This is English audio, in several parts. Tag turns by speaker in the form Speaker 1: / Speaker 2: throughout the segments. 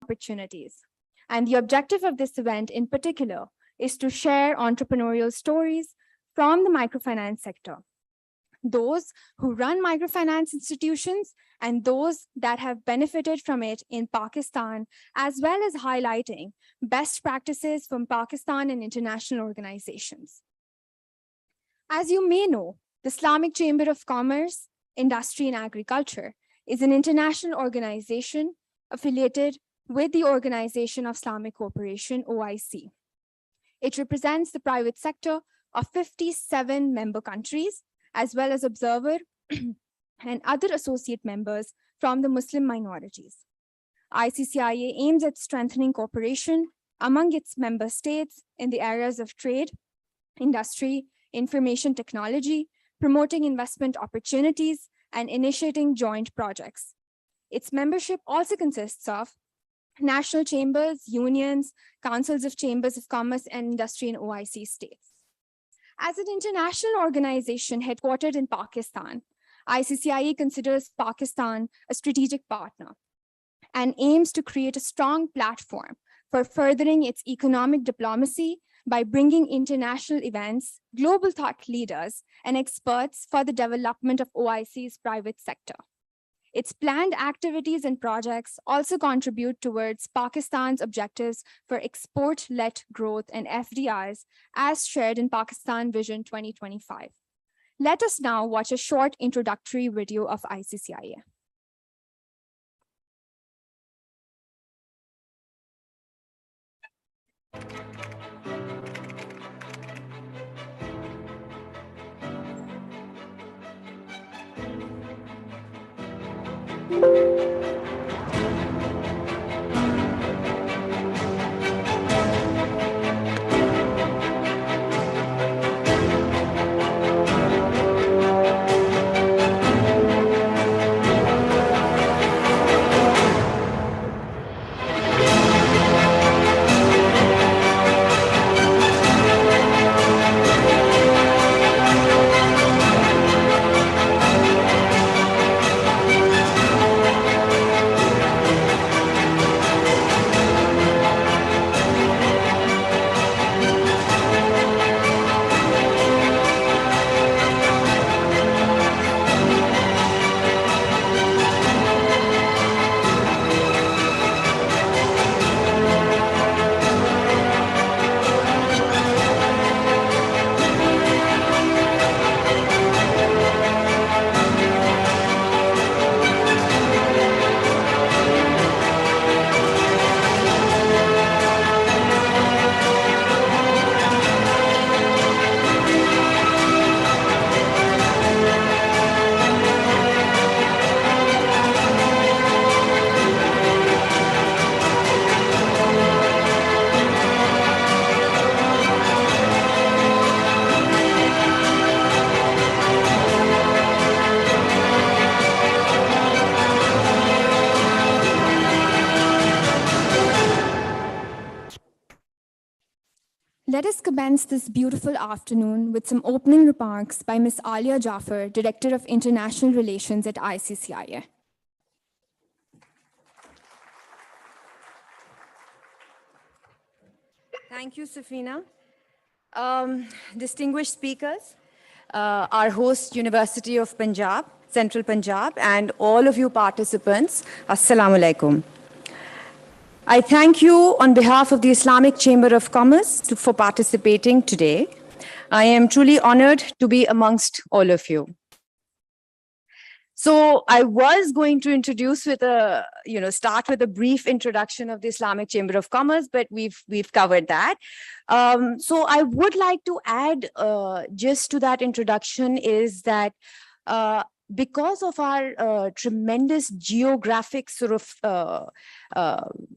Speaker 1: opportunities. And the objective of this event in particular is to share entrepreneurial stories from the microfinance sector, those who run microfinance institutions and those that have benefited from it in Pakistan, as well as highlighting best practices from Pakistan and international organizations. As you may know, the Islamic Chamber of Commerce, Industry and Agriculture is an international organization affiliated with the Organization of Islamic Cooperation, OIC. It represents the private sector of 57 member countries, as well as observer and other associate members from the Muslim minorities. ICCIA aims at strengthening cooperation among its member states in the areas of trade, industry, information technology, promoting investment opportunities, and initiating joint projects. Its membership also consists of national chambers, unions, councils of chambers of commerce and industry in OIC states. As an international organization headquartered in Pakistan, ICCIA considers Pakistan a strategic partner and aims to create a strong platform for furthering its economic diplomacy by bringing international events, global thought leaders, and experts for the development of OIC's private sector. Its planned activities and projects also contribute towards Pakistan's objectives for export-led growth and FDIs as shared in Pakistan Vision 2025. Let us now watch a short introductory video of ICCIA. Let us commence this beautiful afternoon with some opening remarks by Ms. Alia Jaffer, Director of International Relations at ICCIA.
Speaker 2: Thank you, Safina. Distinguished speakers, our host, University of Punjab, Central Punjab, and all of you participants, Assalamu alaikum. I thank you on behalf of the Islamic Chamber of Commerce for participating today. I am truly honored to be amongst all of you. So I was going to introduce with start with a brief introduction of the Islamic Chamber of Commerce, but we've covered that. So I would like to add just to that introduction is that because of our tremendous geographic sort of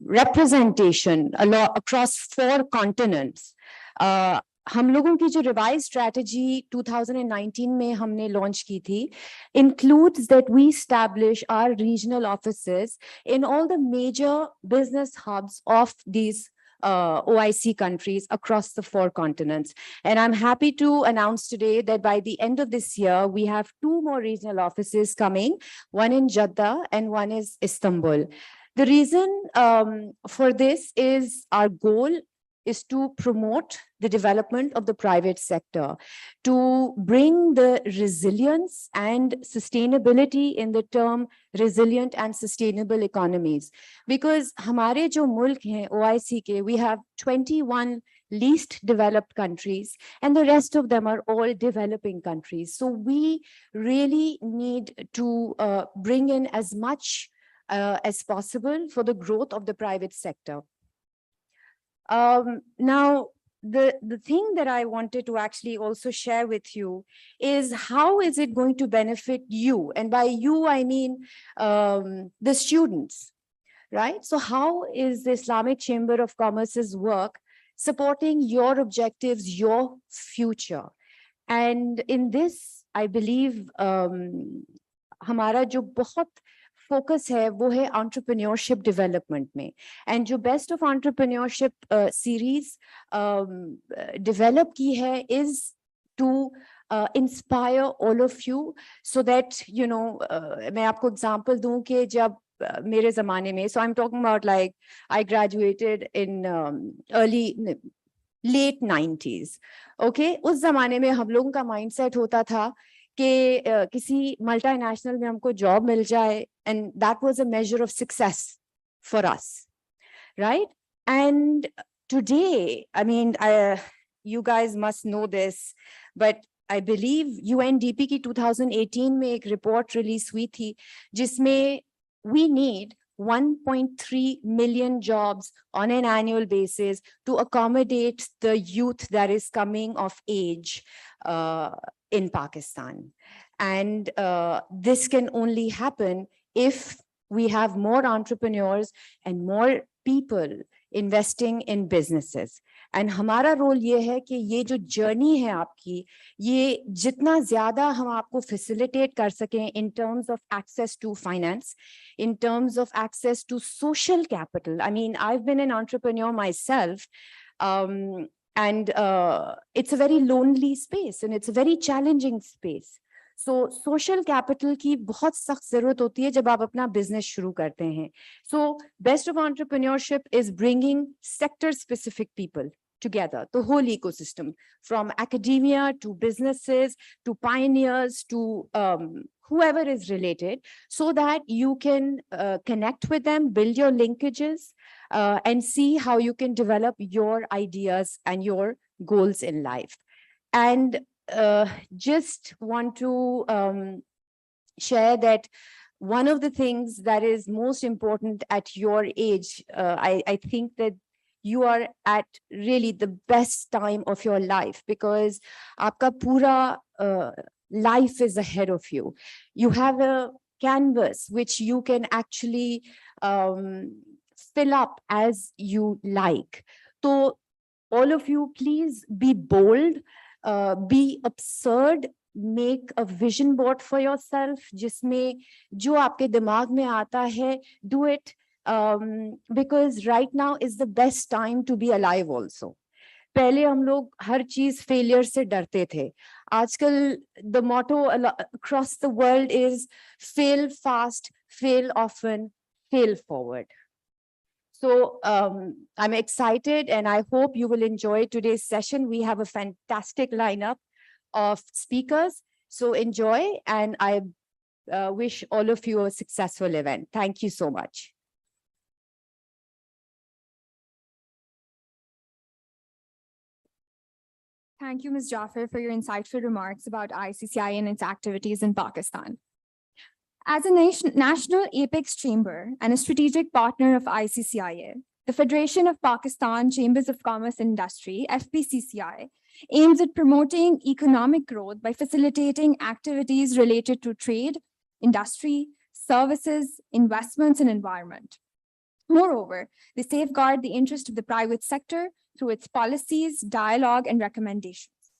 Speaker 2: representation across 4 continents, हम लोगों की जो revised strategy 2019 में हमने launch की थी includes that we establish our regional offices in all the major business hubs of these OIC countries across the 4 continents. And I'm happy to announce today that by the end of this year, we have 2 more regional offices coming, one in Jeddah and one is Istanbul. The reason for this is our goal is to promote the development of the private sector, to bring the resilience and sustainability in the term resilient and sustainable economies. Because हमारे जो मुल्क हैं OIC के, we have 21 least developed countries, and the rest of them are all developing countries. So we really need to bring in as much as possible for the growth of the private sector. Now, the thing that I wanted to actually also share with you is how is it going to benefit you? And by you, I mean the students, right? So how is the Islamic Chamber of Commerce's work supporting your objectives, your future? And in this, I believe हमारा जो बहुत focus है वो है entrepreneurship development में, and जो best of entrepreneurship series develop की है is to inspire all of you so that you know मैं आपको example दूं कि जब मेरे ज़माने में, so I'm talking about like I graduated in late 90s, okay? उस ज़माने में हम लोगों का mindset होता था कि किसी मल्टीनेशनल में हमको जॉब मिल जाए, and that was a measure of success for us, right? And today, I mean, you guys must know this, but I believe UNDP की 2018 में एक report release हुई थी जिसमें we need 1.3 million jobs on an annual basis to accommodate the youth that is coming of age in Pakistan. And this can only happen if we have more entrepreneurs and more people investing in businesses. And हमारा role ये है कि ये जो journey है आपकी, ये जितना ज़्यादा हम आपको facilitate कर सकें in terms of access to finance, in terms of access to social capital. I mean, I've been an entrepreneur myself, and it's a very lonely space and it's a very challenging space. So social capital की बहुत सख्त ज़रूरत होती है जब आप अपना business शुरू करते हैं. So best of entrepreneurship is bringing sector specific people together, the whole ecosystem, from academia to businesses to pioneers to whoever is related, so that you can connect with them, build your linkages, and see how you can develop your ideas and your goals in life. And just want to share that one of the things that is most important at your age, I think that you are at really the best time of your life, because aapka pura life is ahead of you. You have a canvas which you can actually fill up as you like. So all of you, please be bold, be absurd, make a vision board for yourself, जिसमें जो आपके दिमाग में आता है, do it, because right now is the best time to be alive also. पहले हम लोग हर चीज failure से डरते थे. आजकल the motto across the world is fail fast, fail often, fail forward. So I'm excited and I hope you will enjoy today's session. We have a fantastic lineup of speakers. So enjoy, and I wish all of you a successful event. Thank you so much.
Speaker 1: Thank you, Ms. Jaffer, for your insightful remarks about ICCI and its activities in Pakistan. As a national apex chamber and a strategic partner of ICCIA, the Federation of Pakistan Chambers of Commerce and Industry, FPCCI, aims at promoting economic growth by facilitating activities related to trade, industry, services, investments, and environment. Moreover, they safeguard the interest of the private sector through its policies, dialogue, and recommendations.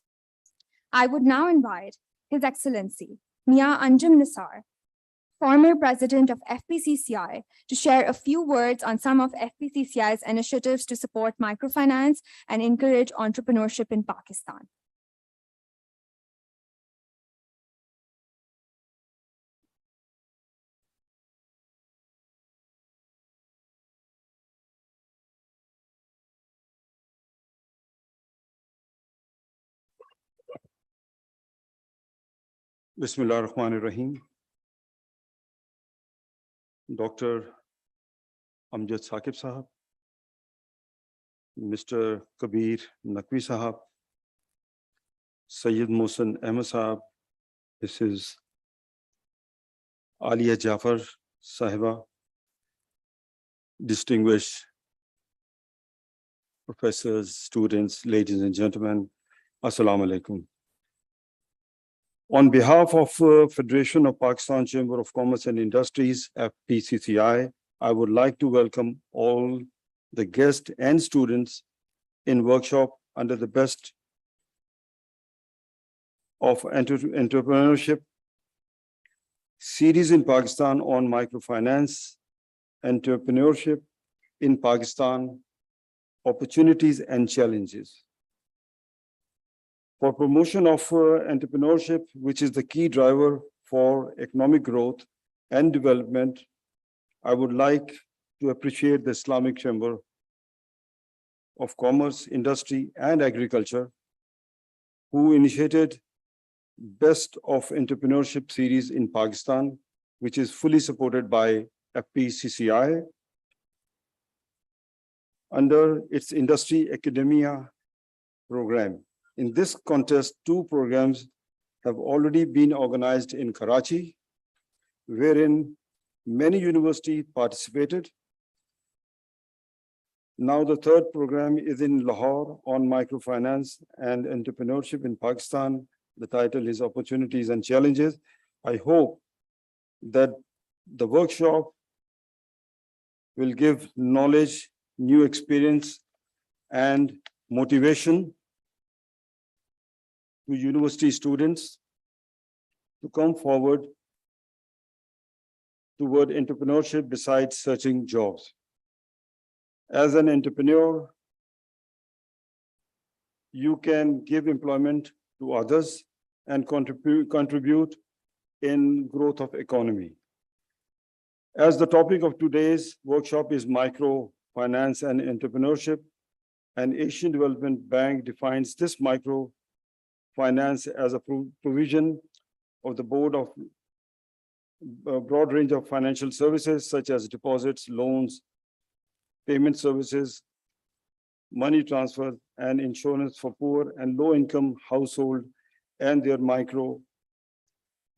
Speaker 1: I would now invite His Excellency, Mia Anjum Nisar, former president of FPCCI, to share a few words on some of FPCCI's initiatives to support microfinance and encourage entrepreneurship in Pakistan.
Speaker 3: Bismillahirrahmanirrahim. Dr. Amjad Saqib Sahab, Mr. Kabir Naqvi Sahab, Sayyid Mohsen Ahmed Sahab, this is Alia Jafar Sahiba, distinguished professors, students, ladies and gentlemen, Assalamu alaikum. On behalf of Federation of Pakistan Chamber of Commerce and Industries, FPCCI, I would like to welcome all the guests and students in workshop under the best of entrepreneurship series in Pakistan on microfinance, entrepreneurship in Pakistan, opportunities and challenges. For promotion of entrepreneurship, which is the key driver for economic growth and development, I would like to appreciate the Islamic Chamber of Commerce, Industry and Agriculture, who initiated Best of Entrepreneurship series in Pakistan, which is fully supported by FPCCI under its Industry Academia program. In this contest, 2 programs have already been organized in Karachi, wherein many universities participated. Now the 3rd program is in Lahore on microfinance and entrepreneurship in Pakistan. The title is Opportunities and Challenges. I hope that the workshop will give knowledge, new experience, and motivation to university students to come forward toward entrepreneurship besides searching jobs. As an entrepreneur, you can give employment to others and contribute in growth of economy. As the topic of today's workshop is microfinance and entrepreneurship, an Asian Development Bank defines this microfinance as a provision of the board of a broad range of financial services such as deposits, loans, payment services, money transfer, and insurance for poor and low-income household and their micro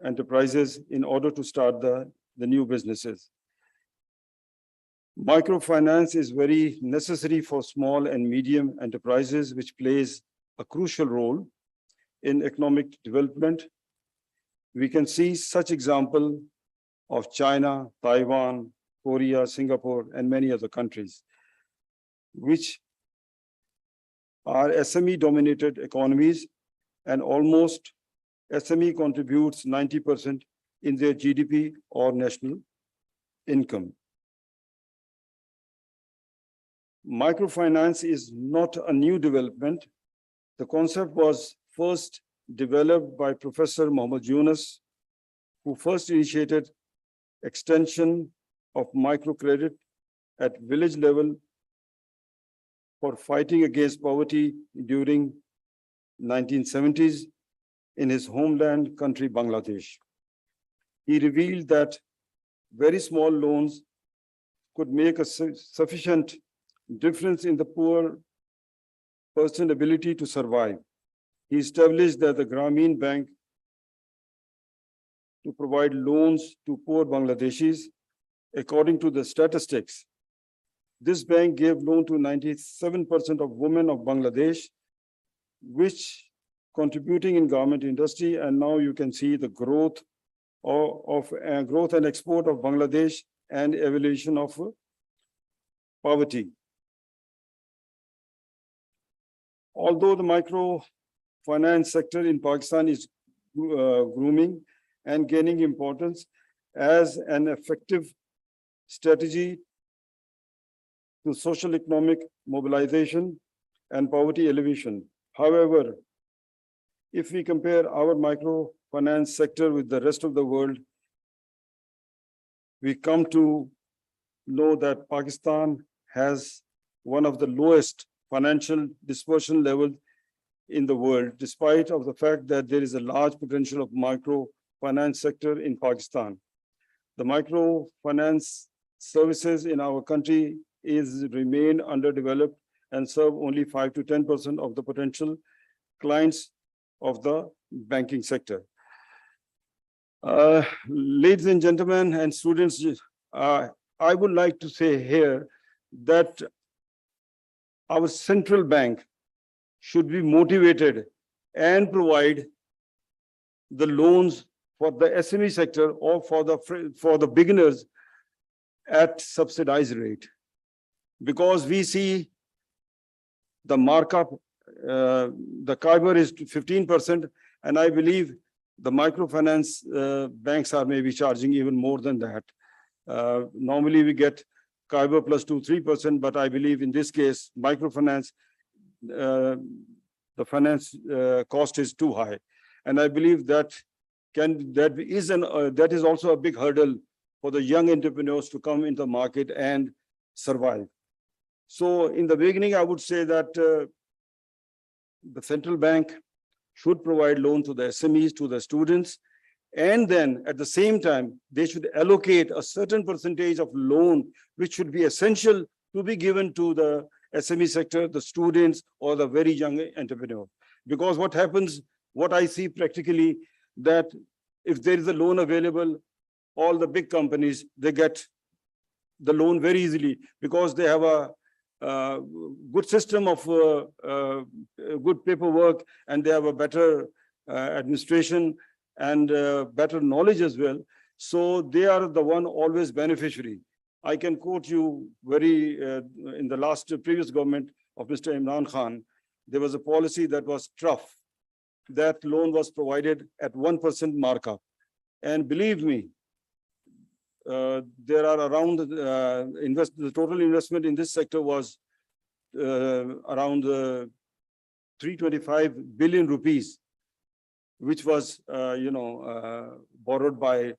Speaker 3: enterprises in order to start the new businesses. Microfinance is very necessary for small and medium enterprises, which plays a crucial role in economic development. We can see such example of China, Taiwan, Korea, Singapore, and many other countries, which are SME-dominated economies, and almost SME contributes 90% in their GDP or national income. Microfinance is not a new development. The concept was first developed by Professor Muhammad Yunus, who first initiated extension of microcredit at village level for fighting against poverty during 1970s in his homeland country, Bangladesh. He revealed that very small loans could make a sufficient difference in the poor person's ability to survive. He established that the Grameen Bank to provide loans to poor Bangladeshis. According to the statistics, this bank gave loan to 97% of women of Bangladesh, which contributing in garment industry. And now you can see the growth of growth and export of Bangladesh and evolution of poverty. Although the microfinance sector in Pakistan is grooming and gaining importance as an effective strategy to social economic mobilization and poverty alleviation. However, if we compare our microfinance sector with the rest of the world, we come to know that Pakistan has one of the lowest financial dispersion levels in the world, despite of the fact that there is a large potential of finance sector in Pakistan. The microfinance services in our country remain underdeveloped and serve only 5 to 10% of the potential clients of the banking sector. Ladies and gentlemen and students, I would like to say here that our central bank should be motivated and provide the loans for the SME sector or for the beginners at subsidized rate, because we see the markup, the KIBOR is 15%, and I believe the microfinance banks are maybe charging even more than that. Normally we get KIBOR plus 2-3%, but I believe in this case, microfinance, the finance cost is too high. And I believe that is also a big hurdle for the young entrepreneurs to come into the market and survive. So in the beginning, I would say that the central bank should provide loan to the SMEs, to the students, and then at the same time, they should allocate a certain percentage of loan, which should be essential to be given to the SME sector, the students, or the very young entrepreneur. Because what happens, what I see practically, that if there is a loan available, all the big companies, they get the loan very easily because they have a good system of good paperwork, and they have a better administration and better knowledge as well. So they are the one always beneficiary. I can quote you very, in the last previous government of Mr. Imran Khan, there was a policy that was tough. That loan was provided at 1% markup. And believe me, there are around, the total investment in this sector was around 325 billion rupees, which was, borrowed by,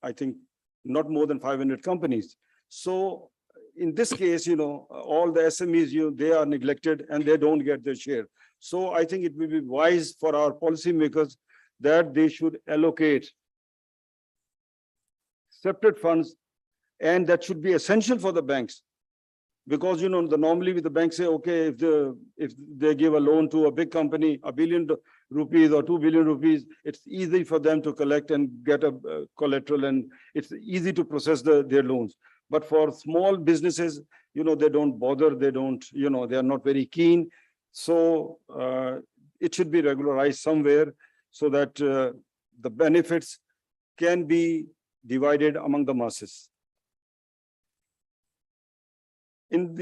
Speaker 3: I think, not more than 500 companies. So in this case, all the SMEs, they are neglected and they don't get their share. So I think it will be wise for our policymakers that they should allocate separate funds, and that should be essential for the banks. Because, normally with the banks say, okay, if they give a loan to a big company, $1 billion rupees or 2 billion rupees, it's easy for them to collect and get a collateral, and it's easy to process their loans. But for small businesses, they don't bother, they are not very keen. So it should be regularized somewhere so that the benefits can be divided among the masses. In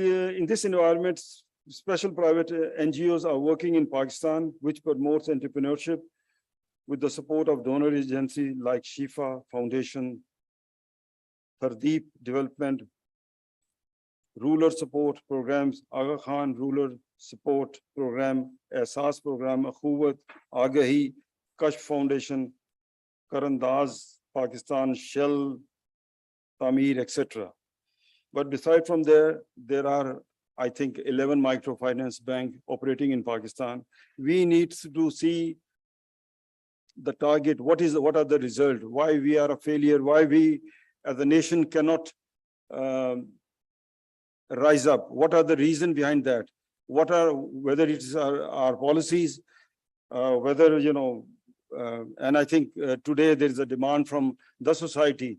Speaker 3: this environment, special private NGOs are working in Pakistan, which promotes entrepreneurship with the support of donor agencies like Shifa Foundation, Pardeep Development, Rural Support Programs, Aga Khan Rural Support Program, Asas Program, Akhuwat, Agahi, Kashf Foundation, Karandaz, Pakistan, Shell, Tamir, etc. But beside from there are, I think, 11 microfinance banks operating in Pakistan. We need to see the target. What are the results? Why we are a failure? Why we as a nation cannot rise up? What are the reasons behind that? Whether it is our policies, whether, and I think today there is a demand from the society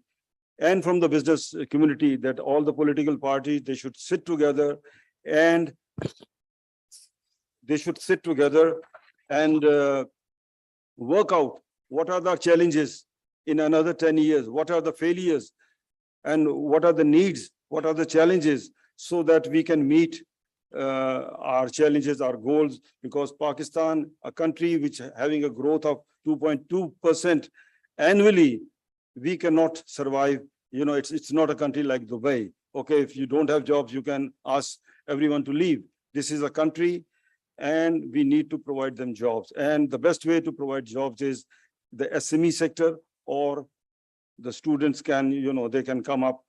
Speaker 3: and from the business community that all the political parties, they should sit together and work out what are the challenges in another 10 years, what are the failures, and what are the needs, what are the challenges, so that we can meet our challenges, our goals. Because Pakistan, a country which having a growth of 2.2% annually, we cannot survive. It's not a country like Dubai. Okay, if you don't have jobs, you can ask everyone to leave. This is a country, and we need to provide them jobs. And the best way to provide jobs is the SME sector, or the students can, they can come up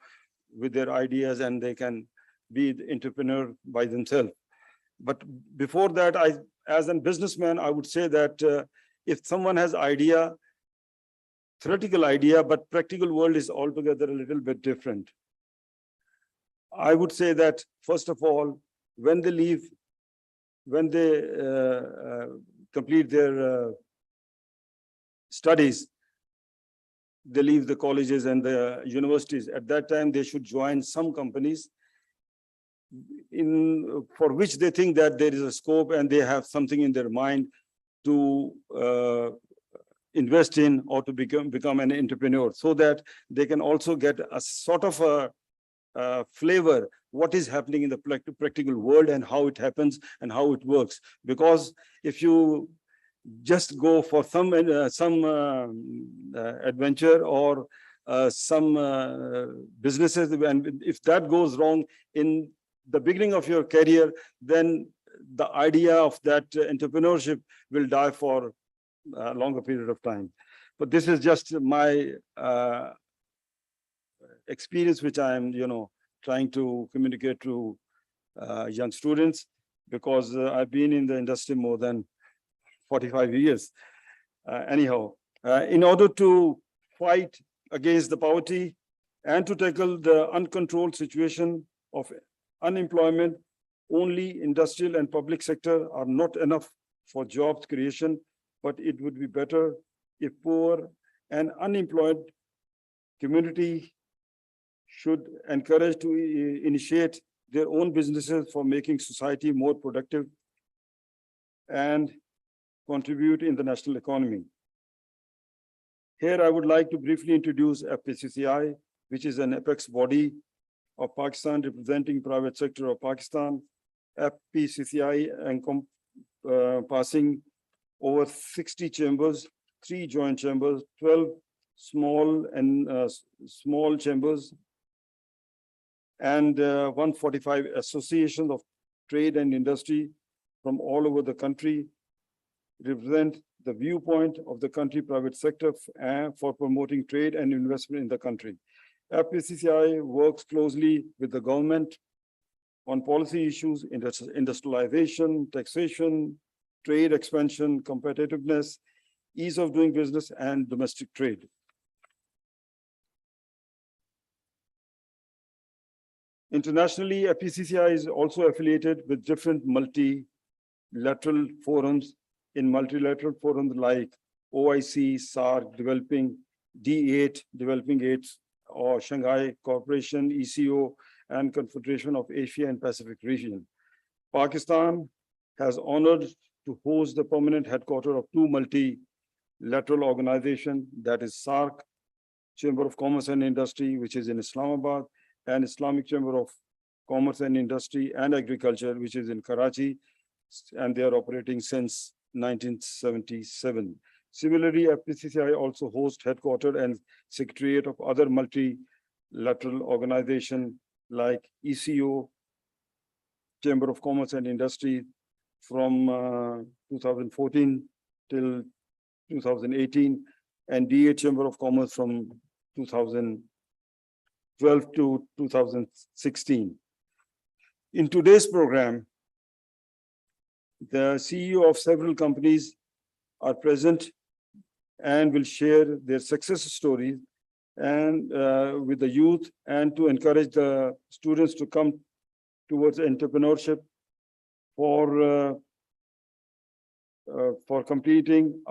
Speaker 3: with their ideas and they can be the entrepreneur by themselves. But before that, as a businessman, I would say that if someone has idea, theoretical idea, but practical world is altogether a little bit different. I would say that, first of all, when they complete their studies, they leave the colleges and the universities. At that time, they should join some companies for which they think that there is a scope and they have something in their mind to invest in or to become an entrepreneur, so that they can also get a sort of a flavor what is happening in the practical world and how it happens and how it works. Because if you just go for some adventure or some businesses, and if that goes wrong in the beginning of your career, then the idea of that entrepreneurship will die for a longer period of time. But this is just my experience, which I am, trying to communicate to young students, because I've been in the industry more than 45 years. Anyhow, in order to fight against the poverty and to tackle the uncontrolled situation of unemployment, only industrial and public sector are not enough for jobs creation, but it would be better if poor and unemployed community should encourage to initiate their own businesses for making society more productive and contribute in the national economy. Here, I would like to briefly introduce FPCCI, which is an apex body of Pakistan representing private sector of Pakistan. FPCCI passing over 60 chambers, 3 joint chambers, 12 small chambers, and 145 associations of trade and industry from all over the country, represent the viewpoint of the country private sector for promoting trade and investment in the country. FPCCI works closely with the government on policy issues, industrialization, taxation, trade expansion, competitiveness, ease of doing business, and domestic trade. Internationally, FPCCI is also affiliated with different multilateral forums. In multilateral forums like OIC, SARC, Developing D8, Developing 8, or Shanghai Cooperation, ECO, and Confederation of Asia and Pacific Region. Pakistan has honored to host the permanent headquarters of 2 multilateral organizations, that is SARC, Chamber of Commerce and Industry, which is in Islamabad, and Islamic Chamber of Commerce and Industry and Agriculture, which is in Karachi, and they are operating since 1977. Similarly, FPCCI also hosts headquarters and secretariat of other multilateral organizations like ECO, Chamber of Commerce and Industry from 2014 till 2018, and D8 Chamber of Commerce from 2012 to 2016. In today's program, the CEO of several companies are present and will share their success stories and with the youth, and to encourage the students to come towards entrepreneurship for completing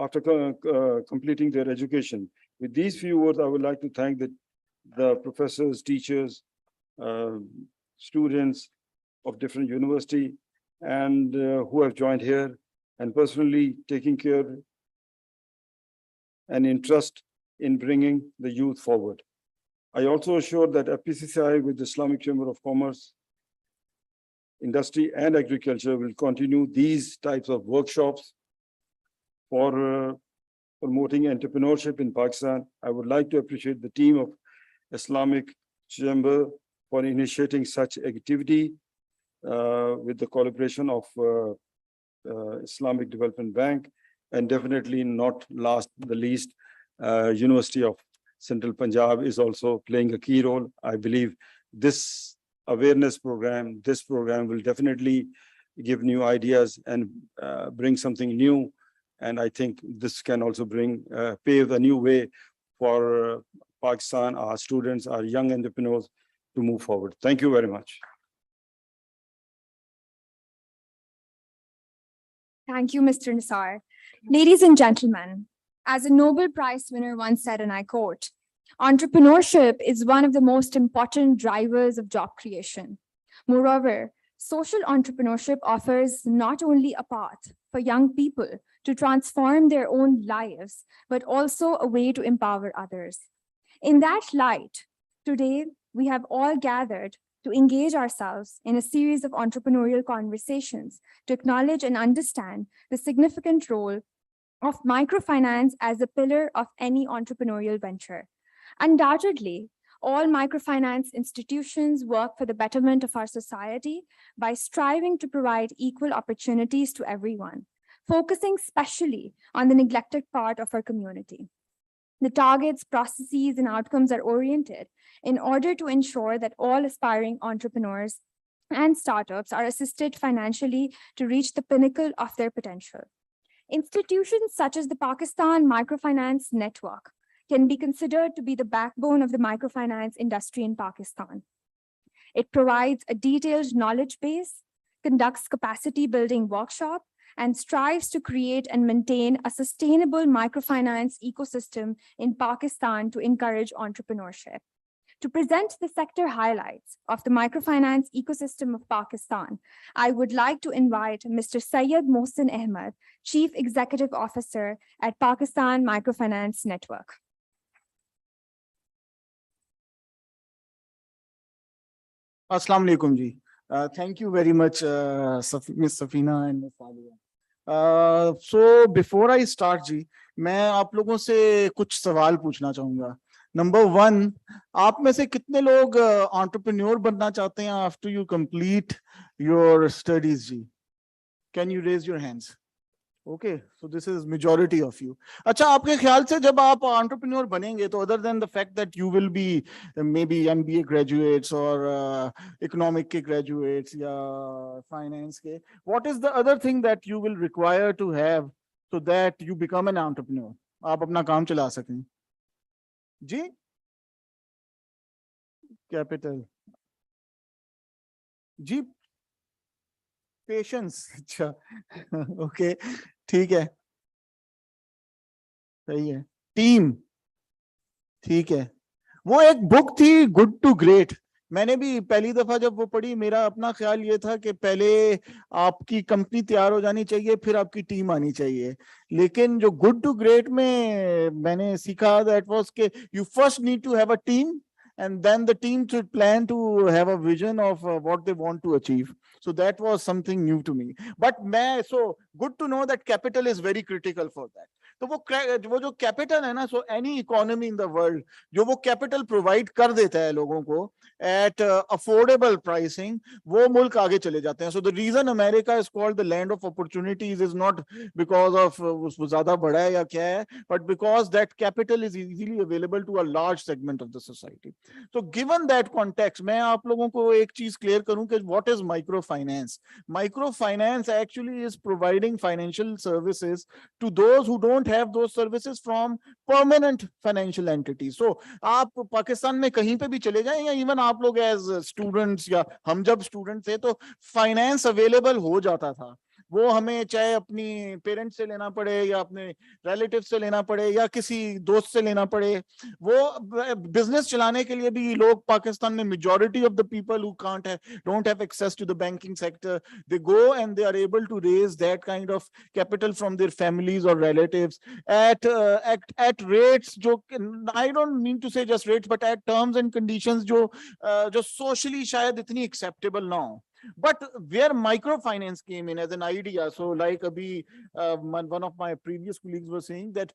Speaker 3: their education. With these few words, I would like to thank the professors, teachers, students of different universities, and who have joined here and personally taking care and interest in bringing the youth forward. I also assure that FPCCI with the Islamic Chamber of Commerce, Industry and Agriculture will continue these types of workshops for promoting entrepreneurship in Pakistan. I would like to appreciate the team of Islamic Chamber for initiating such activity with the collaboration of Islamic Development Bank, and definitely not last the least, University of Central Punjab is also playing a key role. I believe this awareness program, will definitely give new ideas and bring something new. And I think this can also pave a new way for Pakistan, our students, our young entrepreneurs to move forward. Thank you very much.
Speaker 1: Thank you, Mr. Nisar. Ladies and gentlemen, as a Nobel Prize winner once said, and I quote, entrepreneurship is one of the most important drivers of job creation. Moreover, social entrepreneurship offers not only a path for young people to transform their own lives, but also a way to empower others. In that light, today we have all gathered to engage ourselves in a series of entrepreneurial conversations to acknowledge and understand the significant role of microfinance as a pillar of any entrepreneurial venture. Undoubtedly, all microfinance institutions work for the betterment of our society by striving to provide equal opportunities to everyone, focusing specially on the neglected part of our community. The targets, processes, and outcomes are oriented in order to ensure that all aspiring entrepreneurs and startups are assisted financially to reach the pinnacle of their potential. Institutions such as the Pakistan Microfinance Network can be considered to be the backbone of the microfinance industry in Pakistan. It provides a detailed knowledge base, conducts capacity building workshops, and strives to create and maintain a sustainable microfinance ecosystem in Pakistan to encourage entrepreneurship. To present the sector highlights of the microfinance ecosystem of Pakistan, I would like to invite Mr. Syed Mohsin Ahmed, Chief Executive Officer at Pakistan Microfinance Network.
Speaker 4: Assalamu alaikum ji. Thank you very much, Ms. Safina and Ms. Alia. So before I start जी, मैं आप लोगों से कुछ सवाल पूछना चाहूंगा. Number one, आप में से कितने लोग entrepreneur बनना चाहते हैं after you complete your studies ji? Can you raise your hands? Okay, so this is majority of you. अच्छा, आपके ख्याल से जब आप entrepreneur बनेंगे तो other than the fact that you will be maybe MBA graduates or economic के graduates या finance के, what is the other thing that you will require to have so that you become an entrepreneur? आप अपना काम चला सकें. जी? Capital. जी? Patience. अच्छा. Okay. ठीक है, सही है. टीम, ठीक है. वो एक बुक थी गुड टू ग्रेट, मैंने भी पहली दफा जब वो पढ़ी, मेरा अपना ख्याल ये था कि पहले आपकी कंपनी तैयार हो जानी चाहिए, फिर आपकी टीम आनी चाहिए. लेकिन जो गुड टू ग्रेट में मैंने सीखा दैट वाज के you first need to have a team and then the team should plan to have a vision of what they want to achieve. So that was something new to me. But so good to know that capital is very critical for that. तो वो जो capital है ना, so any economy in the world जो वो capital provide कर देता है लोगों को एट अफोर्डेबल प्राइसिंग, वो मुल्क आगे चले जाते हैं. So the reason America is called the land of opportunities is not because of वो ज्यादा बड़ा है या क्या है, but because that capital is easily available to a large segment of the society. तो गिवन दैट कॉन्टेक्स्ट, मैं आप लोगों को एक चीज क्लियर करूं कि what is micro finance. Micro finance actually is providing financial services to those who don't have those services from permanent financial entities. So आप पाकिस्तान में कहीं पे भी चले जाएं या इवन आप लोग एज स्टूडेंट्स या हम जब स्टूडेंट थे तो फाइनेंस अवेलेबल हो जाता था. वो हमें चाहे अपनी पेरेंट्स से लेना पड़े या अपने रिलेटिव से लेना पड़े या किसी दोस्त से लेना पड़े, वो बिजनेस चलाने के लिए भी लोग पाकिस्तान में majority of the people who can't don't have access to the banking sector, they go and they are able to raise that kind of capital from their families or relatives at rates जो, I don't mean to say just rates, but at terms and conditions जो socially शायद इतनी acceptable ना हो. But where microfinance came in as an idea, so like abhi, one of my previous colleagues was saying that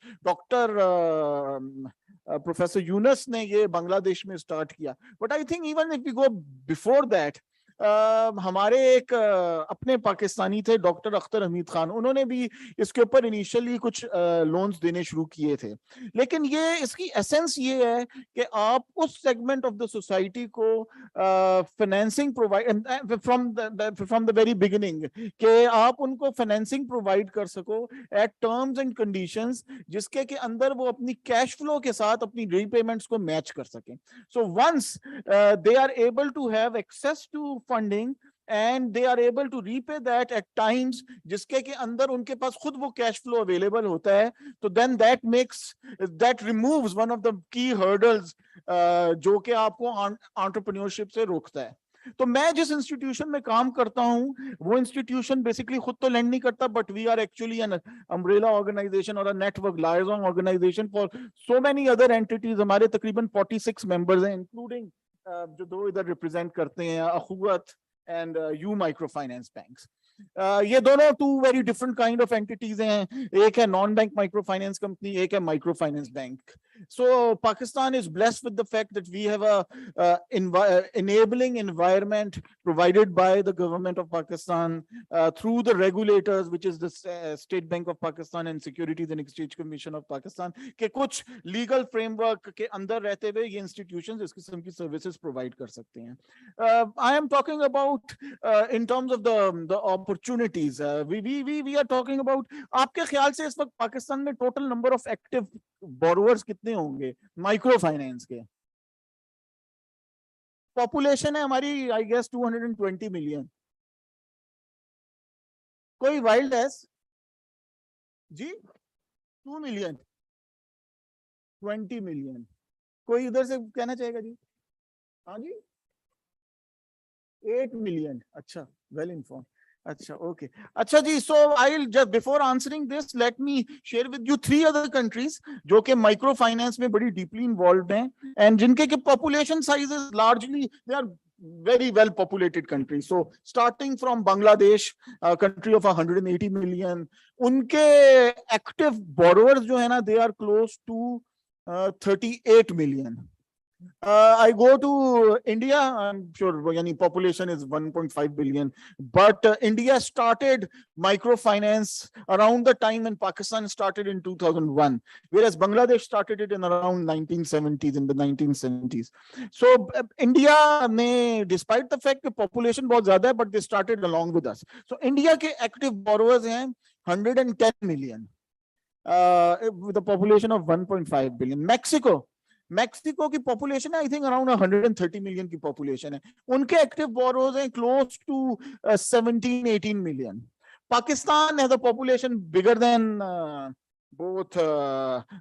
Speaker 4: Professor Yunus ने ये बांग्लादेश में start किया. But I think even if we go before that, हमारे एक अपने पाकिस्तानी थे doctor Akhtar Hamid Khan, उन्होंने भी इसके ऊपर इनिशियली कुछ लोन्स देने शुरू किए थे। लेकिन ये इसकी एसेंस ये है कि आप उस सेगमेंट ऑफ द सोसाइटी को financing provide from the very beginning, कि आप उनको फाइनेंसिंग प्रोवाइड कर सको एट टर्म्स एंड कंडीशंस, जिसके के अंदर वो अपनी कैश फ्लो के साथ अपनी रीपेमेंट्स को मैच कर सकें। So once they are able to have access to funding and they are able to repay that at times जिसके के अंदर उनके पास खुद वो कैश फ्लो अवेलेबल होता है, तो then that removes one of the key hurdles जो कि आपको एंटरप्रेन्योरशिप से रोकता है। तो मैं जिस इंस्टीट्यूशन में काम करता हूं वो इंस्टीट्यूशन बेसिकली खुद तो लेंड नहीं करता, but we are actually an umbrella organisation और a network liaison organisation for so many other entities. हमारे तकरीबन 46 मेंबर्स हैं, इंक्लूडिंग जो दो इधर रिप्रेजेंट करते हैं, Akhuwat and U micro finance banks. ये दोनों two very different kind of entities हैं, एक है non bank micro finance company, एक है micro finance bank. So Pakistan is blessed with the fact that we have a enabling environment provided by the government of Pakistan through the regulators, which is the State Bank of Pakistan and Securities and Exchange Commission of Pakistan, के कुछ legal framework के अंदर रहते हुए ये institutions इस किस्म की services provide कर सकते हैं। I am talking about in terms of the opportunities. We are talking about, आपके ख्याल से इस वक्त पाकिस्तान में total number of active borrowers कितने होंगे माइक्रो फाइनेंस के? पॉपुलेशन है हमारी आई गेस 220 मिलियन। कोई वाइल्ड एस जी? 2 मिलियन, 20 मिलियन, कोई इधर से कहना चाहेगा जी? हाँ जी, 8 मिलियन। अच्छा, वेल इन्फॉर्म। अच्छा, ओके, अच्छा जी। So I will just before answering this let me share with you 3 other countries जो कि माइक्रो फाइनेंस में बड़ी डीपली इन्वॉल्वड हैं एंड जिनके के population sizes largely they are very well populated countries. So starting from Bangladesh, a country of 180 million, उनके active borrowers जो है ना, they are close to 38 million. I go to India, I'm sure yani population is 1.5 billion, but India started microfinance around the time when Pakistan started in 2001, whereas Bangladesh started it in around 1970s, in the 1970s. So India may, despite the fact that population was zyada hai, but they started along with us. So India ke active borrowers hain 110 million, with a population of 1.5 billion. Mexico की population है I think around 130 million की population है, उनके active borrowers हैं close to 17-18 million. Pakistan has a population bigger than both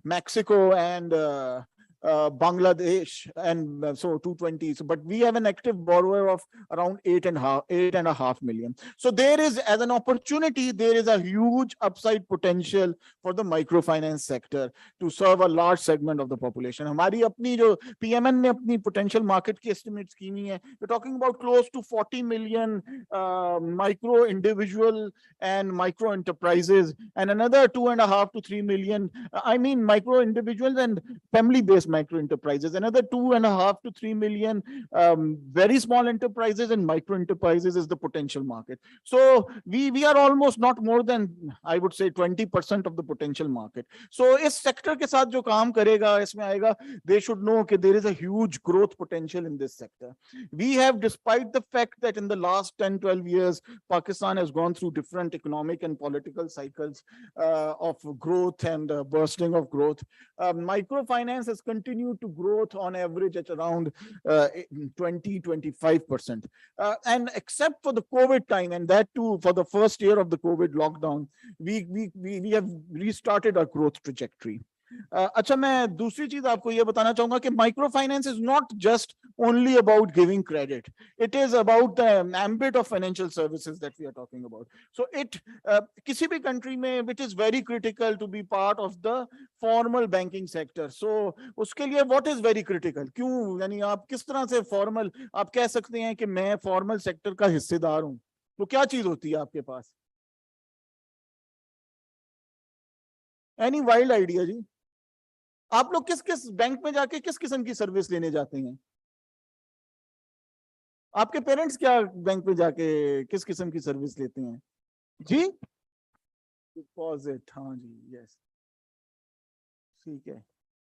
Speaker 4: Mexico and Bangladesh, and so 220. So, but we have an active borrower of around 8.5 million. So there is, as an opportunity, there is a huge upside potential for the microfinance sector to serve a large segment of the population. हमारी अपनी जो PMN ने अपनी potential market की estimates की हुई है, we're talking about close to 40 million micro individual and micro enterprises, and another 2.5 to 3 million, I mean micro individuals and family based micro enterprises, another 2.5 to 3 million very small enterprises and micro enterprises is the potential market. So we are almost not more than, I would say, 20% of the potential market. So इस sector के साथ जो काम करेगा इसमें आएगा, they should know that there is a huge growth potential in this sector. We have, despite the fact that in the last 10-12 years Pakistan has gone through different economic and political cycles of growth and bursting of growth, microfinance has continued to grow on average at around 20-25%. And except for the COVID time, and that too for the first year of the COVID lockdown, we have restarted our growth trajectory. अच्छा, मैं दूसरी चीज आपको ये बताना चाहूंगा कि micro finance is not just only about giving credit, it is about the ambit of financial services that we are talking about. So it किसी भी कंट्री में it is very critical to be part of the formal banking sector. So उसके लिए what is very critical, क्यों, यानी आप किस तरह से फॉर्मल, आप कह सकते हैं कि मैं फॉर्मल सेक्टर का हिस्सेदार हूं, तो क्या चीज होती है आपके पास? एनी वाइल्ड आइडिया जी? आप लोग किस किस बैंक में जाके किस किस्म की सर्विस लेने जाते हैं? آپ کے پیرنٹس کیا بینک پہ جا کے کس قسم کی سروس لیتے ہیں جی؟ ڈپازٹ, ہاں جی, یس, ٹھیک ہے.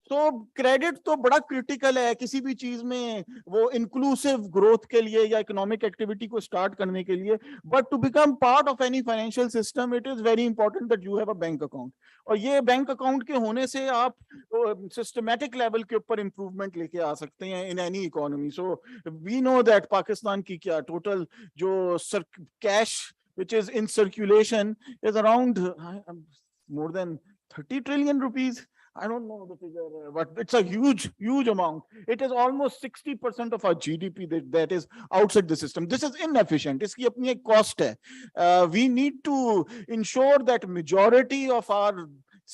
Speaker 4: تو کریڈٹ تو بڑا کرٹیکل ہے کسی بھی چیز میں, وہ انکلوسیو گروتھ کے لیے یا اکنامک ایکٹیویٹی کو اسٹارٹ کرنے کے لیے. But to become part of any financial system it is very important that you have a bank account. اور یہ بینک اکاؤنٹ کے ہونے سے آپ سسٹمیٹک لیول کے اوپر امپروومنٹ لے کے آ سکتے ہیں in any economy. So we know that Pakistan کی کیا ٹوٹل جو cash which is in circulation is around more than 30 trillion rupees. I don't know the figure, but it's a huge, huge amount. It is almost 60% of our GDP that is outside the system. This is inefficient. Iski apni ek cost hai. We need to ensure that majority of our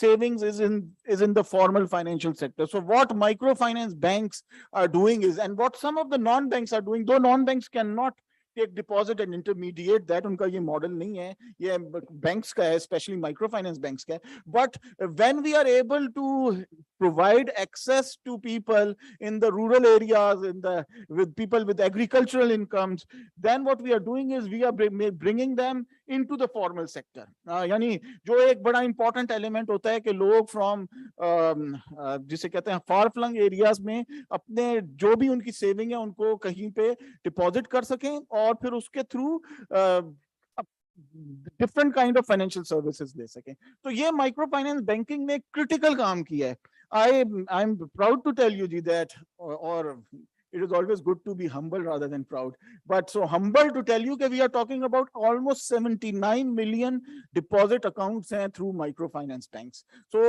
Speaker 4: savings is in the formal financial sector. So what microfinance banks are doing is, and what some of the non-banks are doing, though non-banks cannot take deposit and intermediate that, unka ye model nahi hai, ye banks ka hai, especially microfinance banks ka hai. But when we are able to provide access to people in the rural areas, with people with agricultural incomes, then what we are doing is we are bringing them into the formal sector. Yani jo ek bada important element hota hai ki log from jise kehte hain far flung areas mein apne jo bhi unki saving hai unko kahin pe deposit kar sakein और फिर उसके through different kind of financial services ले सकें. तो ये micro finance banking ने critical काम किया है. I am proud to tell you जी दैट, और it is always good to be humble rather than proud, but so humble to tell you that we are talking about almost 79 million deposit accounts hain through microfinance banks. So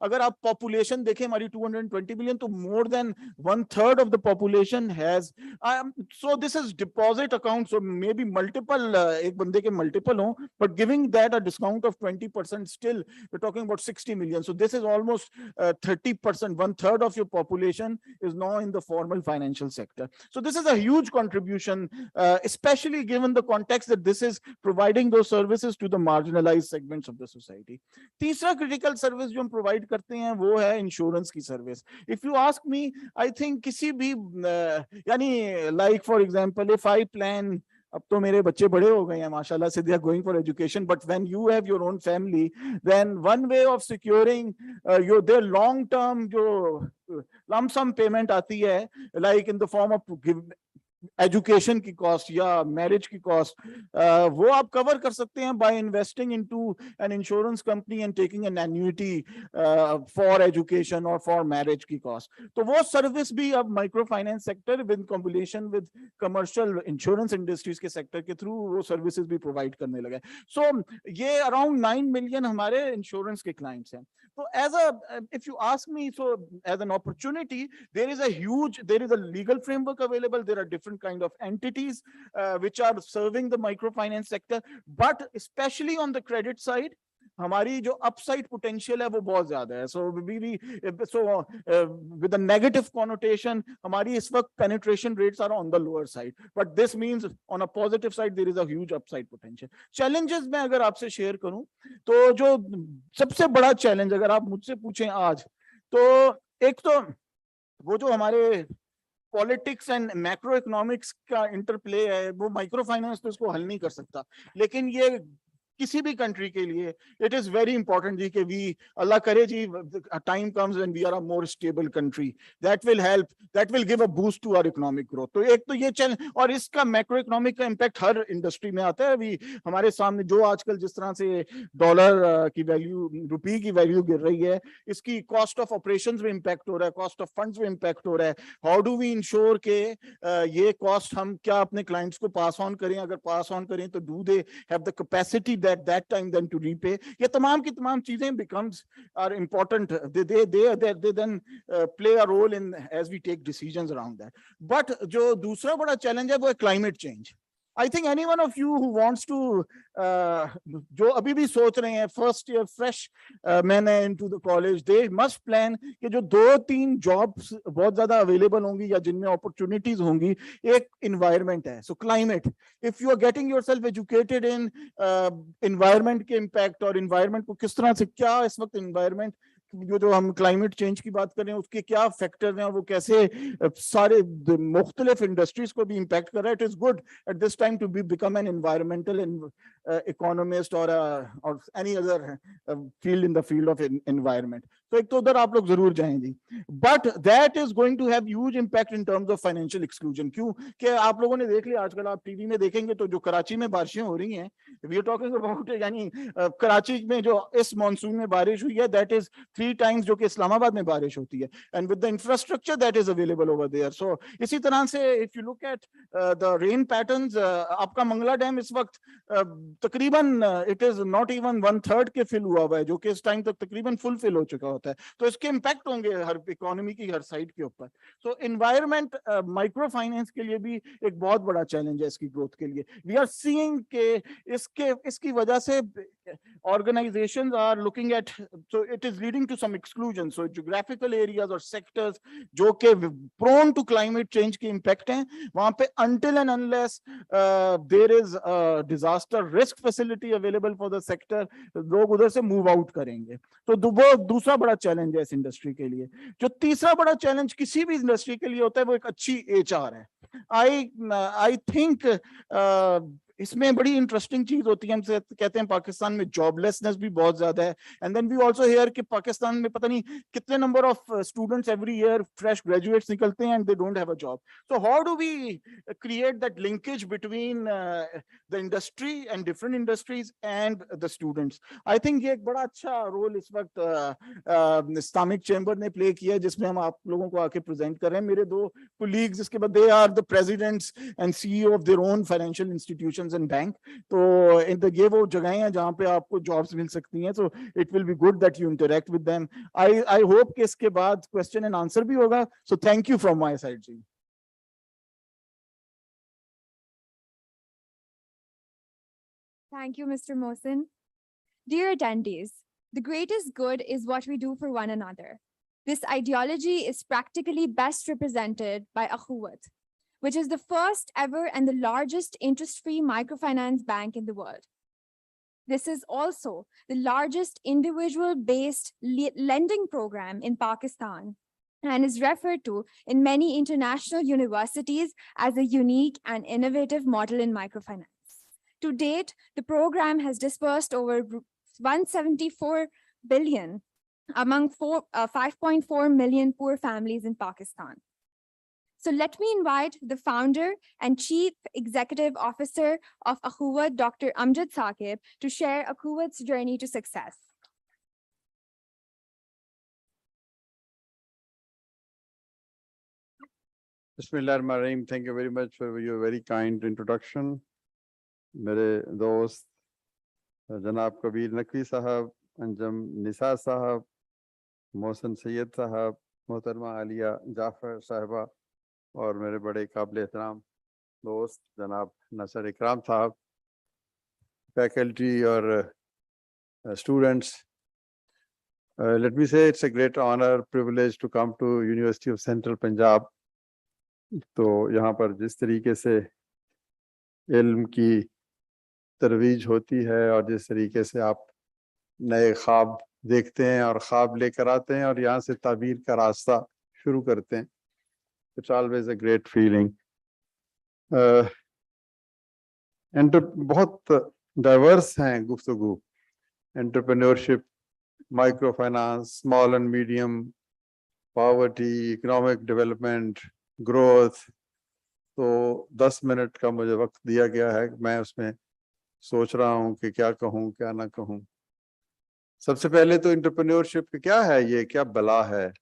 Speaker 4: agar aap population dekhe hamari 220 million, to more than 1/3 of the population has so this is deposit accounts. So maybe multiple ek bande ke multiple ho, but giving that a discount of 20%, still we're talking about 60 million. So this is almost 30%, 1/3 of your population is now in the formal financial sector. So this is a huge contribution, especially given the context that this is providing those services to the marginalized segments of the society. तीसरा critical service जो हम provide करते हैं वो है insurance की service. If you ask me, I think किसी भी यानी like for example, if I plan, अब तो मेरे बच्चे बड़े हो गए हैं माशाल्लाह से, they are going for education, but when you have your own family, then one way of securing their long term जो lump sum payment आती है, like in the form of education की कॉस्ट या मैरिज की cost, वो आप cover कर सकते हैं by investing into an insurance company and taking an annuity for education और फॉर मैरिज की कॉस्ट. तो वो सर्विस भी अब micro finance sector with combination with commercial insurance industries के सेक्टर के थ्रू वो सर्विसेज भी प्रोवाइड करने लगे. सो ये अराउंड 9 मिलियन हमारे इंश्योरेंस के क्लाइंट्स हैं. So if you ask me, so as an opportunity, there is a legal framework available. There are different kind of entities which are serving the microfinance sector, but especially on the credit side, हमारी जो upside potential है वो बहुत ज्यादा है. So with a negative connotation, हमारी इस वक्त penetration rates are on the lower side, but this means on a positive side there is a huge upside potential. Challenges मैं अगर आपसे share करूं, तो जो सबसे बड़ा challenge अगर आप मुझसे पूछें आज, तो एक तो वो जो हमारे पॉलिटिक्स एंड मैक्रो इकोनॉमिक्स का इंटरप्ले है, वो माइक्रो फाइनेंस तो इसको हल नहीं कर सकता. लेकिन ये किसी भी कंट्री के लिए इट इज वेरी इंपॉर्टेंट जी कि वी अल्लाह करे जी time comes when we are a more stable country, that will help, that will give a boost to our economic growth. तो एक तो ये चैलेंज, और इसका मैक्रो इकोनॉमिक का इंपैक्ट हर इंडस्ट्री में आता है. अभी हमारे सामने जो आजकल जिस तरह से डॉलर की वैल्यू, रुपये की वैल्यू गिर रही है, इसकी कॉस्ट ऑफ ऑपरेशंस में इंपैक्ट हो रहा है, कॉस्ट ऑफ फंड्स में इंपैक्ट हो रहा है. हाउ डू वी इंश्योर के ये कॉस्ट हम क्या अपने क्लाइंट्स को पास ऑन करें, अगर पास ऑन करें तो do they have the capacity at that time then to repay. ये तमाम की तमाम चीजें becomes are important. They then play a role in as we take decisions around that. But जो दूसरा बड़ा challenge है वो है climate change. I think any one of you who wants to जो अभी भी सोच रहे हैं first year fresh men into the college, they must plan कि जो 2-3 jobs बहुत ज़्यादा available होंगी या जिनमें opportunities होंगी, एक environment है. So climate, if you are getting yourself educated in environment के impact और environment को किस तरह से, क्या इस वक्त environment जो हम क्लाइमेट चेंज की बात कर रहे हैं उसके क्या फैक्टर हैं, वो कैसे सारे मुख्तलिफ इंडस्ट्रीज को भी इम्पैक्ट कर रहा है. It is good at this time to be become an environmental economist और any other field in the field of environment. तो एक तो उधर आप लोग जरूर जाएं जी. But that is going to have huge impact in terms of financial exclusion. क्यों कि आप लोगों ने देख लिया आजकल, आप टीवी में देखेंगे तो जो कराची में बारिशें हो रही हैं, वी आर टॉकिंग अबाउट, यानी कराची में जो इस मॉनसून में बारिश हुई है, दैट इज 3 टाइम्स जो कि इस्लामाबाद में बारिश होती है, and with the infrastructure that is available over there. So इसी तरह से if you look at the rain patterns, आपका मंगला डैम इस वक्त तकरीबन इट इज नॉट इवन 1/3 के फिल हुआ है, जो कि इस टाइम तक तकरीबन फुल फिल हो चुका होता है. तो इसके इम्पैक्ट होंगे हर इकोनॉमी की हर साइड के ऊपर. सो एनवायरमेंट माइक्रो फाइनेंस के लिए भी एक बहुत बड़ा चैलेंज है इसकी ग्रोथ के लिए. वी आर सीइंग के इसकी वजह से organizations are looking at, so it is leading to some exclusion. So geographical areas or sectors जो के prone to climate change के impact हैं, वहाँ पे until and unless there is a disaster risk facility available for the sector, लोग उधर से move out करेंगे. तो वो दूसरा बड़ा चैलेंज है इस इंडस्ट्री के लिए. जो तीसरा बड़ा चैलेंज किसी भी इंडस्ट्री के लिए होता है वो एक अच्छी HR है. I think इसमें बड़ी इंटरेस्टिंग चीज होती है. हम कहते हैं पाकिस्तान में जॉबलेसनेस भी बहुत ज्यादा है, and then we also hear कि पाकिस्तान में पता नहीं कितने number of students every year fresh graduates निकलते हैं and they don't have a job. So how do we create that linkage between the industry and different industries and the students? I think ये एक बड़ा अच्छा role इस वक्त Islamic chamber ने play किया है, जिसमें हम आप लोगों को आके प्रेजेंट कर रहे हैं. मेरे 2 कोलीग्स, इसके बाद they are the presidents and CEO of their own financial institution and bank. तो ये वो जगहें हैं जहां पे आपको जॉब्स मिल सकती हैं. So it will be good that you interact with them. I hope कि इसके बाद क्वेश्चन एंड आंसर भी होगा. So thank you from my side जी.
Speaker 1: Thank you, Mr. Mohsin. Dear attendees, the greatest good is what we do for one another. This ideology is practically best represented by Akhuwat, which is the first ever and the largest interest-free microfinance bank in the world. This is also the largest individual-based lending program in Pakistan and is referred to in many international universities as a unique and innovative model in microfinance. To date, the program has disbursed over 174 billion among 5.4 million poor families in Pakistan. So let me invite the founder and Chief Executive Officer of Akhuwat, Dr. Amjad Saqib, to share Akhuwat's journey to success.
Speaker 5: Bismillahirrahmanirrahim. Thank you very much for your very kind introduction. मेरे दोस्त जनाब कबीर नकवी साहब, अंजम निसा साहब, मोहसिन सैयद साहब, मोहतरमा आलिया जाफर साहिबा और मेरे बड़े काबिल एहतराम दोस्त जनाब नसर इकराम साहब, फैकल्टी और students, let me say it's a great honor, privilege to come to University of Central Punjab. तो यहाँ पर जिस तरीके से इल्म की तरवीज होती है और जिस तरीके से आप नए ख्वाब देखते हैं और ख्वाब लेकर आते हैं और यहाँ से ताबीर का रास्ता शुरू करते हैं, it's always a great feeling. बहुत डाइवर्स हैं गुफ्तगू. Entrepreneurship, micro finance, small and medium, poverty, economic development, growth. तो 10 मिनट का मुझे वक्त दिया गया है. मैं उसमें सोच रहा हूँ कि क्या कहूँ क्या ना कहूँ. सबसे पहले तो एंटरप्रेन्योरशिप क्या है, ये क्या बला है,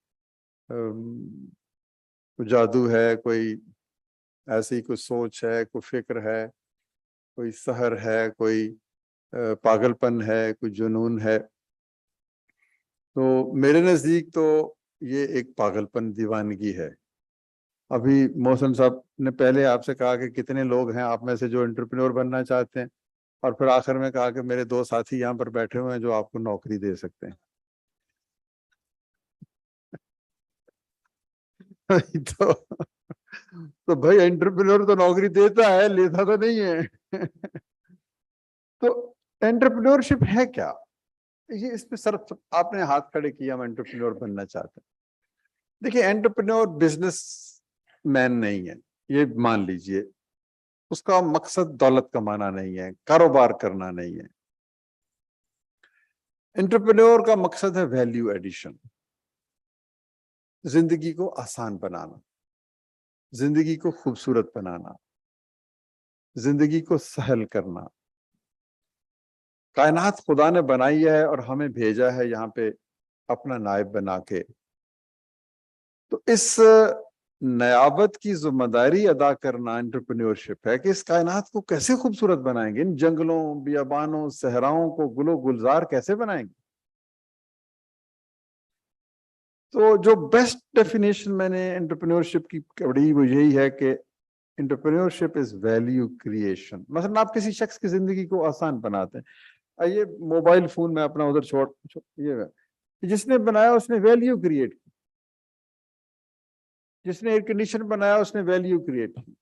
Speaker 5: कोई जादू है, कोई ऐसी कोई सोच है, कोई फिक्र है, कोई सहर है, कोई पागलपन है, कोई जुनून है? तो मेरे नज़दीक तो ये एक पागलपन, दीवानगी है. अभी मोहसिन साहब ने पहले आपसे कहा कि कितने लोग हैं आप में से जो एंटरप्रेन्योर बनना चाहते हैं, और फिर आखिर में कहा कि मेरे 2 साथी यहाँ पर बैठे हुए हैं जो आपको नौकरी दे सकते हैं. तो भाई एंटरप्रेन्योर तो नौकरी देता है, लेता तो नहीं है. तो एंटरप्रेन्योरशिप है क्या? یہ اس پہ صرف آپ نے ہاتھ کھڑے کیا ہم انٹرپرینور بننا چاہتے ہیں. دیکھیے انٹرپرینور بزنس مین نہیں ہے, یہ مان لیجئے. اس کا مقصد دولت کمانا نہیں ہے, کاروبار کرنا نہیں ہے. انٹرپرینور کا مقصد ہے ویلیو ایڈیشن, زندگی کو آسان بنانا, زندگی کو خوبصورت بنانا, زندگی کو سہل کرنا. کائنات خدا نے بنائی ہے اور ہمیں بھیجا ہے یہاں پہ اپنا نائب بنا کے. تو اس نیابت کی ذمہ داری ادا کرنا انٹرپرینورشپ ہے کہ اس کائنات کو کیسے خوبصورت بنائیں گے, ان جنگلوں, بیابانوں, صحراؤں کو گل و گلزار کیسے بنائیں گے. تو جو بیسٹ ڈیفینیشن میں نے انٹرپرینورشپ کی پڑھی وہ یہی ہے کہ انٹرپرینورشپ از ویلیو کریشن. مثلا آپ کسی شخص کی زندگی کو آسان بناتے ہیں. یہ موبائل فون میں اپنا ادھر چھوڑ, یہ جس نے بنایا اس نے ویلیو کریٹ کی, جس نے ایئر کنڈیشن بنایا اس نے ویلیو کریٹ کی,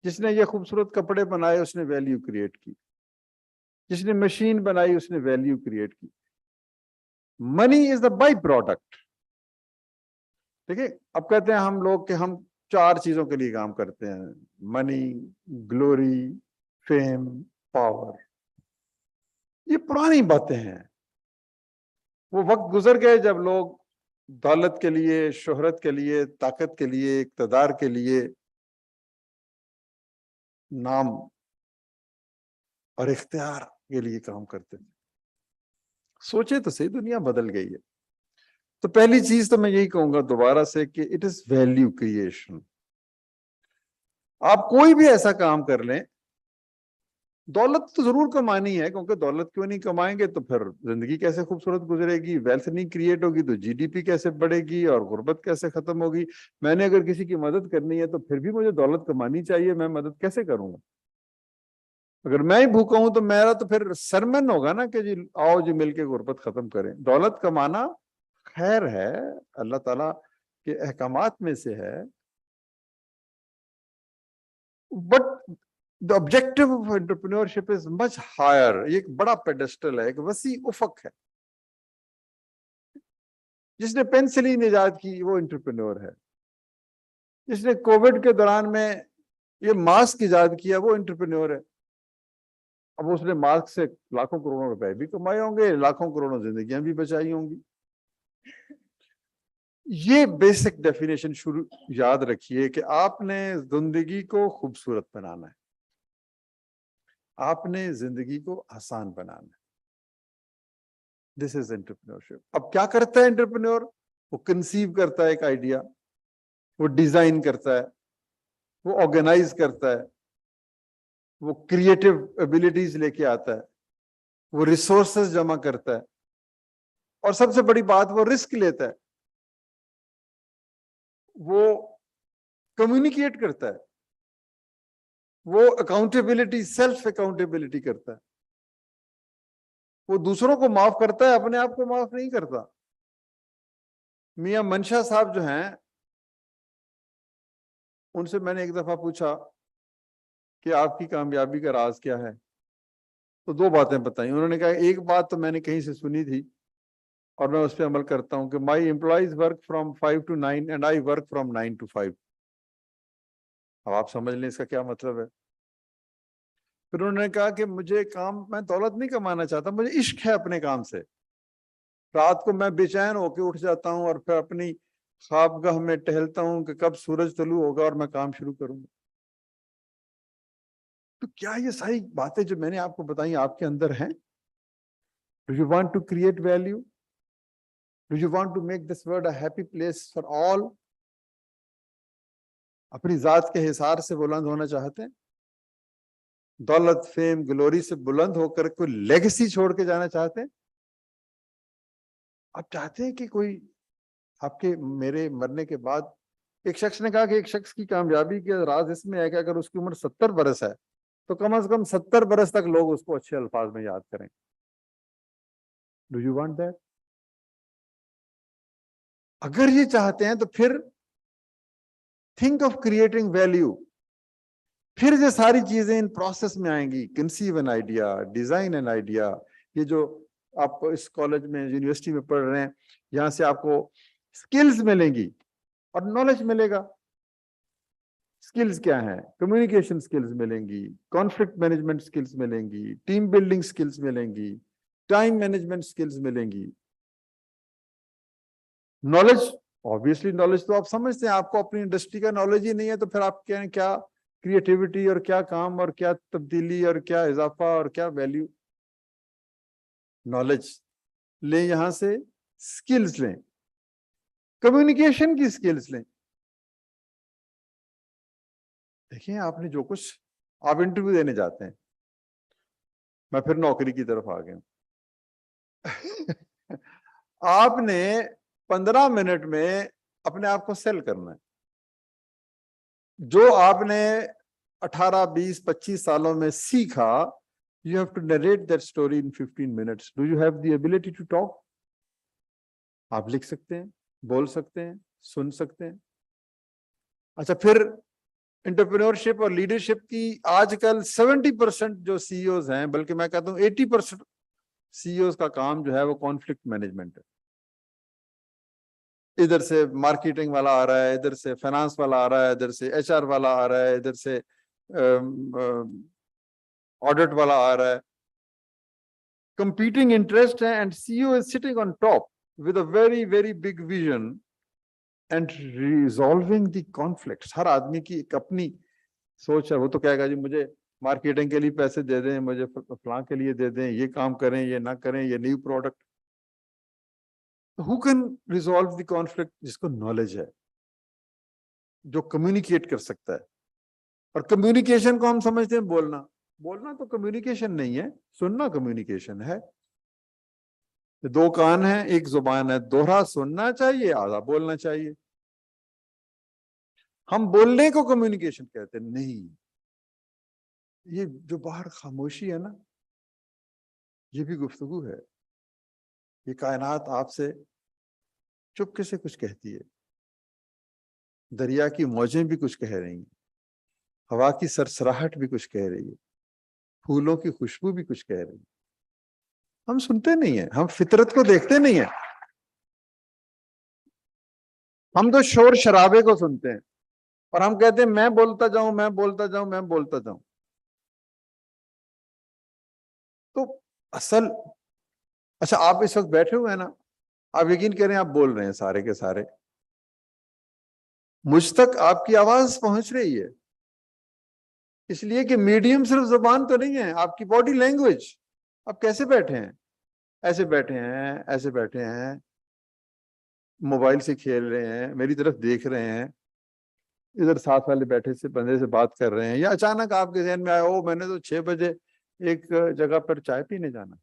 Speaker 5: جس نے یہ خوبصورت کپڑے بنائے اس نے ویلیو کریٹ کی, جس نے مشین بنائی اس نے ویلیو کریٹ کی. منی از دا بائی پروڈکٹ. ٹھیک ہے, اب کہتے ہیں ہم لوگ کہ ہم 4 چیزوں کے لیے کام کرتے ہیں, منی, گلوری, فیم, پاور. یہ پرانی باتیں ہیں. وہ وقت گزر گئے جب لوگ دولت کے لیے, شہرت کے لیے, طاقت کے لیے, اقتدار کے لیے, نام اور اختیار کے لیے کام کرتے تھے. سوچے تو صحیح, دنیا بدل گئی ہے. تو پہلی چیز تو میں یہی کہوں گا دوبارہ سے کہ اٹ از ویلیو کریشن. آپ کوئی بھی ایسا کام کر لیں, دولت تو ضرور کمانی ہے, کیونکہ دولت کیوں نہیں کمائیں گے تو پھر زندگی کیسے خوبصورت گزرے گی, ویلتھ نہیں کریٹ ہوگی تو جی ڈی پی کیسے بڑھے گی اور غربت کیسے ختم ہوگی. میں نے اگر کسی کی مدد کرنی ہے تو پھر بھی مجھے دولت کمانی چاہیے, میں مدد کیسے کروں گا؟ اگر میں ہی بھوکا ہوں تو میرا تو پھر سرمن ہوگا نا کہ جی آؤ جی مل کے غربت ختم کریں. دولت کمانا خیر ہے, اللہ تعالیٰ کے احکامات میں سے ہے, but the objective of entrepreneurship is much higher. یہ ایک بڑا پیڈسٹل ہے, ایک وسیع افق ہے. جس نے پینسلین ایجاد کی وہ انٹرپرینور ہے. جس نے کووڈ کے دوران میں یہ ماسک ایجاد کیا وہ انٹرپرینور ہے. اب اس نے ماسک سے لاکھوں کروڑوں روپے بھی کمائے ہوں گے, لاکھوں کروڑوں زندگیاں بھی بچائی ہوں گی. یہ بیسک ڈیفینیشن شروع یاد رکھیے کہ آپ نے زندگی کو خوبصورت بنانا ہے, آپ نے زندگی کو آسان بنانا ہے. دس از انٹرپرینورشپ. اب کیا کرتا ہے انٹرپرینور؟ وہ کنسیو کرتا ہے ایک آئیڈیا, وہ ڈیزائن کرتا ہے, وہ آرگنائز کرتا ہے, وہ کریٹو ایبلٹیز لے کے آتا ہے, وہ ریسورسز جمع کرتا ہے, اور سب سے بڑی بات وہ رسک لیتا ہے, وہ کمیونیکیٹ کرتا ہے, وہ اکاؤنٹیبلٹی, سیلف اکاؤنٹیبلٹی کرتا ہے, وہ دوسروں کو معاف کرتا ہے, اپنے آپ کو معاف نہیں کرتا. میاں منشا صاحب جو ہیں, ان سے میں نے ایک دفعہ پوچھا کہ آپ کی کامیابی کا راز کیا ہے, تو 2 باتیں بتائیں. انہوں نے کہا ایک بات تو میں نے کہیں سے سنی تھی اور میں اس پہ عمل کرتا ہوں کہ my employees work from 5 to 9 and I work from 9 to 5. اب آپ سمجھ لیں اس کا کیا مطلب ہے. پھر انہوں نے کہا کہ مجھے کام, میں دولت نہیں کمانا چاہتا, مجھے عشق ہے اپنے کام سے. رات کو میں بے چین ہو کے اٹھ جاتا ہوں اور پھر اپنی خوابگاہ میں ٹہلتا ہوں کہ کب سورج طلوع ہوگا اور میں کام شروع کروں گا. تو کیا یہ ساری باتیں جو میں نے آپ کو بتائی آپ کے اندر ہیں؟ Do you want to create value? Do you want to make this world a happy place for all? اپنی ذات کے حصار سے بلند ہونا چاہتے ہیں؟ دولت, فیم, گلوری سے بلند ہو کر کوئی لیگیسی چھوڑ کے جانا چاہتے ہیں؟ آپ چاہتے ہیں کہ کوئی آپ کے میرے مرنے کے بعد, ایک شخص نے کہا کہ ایک شخص کی کامیابی کے راز اس میں ہے کہ اگر اس کی عمر 70 برس ہے تو کم از کم 70 برس تک لوگ اس کو اچھے الفاظ میں یاد کریں. Do you want that? اگر یہ چاہتے ہیں تو پھر think of creating value. پھر یہ ساری چیزیں ان پروسیس میں آئیں گی. conceive an idea, design an idea. یہ جو آپ اس کالج میں یونیورسٹی میں پڑھ رہے ہیں, یہاں سے آپ کو اسکلز ملیں گی اور نالج ملے گا. اسکلز کیا ہیں؟ کمیونیکیشن اسکلز ملیں گی, کانفلکٹ مینجمنٹ اسکلز ملیں گی, ٹیم بلڈنگ اسکلز ملیں گی, ٹائم مینجمنٹ اسکلز ملیں گی. نالج, obviously نالج تو آپ سمجھتے ہیں, آپ کو اپنی انڈسٹری کا نالج ہی نہیں ہے تو پھر آپ کہیں کیا کریٹیوٹی اور کیا کام اور کیا تبدیلی اور کیا اضافہ اور کیا ویلیو. نالج لیں, یہاں سے اسکلز لیں, کمیونیکیشن کی اسکلز لیں. دیکھیں آپ نے جو کچھ, آپ انٹرویو دینے جاتے ہیں, میں پھر نوکری کی طرف آ گیا ہوں. آپ نے 15 منٹ میں اپنے آپ کو سیل کرنا ہے. جو آپ نے 18, 20, 25 سالوں میں سیکھا, you have to narrate that story in 15 minutes. Do you have the ability to talk? آپ لکھ سکتے ہیں, بول سکتے ہیں, سن سکتے ہیں. اچھا, پھر انٹرپرینورشپ اور لیڈرشپ کی آج کل 70% جو سی اوز ہیں, بلکہ میں کہتا ہوں 80% سی اوز کا کام جو ہے وہ کانفلکٹ مینجمنٹ ہے. ادھر سے مارکیٹنگ والا آ رہا ہے, ادھر سے فائنانس والا آ رہا ہے, ادھر سے ایچ آر والا آ رہا ہے, ادھر سے آڈٹ والا آ رہا ہے. competing interest ہے, and CEO is sitting on top with a very very big vision and resolving the conflicts. ہر آدمی کی ایک اپنی سوچ ہے. وہ تو کہے گا جی مجھے مارکیٹنگ کے لیے پیسے دے دیں, مجھے فلاں کے لیے دے دیں, یہ کام کریں, یہ نہ کریں, یہ new product. Who can resolve the conflict? جس کو نالج ہے, جو کمیونیکیٹ کر سکتا ہے. اور کمیونیکیشن کو ہم سمجھتے ہیں بولنا. بولنا تو کمیونیکیشن نہیں ہے, سننا کمیونیکیشن ہے. 2 کان ہیں, ایک زبان ہے, دوہرا سننا چاہیے, آدھا بولنا چاہیے. ہم بولنے کو کمیونیکیشن کہتے ہیں. نہیں, یہ جو باہر خاموشی ہے نا, یہ بھی گفتگو ہے. یہ کائنات آپ سے چپکے سے کچھ کہتی ہے. دریا کی موجیں بھی کچھ کہہ رہی ہیں, ہوا کی سرسراہٹ بھی کچھ کہہ رہی ہے, پھولوں کی خوشبو بھی کچھ کہہ رہی ہے. ہم سنتے نہیں ہیں, ہم فطرت کو دیکھتے نہیں ہیں. ہم تو شور شرابے کو سنتے ہیں اور ہم کہتے ہیں میں بولتا جاؤں, میں بولتا جاؤں, میں بولتا جاؤں. تو اصل, اچھا آپ اس وقت بیٹھے ہوئے ہیں نا, آپ یقین کریں آپ بول رہے ہیں سارے کے سارے, مجھ تک آپ کی آواز پہنچ رہی ہے, اس لیے کہ میڈیم صرف زبان تو نہیں ہے, آپ کی باڈی لینگویج. آپ کیسے بیٹھے ہیں؟ ایسے بیٹھے ہیں, ایسے بیٹھے ہیں, موبائل سے کھیل رہے ہیں, میری طرف دیکھ رہے ہیں, ادھر ساتھ والے بیٹھے سے بندے سے بات کر رہے ہیں, یا اچانک آپ کے ذہن میں آیا او میں نے تو 6 بجے ایک جگہ پر چائے پینے جانا,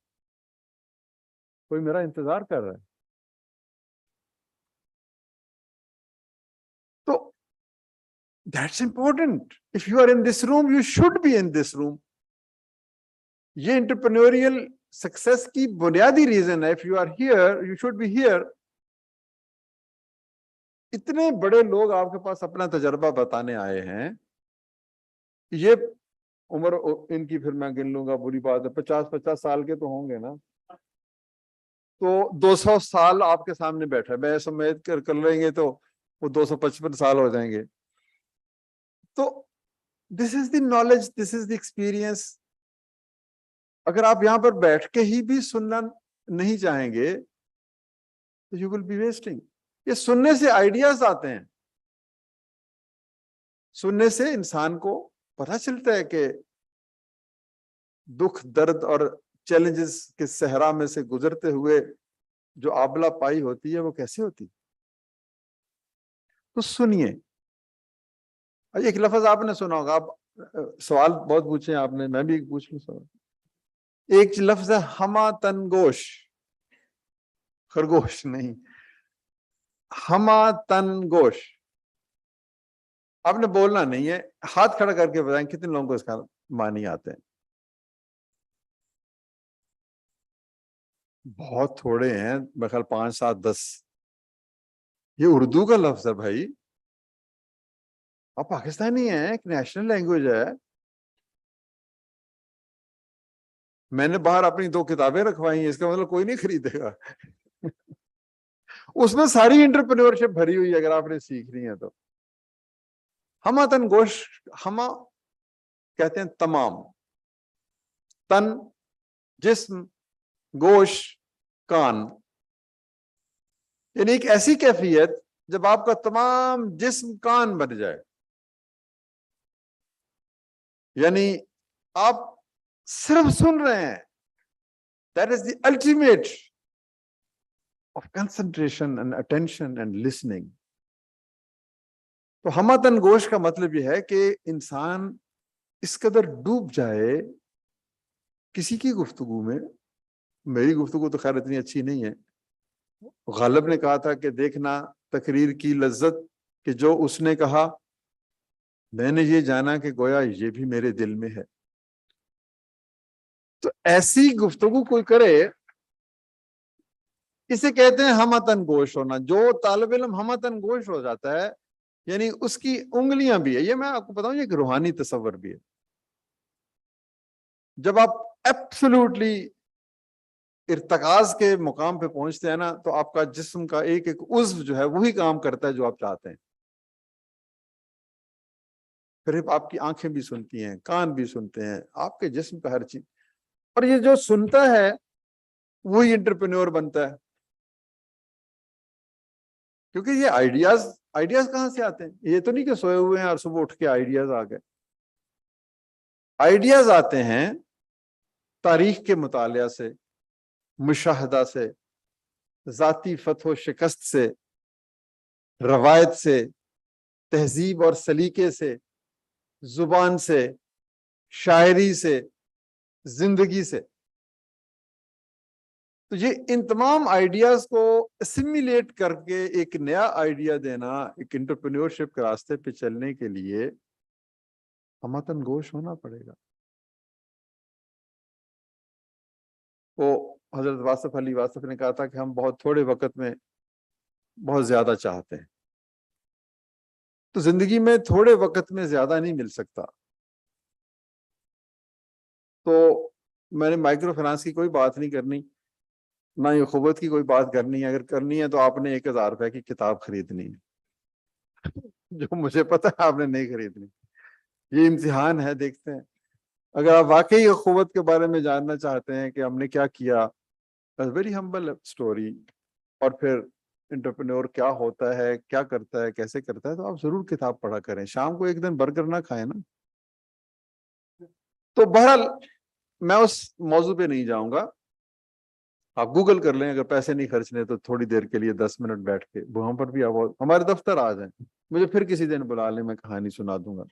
Speaker 5: کوئی میرا انتظار کر رہا ہے. تو that's important. If you are in this room, you should be in this room. یہ انٹرپرینوریل سکسیس کی بنیادی ریزن ہے. If you are here, you should be here. اتنے بڑے لوگ آپ کے پاس اپنا تجربہ بتانے آئے ہیں. یہ عمر ان کی پھر میں گن لوں گا, بری بات ہے, 50 سال کے تو ہوں گے نا, تو 200 سال آپ کے سامنے بیٹھا ہے. میں سمیت کر لیں گے تو وہ 255 سال ہو جائیں گے. تو دس از the knowledge, this is the experience. اگر آپ یہاں پر بیٹھ کے ہی بھی سننا نہیں چاہیں گے تو یو ول بی ویسٹنگ. یہ سننے سے آئیڈیاز آتے ہیں, سننے سے انسان کو پتہ چلتا ہے کہ دکھ درد اور چیلنجز کے صحرا میں سے گزرتے ہوئے جو آبلہ پائی ہوتی ہے وہ کیسے ہوتی. تو سنیے. ایک لفظ آپ نے سنا ہوگا, آپ سوال بہت پوچھے آپ نے, میں بھی پوچھ لوں سوال. ایک لفظ ہے ہما تنگوش, خرگوش نہیں, ہما تنگوش. آپ نے بولنا نہیں ہے, ہاتھ کھڑا کر کے بتائیں کتنے لوگوں کو اس کا معنی آتے ہیں. بہت تھوڑے ہیں, میرے خیال 5, 7, 10. یہ اردو کا لفظ ہے بھائی, آپ پاکستانی ہیں, ایک نیشنل لینگویج ہے. میں نے باہر اپنی 2 کتابیں رکھوائی ہیں، اس کا مطلب کوئی نہیں خریدے گا اس میں ساری انٹرپرینورشپ بھری ہوئی ہے اگر آپ نے سیکھنی ہے تو. ہما تن گوش، ہما کہتے ہیں تمام، تن جسم، گوش کان، یعنی ایک ایسی کیفیت جب آپ کا تمام جسم کان بن جائے، یعنی آپ صرف سن رہے ہیں. That is the ultimate of concentration and attention and listening. تو ہمتن گوش کا مطلب یہ ہے کہ انسان اس قدر ڈوب جائے کسی کی گفتگو میں. میری گفتگو تو خیر اتنی اچھی نہیں ہے. غالب نے کہا تھا کہ دیکھنا تقریر کی لذت کہ جو اس نے کہا میں نے یہ جانا کہ گویا یہ بھی میرے دل میں ہے. تو ایسی گفتگو کوئی کرے، اسے کہتے ہیں ہمتن گوش ہونا. جو طالب علم ہمتن گوش ہو جاتا ہے یعنی اس کی انگلیاں بھی ہے، یہ میں آپ کو بتاؤں یہ ایک روحانی تصور بھی ہے. جب آپ ایبسولوٹلی ارتکاز کے مقام پہ پہنچتے ہیں نا تو آپ کا جسم کا ایک ایک عضو جو ہے وہی کام کرتا ہے جو آپ چاہتے ہیں. پھر آپ کی آنکھیں بھی سنتی ہیں، کان بھی سنتے ہیں، آپ کے جسم کا ہر چیز. اور یہ جو سنتا ہے وہی انٹرپرینور بنتا ہے. کیونکہ یہ آئیڈیاز کہاں سے آتے ہیں؟ یہ تو نہیں کہ سوئے ہوئے ہیں اور صبح اٹھ کے آئیڈیاز آ گئے. آئیڈیاز آتے ہیں تاریخ کے مطالعہ سے، مشاہدہ سے، ذاتی فتح و شکست سے، روایت سے، تہذیب اور سلیقے سے، زبان سے، شاعری سے، زندگی سے. تو یہ ان تمام آئیڈیاز کو اسیمیلیٹ کر کے ایک نیا آئیڈیا دینا، ایک انٹرپرینورشپ کے راستے پہ چلنے کے لیے ہمتن گوش ہونا پڑے گا. وہ حضرت واصف علی واصف نے کہا تھا کہ ہم بہت تھوڑے وقت میں بہت زیادہ چاہتے ہیں. تو زندگی میں تھوڑے وقت میں زیادہ نہیں مل سکتا. تو میں نے مائکرو فائنانس کی کوئی بات نہیں کرنی، نہ یہ اخوت کی کوئی بات کرنی ہے. اگر کرنی ہے تو آپ نے 1000 روپے کی کتاب خریدنی ہے جو مجھے پتا ہے آپ نے نہیں خریدنی. یہ امتحان ہے، دیکھتے ہیں. اگر آپ واقعی اخوت کے بارے میں جاننا چاہتے ہیں کہ ہم نے کیا کیا، ویری ہمبل اسٹوری، اور پھر انٹرپرینور کیا ہوتا ہے، کیا کرتا ہے، کیسے کرتا ہے، تو آپ ضرور کتاب پڑھا کریں. شام کو ایک دن برگر نہ کھائیں نا. تو بہرحال میں اس موضوع پہ نہیں جاؤں گا. آپ گوگل کر لیں، اگر پیسے نہیں خرچنے تو تھوڑی دیر کے لیے 10 منٹ بیٹھ کے وہاں پر بھی آپ ہمارے دفتر آ جائیں. مجھے پھر کسی دن بلا لیں، میں کہانی سنا دوں گا.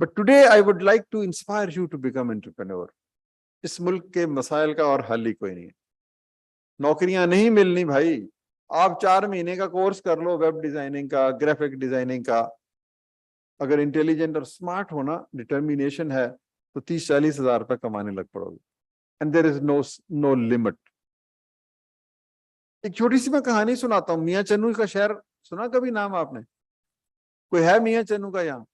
Speaker 5: But today I would like to inspire you to become entrepreneur. اس ملک کے مسائل کا اور حل ہی کوئی نہیں ہے. نوکریاں نہیں ملنی بھائی. آپ 4 مہینے کا کورس کر لو ویب ڈیزائننگ کا، گرافک ڈیزائننگ کا. اگر انٹیلیجنٹ اور اسمارٹ ہونا، ڈٹرمینیشن ہے، تو 30-40 ہزار روپے کمانے لگ پڑو گے. And there is no limit. ایک چھوٹی سی میں کہانی سناتا ہوں. میاں چنو کا شعر سنا کبھی نام آپ نے؟ کوئی ہے میاں چنو کا یہاں؟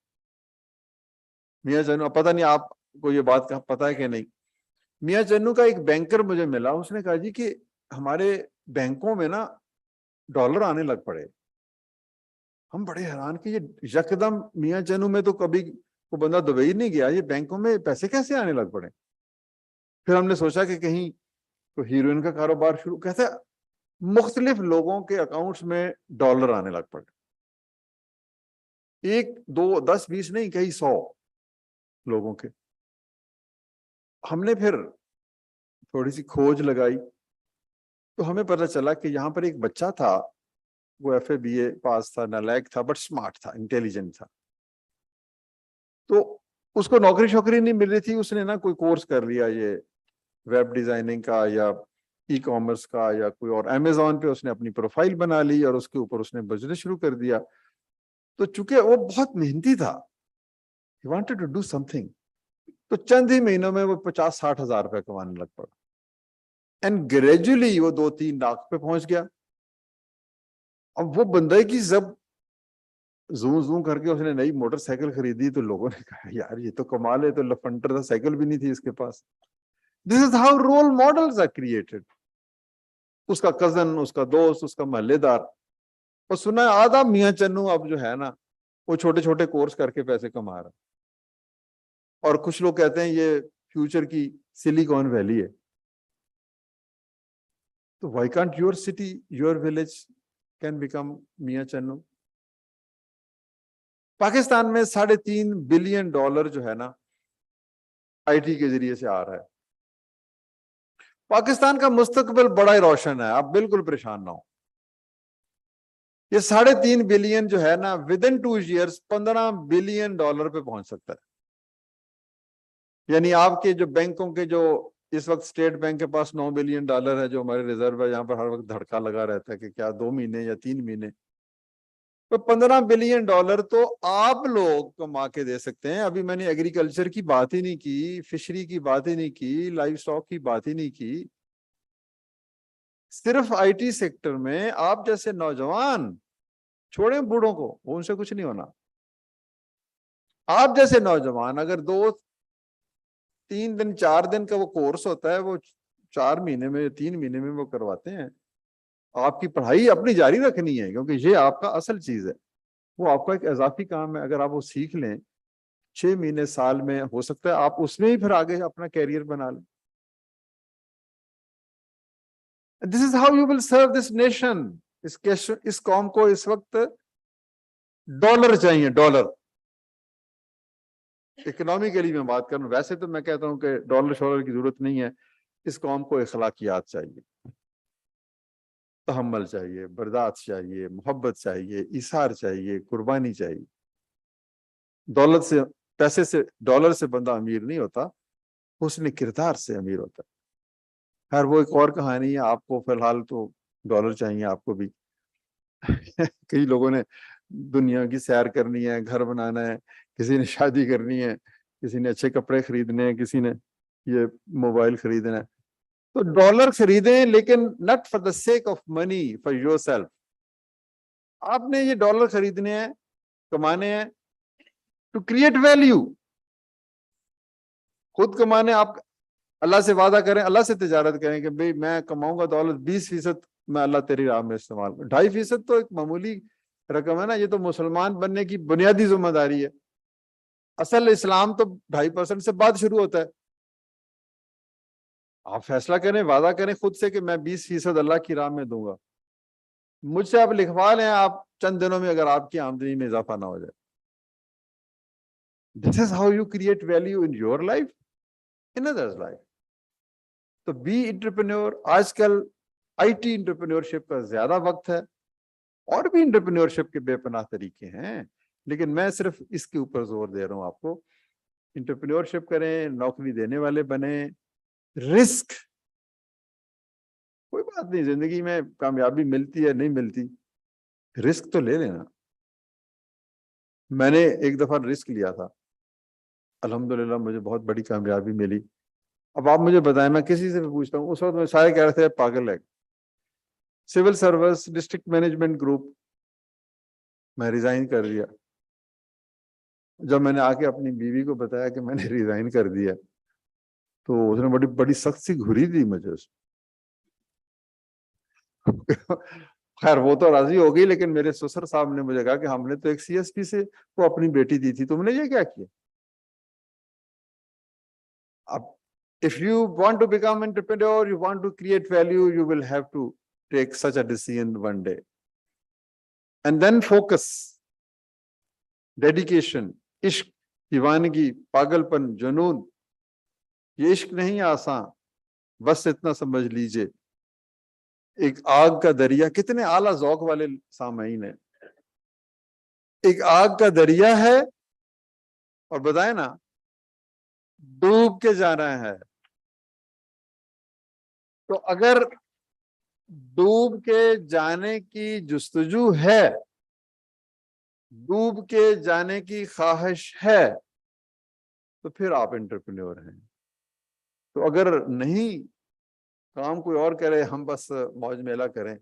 Speaker 5: میاں چنو پتہ نہیں آپ کو یہ بات پتا ہے کہ نہیں. میاں چنو کا ایک بینکر مجھے ملا. اس نے کہا جی کہ ہمارے بینکوں میں نا ڈالر آنے لگ پڑے. ہم بڑے حیران کہ یہ یکدم میاں چنو میں تو کبھی وہ بندہ دبئی نہیں گیا، یہ بینکوں میں پیسے کیسے آنے لگ پڑے؟ پھر ہم نے سوچا کہ کہیں کوئی ہیروئن کا کاروبار شروع. کیسے مختلف لوگوں کے اکاؤنٹس میں ڈالر آنے لگ پڑے. 1 2 10 20 نہیں، کئی 100 لوگوں کے. ہم نے پھر تھوڑی سی کھوج لگائی تو ہمیں پتہ چلا کہ یہاں پر ایک بچہ تھا، وہ FA BA پاس تھا، نالائق تھا، بٹ اسمارٹ تھا، انٹیلیجنٹ تھا. تو اس کو نوکری شوکری نہیں مل رہی تھی. اس نے نا کوئی کورس کر لیا یہ ویب ڈیزائننگ کا یا ای کامرس کا یا کوئی اور. امیزون پہ اس نے اپنی پروفائل بنا لی اور اس کے اوپر اس نے بزنس شروع کر دیا. تو چونکہ وہ بہت محنتی تھا، he wanted to do something، تو چند ہی مہینوں میں وہ 50-60 ہزار روپے کمانے لگ پڑا. اینڈ گریجولی وہ 2-3 لاکھ پہ پہنچ گیا. اب وہ بندے کی جب زوں کر کے اس نے نئی موٹر سائیکل خریدی تو لوگوں نے کہا یار یہ تو کمال ہے، تو لفنٹر تھا، سائیکل بھی نہیں تھی اس کے پاس. This is how role models are created. उसका कजन, उसका दोस्त, उसका महल्लेदार, और सुना है आधा मियां चन्नू अब जो है ना वो छोटे छोटे कोर्स करके पैसे कमा रहा है, और कुछ लोग कहते हैं ये फ्यूचर की सिलिकॉन वैली है। तो why can't your city, your village can become मियां चन्नू? पाकिस्तान में $3.5 बिलियन जो है ना आईटी के जरिए से आ रहा है। पाकिस्तान का मुस्तकबिल बड़ा ही रोशन है, आप बिल्कुल परेशान ना हो। ये $3.5 बिलियन जो है ना विद इन 2 years $15 बिलियन पे पहुंच सकता है। यानी आपके जो बैंकों के जो इस वक्त स्टेट बैंक के पास $9 बिलियन है जो हमारे रिजर्व है, यहाँ पर हर वक्त धड़का लगा रहता है कि क्या 2 महीने या 3 महीने, तो $15 बिलियन तो आप लोग कमा के दे सकते हैं। अभी मैंने एग्रीकल्चर की बात ही नहीं की, फिशरी की बात ही नहीं की, लाइव स्टॉक की बात ही नहीं की। सिर्फ आईटी सेक्टर में आप जैसे नौजवान, छोड़े बूढ़ों को, उनसे कुछ नहीं होना, आप जैसे नौजवान अगर 2-3 दिन 4 दिन का वो कोर्स होता है, वो 4 महीने में 3 महीने में वो करवाते हैं। आपकी पढ़ाई अपनी जारी रखनी है क्योंकि ये आपका असल चीज है, वो आपका एक इजाफी काम है। अगर आप वो सीख लें 6 महीने साल में, हो सकता है आप उसमें ही फिर आगे अपना कैरियर बना लें। This is how you will serve this nation. इस कौम को इस वक्त डॉलर चाहिए, डॉलर। इकोनॉमिकली मैं बात करूं, वैसे तो मैं कहता हूं कि डॉलर शॉलर की जरूरत नहीं है। इस कौम को अखलाकियात चाहिए, तहम्मुल चाहिए, बर्दाश्त चाहिए, मोहब्बत चाहिए, इसार चाहिए, कुर्बानी चाहिए। दौलत से, पैसे से, डॉलर से बंदा अमीर नहीं होता, उसने किरदार से अमीर होता है। खैर वो एक और कहानी है। आपको फिलहाल तो डॉलर चाहिए, आपको भी। कई लोगों ने दुनिया की सैर करनी है, घर बनाना है, किसी ने शादी करनी है, किसी ने अच्छे कपड़े खरीदने हैं, किसी ने ये मोबाइल खरीदना है। तो डॉलर खरीदें, लेकिन not for the sake of money, for yourself. आपने ये डॉलर खरीदने हैं, कमाने हैं टू क्रिएट वैल्यू। खुद कमाने, आप अल्लाह से वादा करें, अल्लाह से तिजारत करें कि भाई मैं कमाऊंगा डॉलर 20% मैं अल्लाह तेरी राह में इस्तेमाल करूं। 2.5% तो एक मामूली रकम है ना, ये तो मुसलमान बनने की बुनियादी जिम्मेदारी है। असल इस्लाम तो 2.5% से बाद शुरू होता है। आप फैसला करें, वादा करें खुद से कि मैं 20% अल्लाह की राह में दूंगा। मुझसे आप लिखवा लें, आप चंद दिनों में अगर आपकी आमदनी में इजाफा ना हो जाए। This is how you create value in your life, in others life. तो बी एंटरप्रेन्योर। आजकल आईटी एंटरप्रेन्योरशिप का ज्यादा वक्त है, और भी एंटरप्रेन्योरशिप के बेपनाह तरीके हैं, लेकिन मैं सिर्फ इसके ऊपर जोर दे रहा हूं आपको। एंटरप्रेन्योरशिप करें, नौकरी देने वाले बने। रिस्क, कोई बात नहीं, जिंदगी में कामयाबी मिलती है नहीं मिलती, रिस्क तो ले लेना। मैंने एक दफा रिस्क लिया था, अल्हम्दुलिल्लाह मुझे बहुत बड़ी कामयाबी मिली। अब आप मुझे बताएं, मैं किसी से भी पूछता हूँ, उस वक्त में सारे कह रहे थे पागल है। Civil service, district management group, मैं रिजाइन कर दिया। जब मैंने आके अपनी बीवी को बताया कि मैंने रिजाइन कर दिया, तो उसने बड़ी बड़ी सख्त सी घुरी दी मुझे। खैर वो तो राजी हो गई, लेकिन मेरे ससुर साहब ने मुझे कहा कि हमने तो एक सीएसपी से वो अपनी बेटी दी थी, तुमने ये क्या किया? अब if you want to become entrepreneur, you want to create value, you will have to take such a decision one day. And then focus, dedication, इश्क, दीवानगी, पागलपन, जुनून। ये इश्क नहीं आसान, बस इतना समझ लीजिए, एक आग का दरिया। कितने आला ज़ौक वाले सामाईन है। एक आग का दरिया है, और बताए ना डूब के जाना है। तो अगर डूब के जाने की जुस्तजू है, डूब के जाने की ख्वाहिश है, तो फिर आप एंटरप्रेन्योर हैं। तो अगर नहीं, काम कोई और करे, हम बस मौज मेला करें,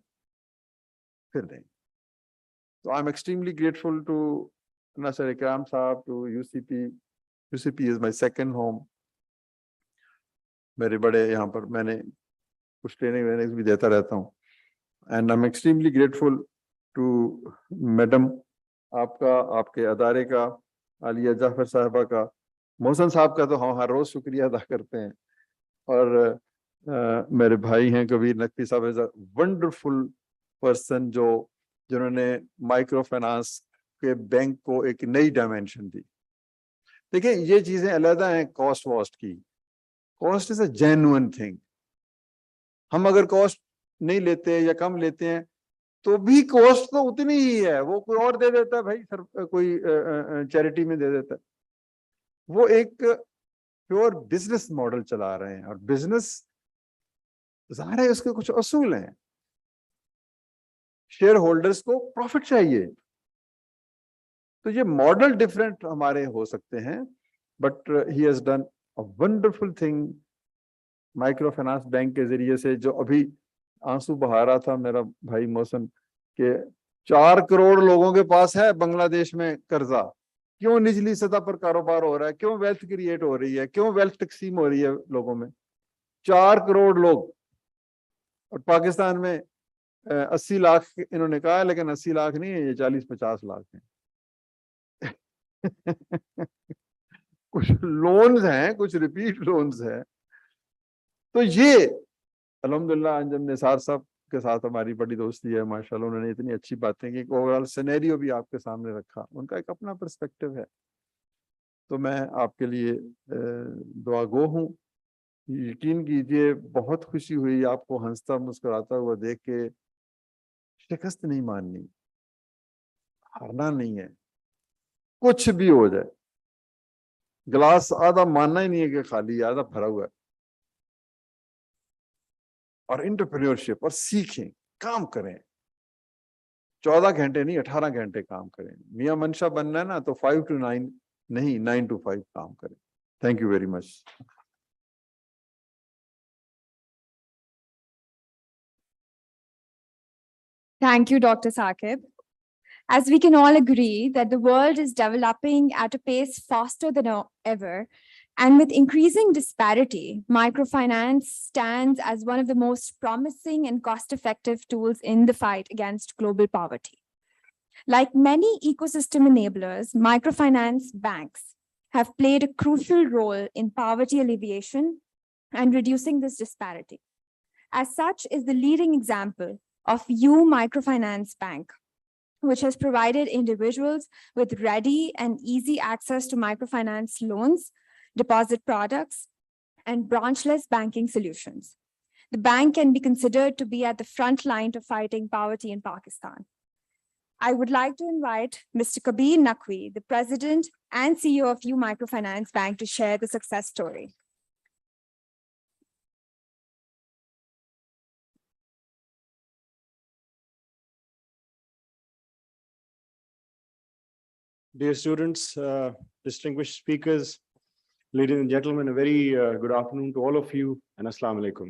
Speaker 5: फिर नहीं। तो I am extremely grateful to Nasir Ikram साहब, to UCP. UCP is my second home. मेरे बड़े यहाँ पर मैंने कुछ ट्रेनिंग भी देता रहता हूँ, and I am extremely grateful to madam, आपका, आपके अदारे का, आलिया जाफर साहबा का, मोहसन साहब का तो हम हर रोज शुक्रिया अदा करते हैं, और मेरे भाई हैं कबीर नकवी साहब, इज अ वंडरफुल पर्सन जिन्होंने माइक्रो फाइनेंस के बैंक को एक नई डायमेंशन दी। देखिए ये चीजें अलग हैं कॉस्ट वॉस्ट की, cost is a genuine thing. हम अगर कॉस्ट नहीं लेते या कम लेते हैं तो भी कॉस्ट तो उतनी ही है, वो कोई और दे देता है भाई, सर कोई चैरिटी में दे देता है। वो एक प्योर बिजनेस मॉडल चला रहे हैं, और बिजनेस ज़ाहिर है उसके कुछ असूल हैं, शेयर होल्डर्स को प्रॉफिट चाहिए, तो ये मॉडल डिफरेंट हमारे हो सकते हैं, but he has done a wonderful thing micro finance bank के जरिए से। जो अभी आंसू बहा रहा था मेरा भाई मोहसन के 4 करोड़ लोगों के पास है बांग्लादेश में कर्जा, क्यों निचली सतह पर कारोबार हो रहा है, क्यों वेल्थ क्रिएट हो रही है, क्यों वेल्थ तकसीम हो रही है लोगों में, 4 करोड़ लोग। और पाकिस्तान में 80 लाख इन्होंने कहा है, लेकिन 80 लाख नहीं है, ये 40-50 लाख हैं। कुछ लोन्स हैं, कुछ रिपीट लोन्स हैं। तो ये अल्हम्दुलिल्लाह अंजम निसार साहब के साथ हमारी बड़ी दोस्ती है माशाल्लाह, उन्होंने इतनी अच्छी बातें की, ओवरऑल सिनेरियो भी आपके सामने रखा, उनका एक अपना पर्सपेक्टिव है। तो मैं आपके लिए दुआ गो हूँ। यकीन कीजिए बहुत खुशी हुई आपको हंसता मुस्कुराता हुआ देख के। शिकस्त नहीं माननी, हारना नहीं है, कुछ भी हो जाए। गिलास आधा मानना ही नहीं है कि खाली, आधा भरा हुआ है। और एंटरप्रेन्योरशिप, और सीखें, काम करें, 14 घंटे नहीं 18 घंटे काम करें। मियां मंशा बनना है ना तो 5 to 9 नहीं, 9 to 5 काम करें। Thank you very much.
Speaker 1: Thank you, Dr. Saqib. As we can all agree that the world is developing at a pace faster than ever, and with increasing disparity, microfinance stands as one of the most promising and cost-effective tools in the fight against global poverty. Like many ecosystem enablers, microfinance banks have played a crucial role in poverty alleviation and reducing this disparity. As such is the leading example of U Microfinance Bank, which has provided individuals with ready and easy access to microfinance loans, deposit products, and branchless banking solutions. The bank can be considered to be at the front line of fighting poverty in Pakistan. I would like to invite Mr. Kabir Naqvi, the President and CEO of U Microfinance Bank, to share the success story.
Speaker 6: Dear students, distinguished speakers, ladies and gentlemen, a very good afternoon to all of you and Assalamu alaikum.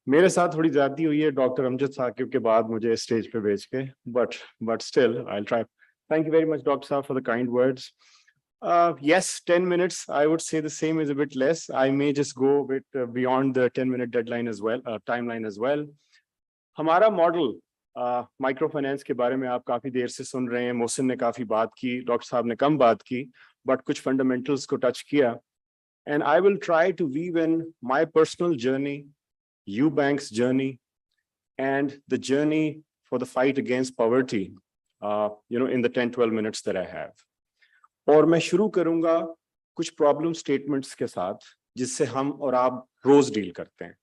Speaker 6: मेरे साथ थोड़ी ज्यादती हुई है doctor Amjad Saqib के बाद मुझे stage पे भेज के, but still I'll try. Thank you very much, Dr. Saab, for the kind words. Yes, 10 minutes. I would say the same is a bit less. I may just go a bit beyond the 10-minute deadline as well, timeline as well. हमारा model micro finance के बारे में आप काफी देर से सुन रहे हैं। मोहसिन ने काफी बात की, डॉक्टर साहब ने कम बात की, बट कुछ फंडामेंटल्स को टच किया। And I will try to weave in my personal journey, U Bank's journey, and the journey for the fight against poverty, in the 10-12 minutes that I have. और मैं शुरू करूंगा कुछ प्रॉब्लम स्टेटमेंट्स के साथ जिससे हम और आप रोज डील करते हैं।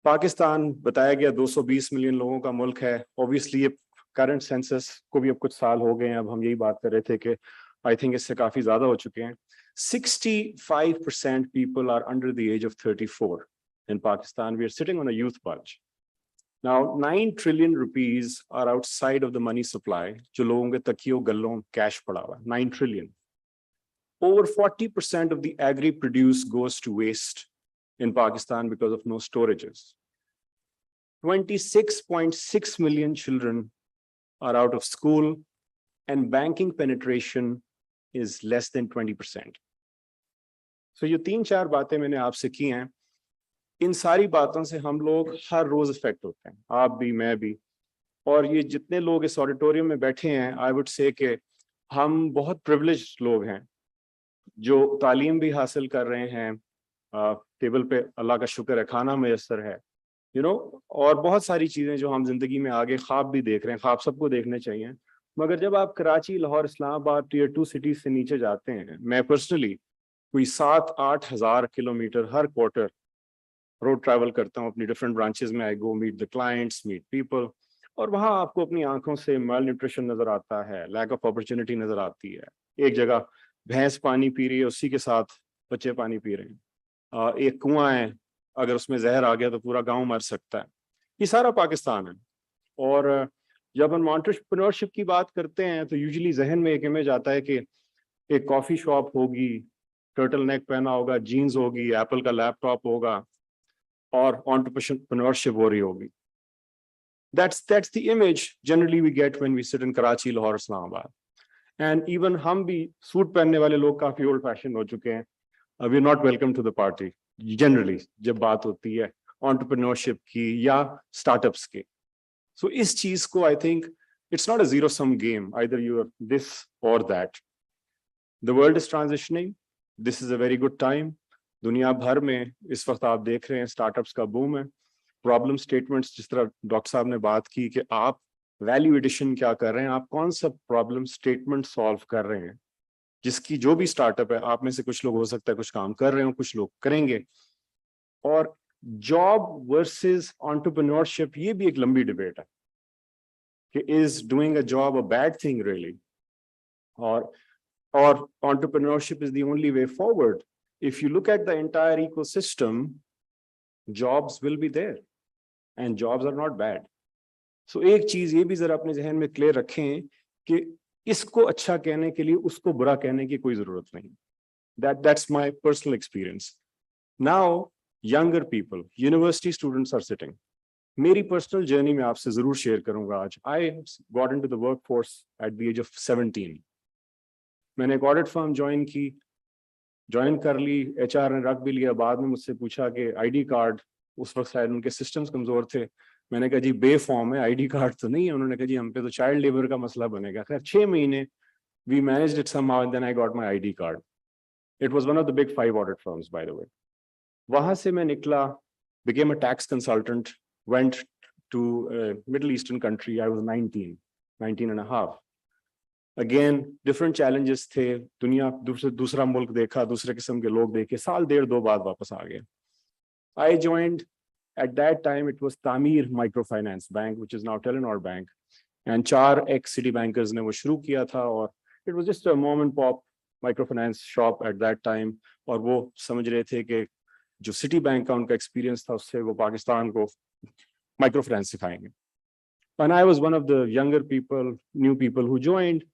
Speaker 6: पाकिस्तान बताया गया 220 मिलियन लोगों का मुल्क है। ऑब्वियसली ये करंट सेंसस को भी अब कुछ साल हो गए हैं, अब हम यही बात कर रहे थे कि आई थिंक इससे काफी ज्यादा हो चुके हैं। 65% people are under the age of 34 in Pakistan. We are sitting on a youth bulge. Now 9 trillion rupees are outside of the money supply, जो लोगों के तकियों गल्लों कैश पड़ा हुआ है। 9 trillion. Over 40% of the agri produce goes to waste in Pakistan because of no storages. 26.6 million children are out of school, and banking penetration is less than 20%. So ये 3-4 बातें मैंने आपसे की हैं इन सारी बातों से हम लोग हर रोज इफेक्ट होते हैं, आप भी मैं भी, और ये जितने लोग इस ऑडिटोरियम में बैठे हैं, आई वुड से कि हम बहुत प्रिविलेज्ड लोग हैं जो तालीम भी हासिल कर रहे हैं, टेबल पे अल्लाह का शुक्र है खाना मैसर है, और बहुत सारी चीजें जो हम जिंदगी में आगे ख्वाब भी देख रहे हैं, ख्वाब सबको देखने चाहिए। मगर जब आप कराची, लाहौर, इस्लामाबाद टीयर 2 सिटीज से नीचे जाते हैं, मैं पर्सनली कोई 7-8 हज़ार किलोमीटर हर क्वार्टर रोड ट्रैवल करता हूँ अपनी डिफरेंट ब्रांचेस में, I go meet the clients, meet people, और वहाँ आपको अपनी आंखों से माल न्यूट्रिशन नजर आता है, लैक ऑफ अपॉर्चुनिटी नजर आती है। एक जगह भैंस पानी पी रही है, उसी के साथ बच्चे पानी पी रहे हैं, एक कुआं है, अगर उसमें जहर आ गया तो पूरा गांव मर सकता है। ये सारा पाकिस्तान है। और जब हम एंटरप्रेन्योरशिप की बात करते हैं तो यूजुअली जहन में एक इमेज आता है कि एक कॉफी शॉप होगी, टर्टल नेक पहना होगा, जीन्स होगी, एप्पल का लैपटॉप होगा और एंटरप्रेन्योरशिप हो रही होगी। That's the image generally we get when we sit in Karachi, Lahore, Islamabad. And even हम भी सूट पहनने वाले लोग काफी ओल्ड फैशन हो चुके हैं, we are not welcome to the party generally जब बात होती है एंटरप्रेन्योरशिप की या स्टार्टअप्स की। सो इस चीज को I think it's not a zero sum game, either you are this और that. The world is transitioning, this is a very good time. दुनिया भर में इस वक्त आप देख रहे हैं स्टार्टअप्स का बूम है। प्रॉब्लम स्टेटमेंट्स, जिस तरह डॉक्टर साहब ने बात की कि आप वैल्यू एडिशन क्या कर रहे हैं, आप कौन सा प्रॉब्लम स्टेटमेंट सॉल्व कर रहे हैं, जिसकी जो भी स्टार्टअप है, आप में से कुछ लोग हो सकता है कुछ काम कर रहे हो, कुछ लोग करेंगे। और जॉब वर्सेस एंटरप्रेन्योरशिप, ये भी एक लंबी डिबेट है कि is doing a job a bad thing really, और entrepreneurship is the only way forward. If you look at the entire ecosystem, jobs will be there and jobs are not bad. So एक चीज ये भी जरा अपने जहन में clear रखें कि इसको अच्छा कहने के लिए उसको बुरा कहने की कोई जरूरत नहीं। That's my personal experience. Now younger people, university students are sitting. मेरी पर्सनल जर्नी में आपसे जरूर शेयर करूंगा आज। I got into the workforce at the age of 17. मैंने एक ऑडिट फर्म ज्वाइन कर ली, एचआर ने रख भी लिया। बाद में मुझसे पूछा कि आईडी कार्ड, उस वक्त शायद उनके सिस्टम्स कमजोर थे। मैंने कहा जी बे फॉर्म है, आईडी कार्ड तो नहीं है। उन्होंने कहा जी हम पे तो चाइल्ड लेबर का मसला बनेगा। खैर 6 महीने we managed it somehow and then I got my ID card. It was one of the big 5 audit firms by the way. वहां से मैं निकला, became a tax consultant, went to middle eastern country. I was 19 and a half. Again different challenges थे, दुनिया दूसरा मुल्क देखा, दूसरे किस्म के लोग देखे, साल 1.5-2 बाद वापस आ गए। आई joined at that time it was Tamir Microfinance Bank, which is now Telenor Bank, and 4 ex city bankers ने वो शुरू किया था, और it was just a mom and pop microfinance shop at that time, और वो समझ रहे थे कि जो सिटी बैंक का उनका एक्सपीरियंस था उससे वो पाकिस्तान को माइक्रोफाइनेंस सिखाएंगे। And I was one of the younger people, new people who joined.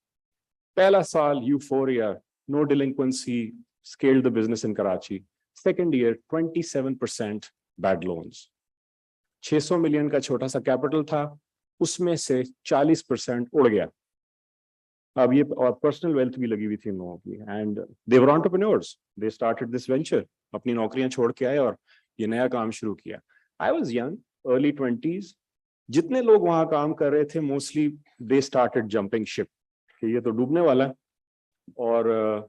Speaker 6: पहला साल euphoria, no delinquency, scaled the business in Karachi. Second year 27% bad loans. 600 million का छोटा सा कैपिटल था, उसमें से 40% उड़ गया। अब ये और पर्सनल वेल्थ भी लगी हुई थी इन लोगों की, and they were entrepreneurs, they started this venture. अपनी नौकरियां छोड़ के आए और ये नया काम शुरू किया। I was young, early 20s। जितने लोग वहां काम कर रहे थे mostly they started jumping ship कि ये तो डूबने वाला है और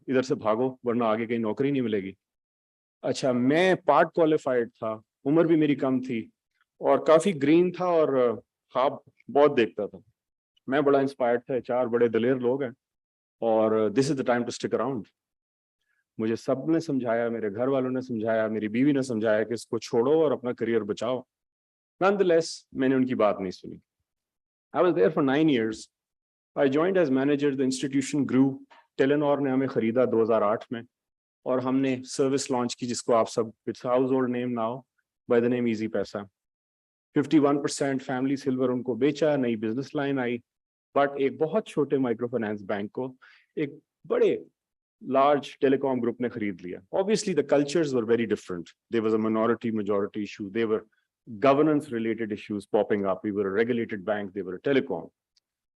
Speaker 6: इधर से भागो वरना आगे कहीं नौकरी नहीं मिलेगी। अच्छा, मैं पार्ट क्वालिफाइड था, उम्र भी मेरी कम थी और काफी ग्रीन था और ख्वाब बहुत देखता था। मैं बड़ा इंस्पायर्ड था, 4 बड़े दलेर लोग हैं और this is the time to stick around. मुझे सब ने समझाया, मेरे घर वालों ने समझाया, मेरी बीवी ने समझाया कि इसको छोड़ो और अपना करियर बचाओ। Nonetheless, मैंने उनकी बात नहीं सुनी। I was there for 9 years. I joined as manager. The institution grew. Telenor ने हमें खरीदा 2008 में और हमने सर्विस लॉन्च की जिसको आप सब, it's household name now by the name easy पैसा। 51% फैमिली सिल्वर उनको बेचा, नई बिजनेस लाइन आई, बट एक बहुत छोटे माइक्रो फाइनेंस बैंक को एक बड़े लार्ज टेलीकॉम ग्रुप ने खरीद लिया। Obviously the cultures were very different. There was a minority majority issue. There were governance related issues popping up. We were a regulated bank, they were a telecom.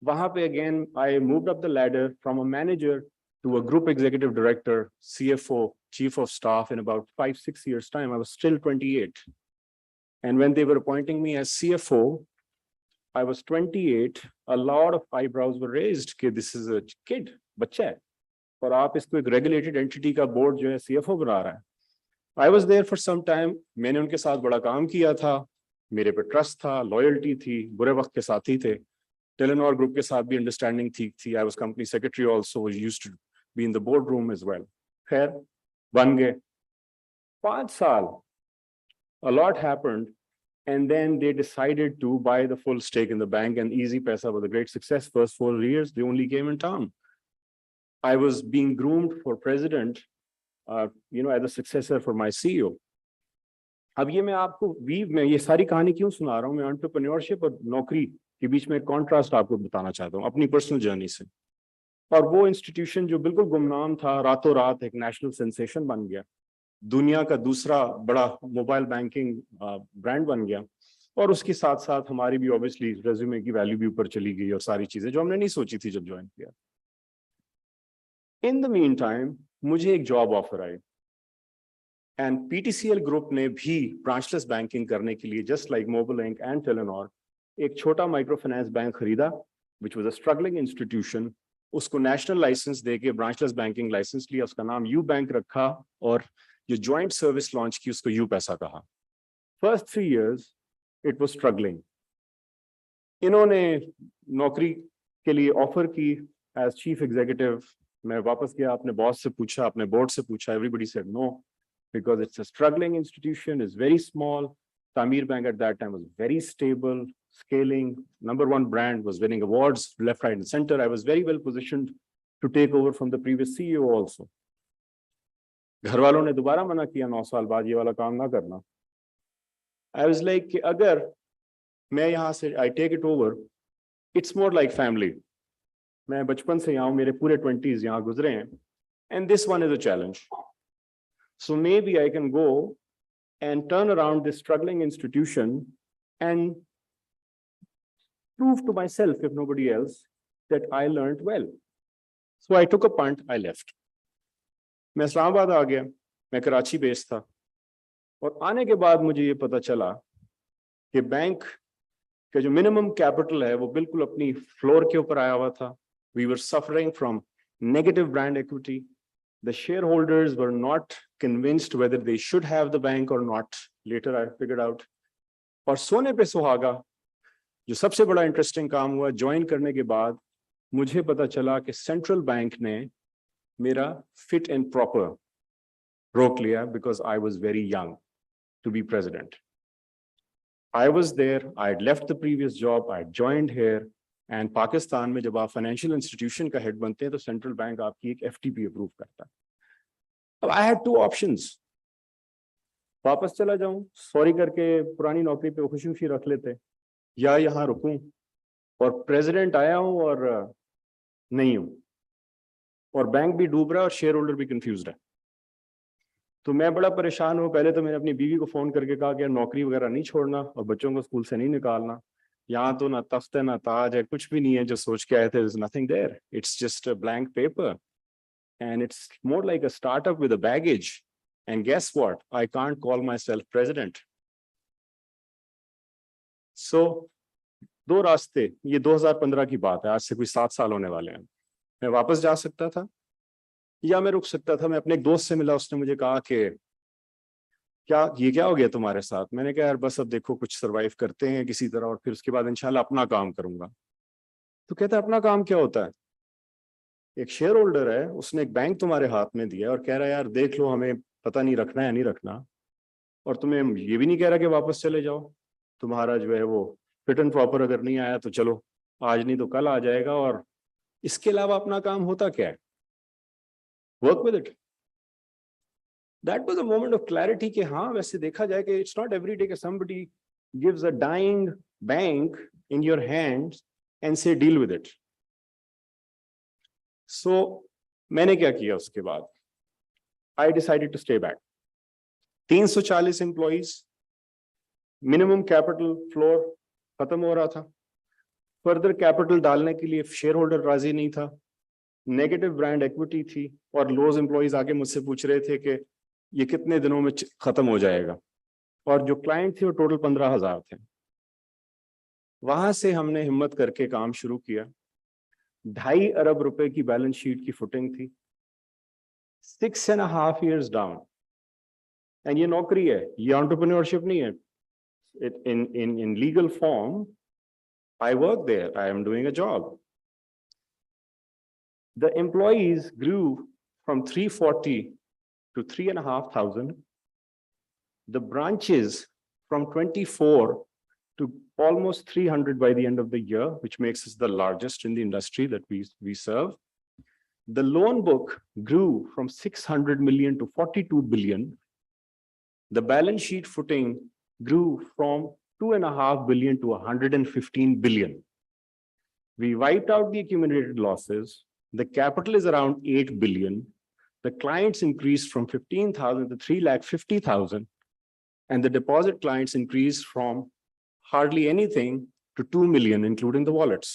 Speaker 6: वहां पे again I moved up the ladder from a manager to a group executive director, CFO, chief of staff in about 5-6 years time. I was still 28. And when they were appointing me as CFO, I was 28. A lot of eyebrows were raised कि this is a kid, बच्चा है, और आप इसको एक regulated entity का board जो है CFO बना रहा है. I was there for some time. मैंने उनके साथ बड़ा काम किया था, मेरे पे ट्रस्ट था, लॉयल्टी थी, बुरे वक्त के साथी थे. टेलेनॉर ग्रुप के साथ भी अंडरस्टैंडिंग ठीक थी. I was company secretary also, used to be in the boardroom as well. खैर बन गए 5 साल. A lot happened, and then they decided to buy the full stake in the bank, and Easy Paisa was a great success. First 4 years, they only came in town. I was being groomed for president, as a successor for my CEO. अब ये मैं आपको मैं ये सारी कहानी क्यों सुना रहा हूँ? मैं एंटरप्रेन्योरशिप और नौकरी के बीच में एक कॉन्ट्रास्ट आपको बताना चाहता हूँ अपनी पर्सनल जर्नी से. और वो इंस्टीट्यूशन जो बिल्कुल गुमनाम था, रातों रात एक नेशनल सेंसेशन बन गया, दुनिया का दूसरा बड़ा मोबाइल बैंकिंग ब्रांड बन गया, और उसके साथ साथ हमारी भी ऑब्वियसली रेज्यूमे की वैल्यू भी ऊपर चली गई और सारी चीजें जो हमने नहीं सोची थी जब ज्वाइन किया. इन द मीन टाइम मुझे एक job offer I, and PTCL group ने भी ब्रांचलेस बैंकिंग करने के लिए जस्ट लाइक मोबाइलिंक एंड टेलेनॉर एक छोटा माइक्रो फाइनेंस बैंक खरीदा, which was a struggling institution. उसको नेशनल लाइसेंस देके ब्रांचलेस बैंकिंग लाइसेंस लिया, उसका नाम यू बैंक रखा, और जो ज्वाइंट सर्विस लॉन्च की उसको यू पैसा कहा. First 3 years it was struggling. इन्होंने नौकरी के लिए ऑफर की एज चीफ एग्जीक्यूटिव. मैं वापस गया, अपने बॉस से पूछा, अपने बोर्ड से पूछा. Everybody said no, because it's a struggling institution, is very small. Tamir Bank at that time was very stable, scaling, #1 brand, was winning awards left, right, and center. I was very well positioned to take over from the previous CEO also. घर वालों ने दोबारा मना किया 9 साल बाद ये वाला काम ना करना. I was like कि अगर मैं यहाँ से I take it over, it's more like family. मैं बचपन से यहाँ हूँ, मेरे पूरे 20s यहाँ गुजरे हैं, and this one is a challenge. So maybe I can go and turn around this struggling institution and prove to myself, if nobody else, that I learned well. So I took a punt, I left. मैं इस्लामाबाद आ गया, मैं Karachi based था, और आने के बाद मुझे ये पता चला कि बैंक का जो मिनिमम कैपिटल है वो बिल्कुल अपनी फ्लोर के ऊपर आया हुआ था. We were suffering from negative brand equity. The shareholders were not convinced whether they should have the bank or not. Later I figured out. और सोने पे सुहागा, जो सबसे बड़ा इंटरेस्टिंग काम हुआ ज्वाइन करने के बाद, मुझे पता चला कि सेंट्रल बैंक ने मेरा फिट एंड प्रॉपर रोक लिया, because I was very young to be president. I was there, I had left the previous job, I had joined here, and Pakistan में जब आप फाइनेंशियल इंस्टीट्यूशन का हेड बनते हैं तो सेंट्रल बैंक आपकी एक FTP अप्रूव करता है. अब I had 2 options. वापस चला जाऊं, सॉरी करके पुरानी नौकरी पे खुशी खुशी रख लेते, या यहाँ रुकूं और प्रेसिडेंट आया हूं और नहीं हूं, और बैंक भी डूब रहा है और शेयर होल्डर भी कंफ्यूज है. तो मैं बड़ा परेशान हूँ. पहले तो मैंने अपनी बीवी को फोन करके कहा कि नौकरी वगैरह नहीं छोड़ना और बच्चों को स्कूल से नहीं निकालना. यहाँ तो ना तख्त है ना ताज है, कुछ भी नहीं है. जो सोच के आए थे, there's nothing there. It's just a blank paper, and it's more like a startup with a baggage. And guess what? I can't call myself president. So 2 रास्ते. ये 2015 की बात है, आज से कोई 7 साल होने वाले हैं. मैं वापस जा सकता था या मैं रुक सकता था. मैं अपने एक दोस्त से मिला, उसने मुझे कहा कि क्या हो गया तुम्हारे साथ? मैंने कहा यार बस अब देखो कुछ सरवाइव करते हैं किसी तरह, और फिर उसके बाद इंशाल्लाह अपना काम करूंगा. तो कहता है अपना काम क्या होता है? एक शेयर होल्डर है, उसने एक बैंक तुम्हारे हाथ में दिया और कह रहा है यार देख लो, हमें पता नहीं रखना है या नहीं रखना, और तुम्हें ये भी नहीं कह रहा कि वापस चले जाओ. तुम्हारा जो है वो फिट एंड प्रॉपर अगर नहीं आया तो चलो आज नहीं तो कल आ जाएगा, और इसके अलावा अपना काम होता क्या है? Work with it. That was a moment of clarity कि हाँ वैसे देखा जाए कि it's not every day कि somebody gives a dying bank in your hands and say deal with it. So मैंने क्या किया उसके बाद? I decided to stay back. 340 employees, minimum capital floor खत्म हो रहा था. Further capital डालने के लिए shareholder राजी नहीं था. Negative brand equity थी, और लोज employees आके मुझसे पूछ रहे थे कि ये कितने दिनों में खत्म हो जाएगा. اور جو کلائنٹ تھے وہ ٹوٹل 15,000 تھے. وہاں سے ہم نے ہمت کر کے کام شروع کیا. 2.5 ارب روپے کی بیلنس شیٹ کی فوٹنگ تھی. 6.5 years ڈاؤن. اینڈ یہ نوکری ہے, یہ انٹرپرینورشپ نہیں ہے. In legal form, I work there. I am doing a job. The employees grew from 340 to 3,500. The branches from 24 to almost 300 by the end of the year, which makes us the largest in the industry that we serve. The loan book grew from 600 million to 42 billion. The balance sheet footing grew from 2.5 billion to 115 billion. We wiped out the accumulated losses. The capital is around 8 billion. The clients increased from 15,000 to 3,50,000. And the deposit clients increased from hardly anything to 2 million, including the wallets.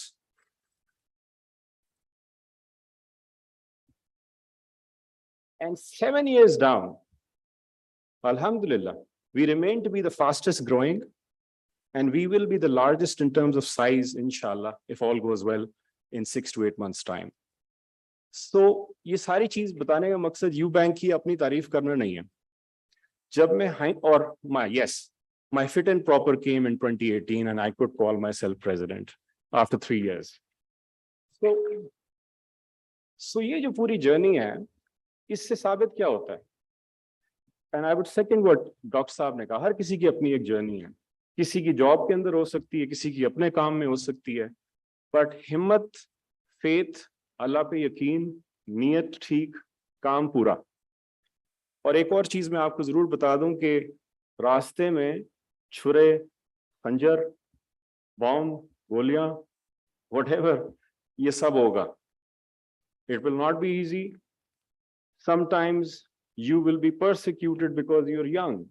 Speaker 6: And 7 years down, Alhamdulillah, we remain to be the fastest growing, and we will be the largest in terms of size, inshallah, if all goes well, in 6 to 8 months' time. So, ये सारी चीज बताने का मकसद you bank की अपनी तारीफ करना नहीं है. जब मैं और my fit and proper came in 2018, and I could call myself president after 3 years. So ये जो पूरी journey है, इससे साबित क्या होता है? And I would second what doctor साहब ने कहा, हर किसी की अपनी एक जर्नी है. किसी की जॉब के अंदर हो सकती है, किसी की अपने काम में हो सकती है, बट हिम्मत, फेथ, अल्लाह पे यकीन, नियत ठीक, काम पूरा. और एक और चीज मैं आपको जरूर बता दूं कि रास्ते में छुरे, खंजर, बॉम्ब, गोलियां, whatever, ये सब होगा. It will not be easy. Sometimes you will be persecuted because you're young,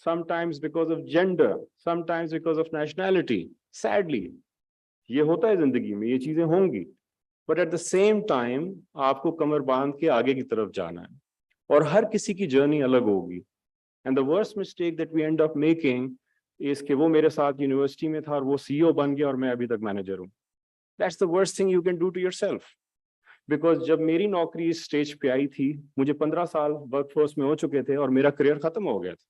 Speaker 6: sometimes because of gender, sometimes because of nationality. Sadly, ये होता है जिंदगी में, ये चीजें होंगी. But at the same time, आपको कमर बांध के आगे की तरफ जाना है. और हर किसी की जर्नी अलग होगी. And the worst mistake that we end up making is कि वो मेरे साथ यूनिवर्सिटी में था और वो CEO बन गया और मैं अभी तक मैनेजर हूँ. That's the worst thing you can do to yourself. Because जब मेरी नौकरी इस स्टेज पे आई थी, मुझे 15 साल वर्कफोर्स में हो चुके थे और मेरा करियर खत्म हो गया था.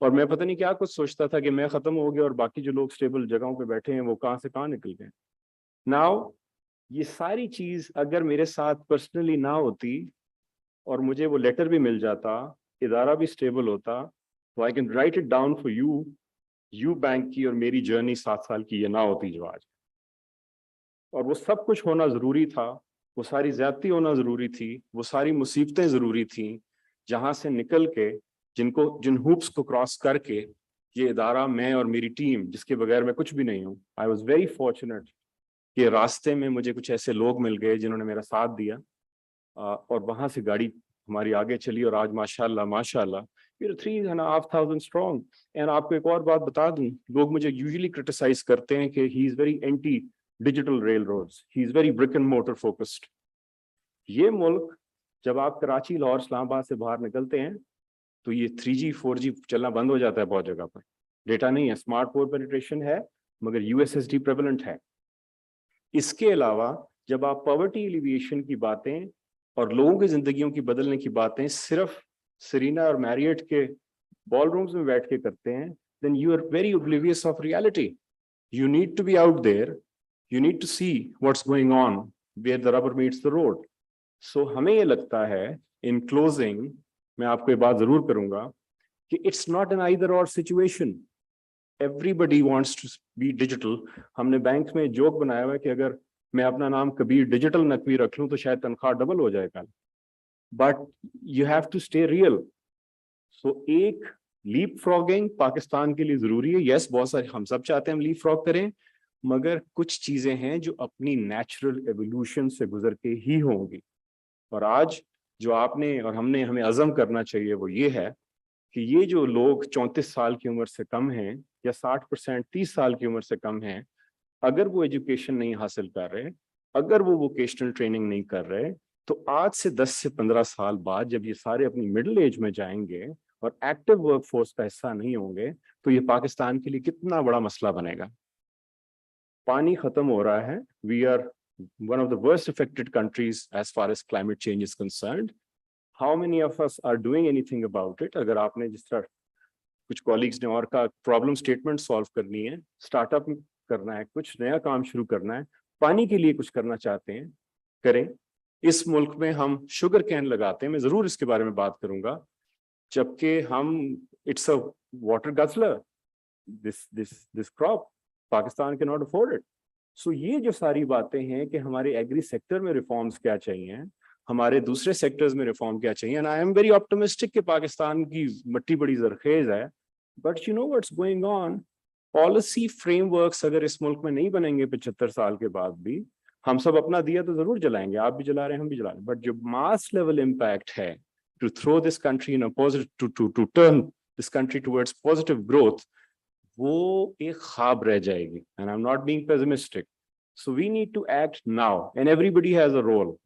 Speaker 6: और मैं पता नहीं क्या कुछ सोचता था कि मैं खत्म हो गया और बाकी जो लोग स्टेबल जगहों पे बैठे हैं वो कहाँ से कहाँ निकल गए. नाउ ये सारी चीज अगर मेरे साथ पर्सनली ना होती और मुझे वो लेटर भी मिल जाता, इदारा भी स्टेबल होता, तो I can write it down for you bank की और मेरी जर्नी 7 साल की ये ना होती जो आज. और वो सब कुछ होना जरूरी था, वो सारी ज्यादती होना जरूरी थी, वो सारी मुसीबतें जरूरी थी, जहां से निकल के जिन हुप्स को क्रॉस करके ये इदारा, मैं और मेरी टीम, जिसके बगैर मैं कुछ भी नहीं हूँ. आई वॉज वेरी फॉर्चुनेट कि रास्ते में मुझे कुछ ऐसे लोग मिल गए जिन्होंने मेरा साथ दिया, और वहां से गाड़ी हमारी आगे चली और आज माशाल्लाह 3,500 स्ट्रॉन्ग. एंड आपको एक और बात बता दूं, लोग मुझे यूजुअली क्रिटिसाइज करते हैं कि he is very anti digital rail roads, he is very brick and motor focused. ये मुल्क, जब आप कराची, लाहौर, इस्लामाबाद से बाहर निकलते हैं तो ये 3G 4G चलना बंद हो जाता है बहुत जगह पर. डेटा नहीं है, स्मार्टफोन पेनिट्रेशन है, मगर USSD प्रेवलेंट है. इसके अलावा जब आप पॉवर्टी एलिविएशन की बातें और लोगों की जिंदगियों की बदलने की बातें सिर्फ सरीना और मैरियट के बॉलरूम्स में बैठ के करते हैं, then you are very oblivious of reality. You need to be out there. You need to see what's going on where the rubber meets the road. So हमें ये लगता है, in closing, मैं आपको ये बात जरूर करूंगा कि it's not an either or situation. Everybody wants to be digital. हमने बैंक में जोक बनाया हुआ है कि अगर मैं अपना नाम कबीर डिजिटल नकवी रख लूं तो शायद तनख्वाह डबल हो जाए कल. But you have to stay real. So एक लीप फ्रॉगिंग पाकिस्तान के लिए जरूरी है. यस, बहुत सारे हम सब चाहते हैं हम लीप फ्रॉग करें, मगर कुछ चीजें हैं जो अपनी नेचुरल एवोल्यूशन से गुजर के ही होंगी. और आज जो आपने और हमने हमें अज़म करना चाहिए वो ये है कि ये जो लोग 34 साल की उम्र से कम हैं या 60% 30 साल की उम्र से कम हैं, अगर वो एजुकेशन नहीं हासिल कर रहे, अगर वो वोकेशनल ट्रेनिंग नहीं कर रहे, तो आज से 10 से 15 साल बाद जब ये सारे अपनी मिडिल एज में जाएंगे और एक्टिव वर्कफोर्स का हिस्सा नहीं होंगे तो ये पाकिस्तान के लिए कितना बड़ा मसला बनेगा। पानी खत्म हो रहा है, we are one of the worst affected countries as far as climate change is concerned. How many of us are doing anything about it? अगर आपने जिस तरह कुछ कॉलीग्स ने और का प्रॉब्लम स्टेटमेंट सॉल्व करनी है, स्टार्टअप करना है, कुछ नया काम शुरू करना है, पानी के लिए कुछ करना चाहते हैं, करें। इस मुल्क में हम शुगर कैन लगाते हैं, मैं जरूर इसके बारे में बात करूंगा, जबकि हम it's a water guzzler, this crop Pakistan can not afford it. So ये जो सारी बातें हैं कि हमारे एग्री सेक्टर में रिफॉर्म्स क्या चाहिए, हमारे दूसरे सेक्टर्स में रिफॉर्म क्या चाहिए, and I am very optimistic कि पाकिस्तान की मट्टी बड़ी जरखेज है, but you know what's going on. Policy frameworks अगर इस मुल्क में नहीं बनेंगे 75 साल के बाद भी, हम सब अपना दिया तो जरूर जलाएंगे, आप भी जला रहे हैं, हम भी जला रहे हैं, बट जो मास लेवल इम्पैक्ट है to throw this country in a positive, to turn this country towards positive growth, वो एक ख्वाब रह जाएगी। And I am not being pessimistic, so we need to act now and everybody has a role.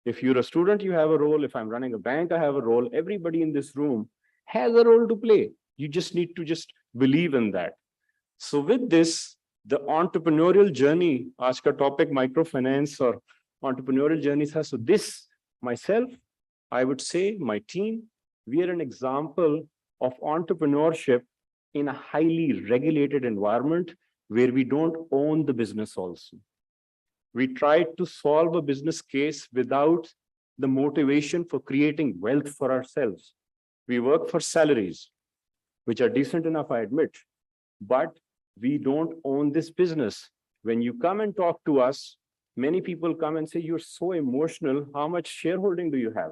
Speaker 6: If you're a student, you have a role. If I'm running a bank, I have a role. Everybody in this room has a role to play. You just need to just believe in that. So with this, the entrepreneurial journey, आज का topic microfinance और entrepreneurial journey था. So this, myself, I would say, my team, we are an example of entrepreneurship in a highly regulated environment where we don't own the business also. We tried to solve a business case without the motivation for creating wealth for ourselves. We work for salaries, which are decent enough, I admit, but we don't own this business. When you come and talk to us, many people come and say, you're so emotional. How much shareholding do you have?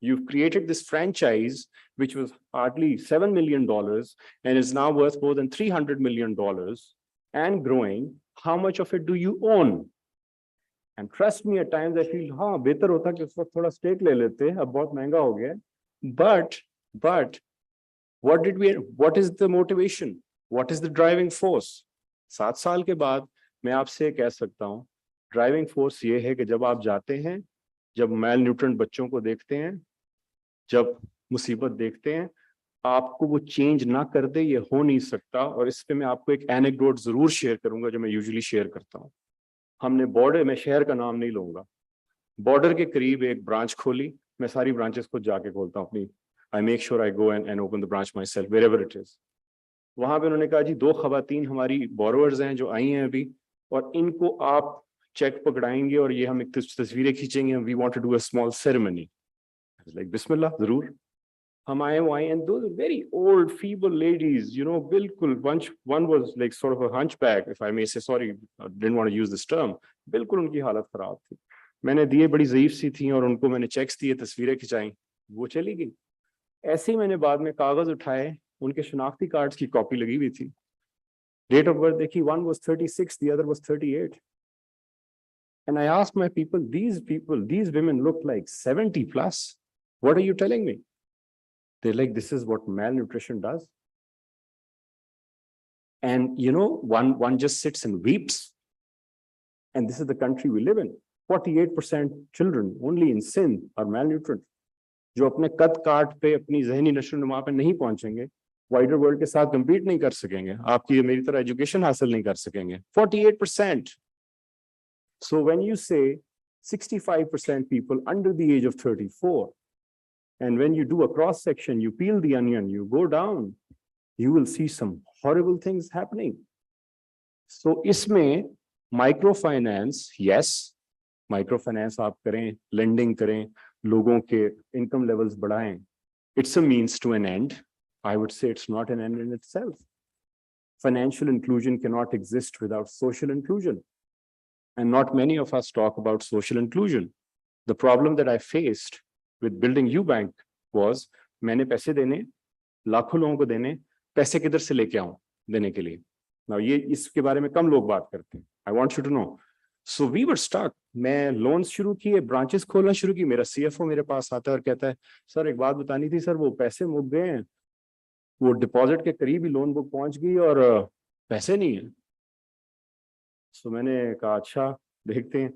Speaker 6: You've created this franchise, which was hardly $7 million and is now worth more than $300 million and growing. How much of it do you own? And trust me, at times I feel, हाँ बेहतर होता कि उस वक्त थोड़ा stake ले लेते, अब बहुत महंगा हो गया। But what is the motivation? What is the driving force? 7 साल के बाद मैं आपसे कह सकता हूँ, ड्राइविंग फोर्स ये है कि जब आप जाते हैं, जब मेल न्यूट्रेंट बच्चों को देखते हैं, जब मुसीबत देखते हैं, आपको वो चेंज ना कर दे, ये हो नहीं सकता। और इस पे मैं आपको एक एनेक्डोट जरूर शेयर करूंगा जो मैं यूजुअली शेयर करता हूँ। हमने बॉर्डर में, शहर का नाम नहीं लूंगा, बॉर्डर के करीब एक ब्रांच खोली। मैं सारी ब्रांचेस खुद जाके खोलता हूँ अपनी, I make sure I go and open the branch myself wherever it is. वहां पे उन्होंने कहा जी 2 खवातीन हमारी बोरोवर्स हैं जो आई हैं अभी, और इनको आप चेक पकड़ाएंगे और ये हम एक तस्वीरें खींचेंगे, we want to do a small ceremony. Like बिस्मिल्लाह, जरूर। हम आए वहाँ, and those very old feeble ladies, you know, बिल्कुल one was like sort of a hunchback, if I may say, sorry, I didn't want to use this term, बिल्कुल उनकी हालत खराब थी। मैंने दिए, बड़ी ज़ईफ सी थी, और उनको मैंने चेक्स दिए, तस्वीरें खिंचाई, वो चली गई। ऐसे ही मैंने बाद में कागज उठाए, उनके शनाख्ती कार्ड्स की कॉपी लगी हुई थी, डेट ऑफ बर्थ देखी, one was 36, the other was 38, and I asked my people, these women look like 70 plus, what are you telling me? They're like, this is what malnutrition does. And you know, one just sits and weeps. And this is the country we live in. 48% children only in Sindh are malnourished. जो अपने कद काट पे, अपनी ज़हनी नशो-नुमा पे नहीं पहुंचेंगे, वाइडर वर्ल्ड के साथ compete नहीं कर सकेंगे, आपकी मेरी तरह एजुकेशन हासिल नहीं कर सकेंगे। 48%. So when you say 65% people under the age of 34, and when you do a cross section, you peel the onion, you go down, you will see some horrible things happening. So इसमें microfinance, yes, microfinance आप करें, lending करें, लोगों के income levels बढ़ाएं. It's a means to an end. I would say it's not an end in itself. Financial inclusion cannot exist without social inclusion. And not many of us talk about social inclusion. The problem that I faced with building UBank was, मैंने पैसे देने, लाखों लोगों को देने, पैसे किधर से लेके आऊं देने के लिए। Now ये इसके बारे में कम लोग बात करते हैं। I want you to know. So we were stuck. मैं लोन्स शुरू किए, ब्रांचेस खोलना शुरू की, मेरा CFO मेरे पास आता है और कहता है, सर एक बात बतानी थी सर, वो पैसे मुक गए हैं, वो डिपॉजिट के करीब ही लोन बुक पहुंच गई और पैसे नहीं है। So मैंने कहा अच्छा देखते हैं,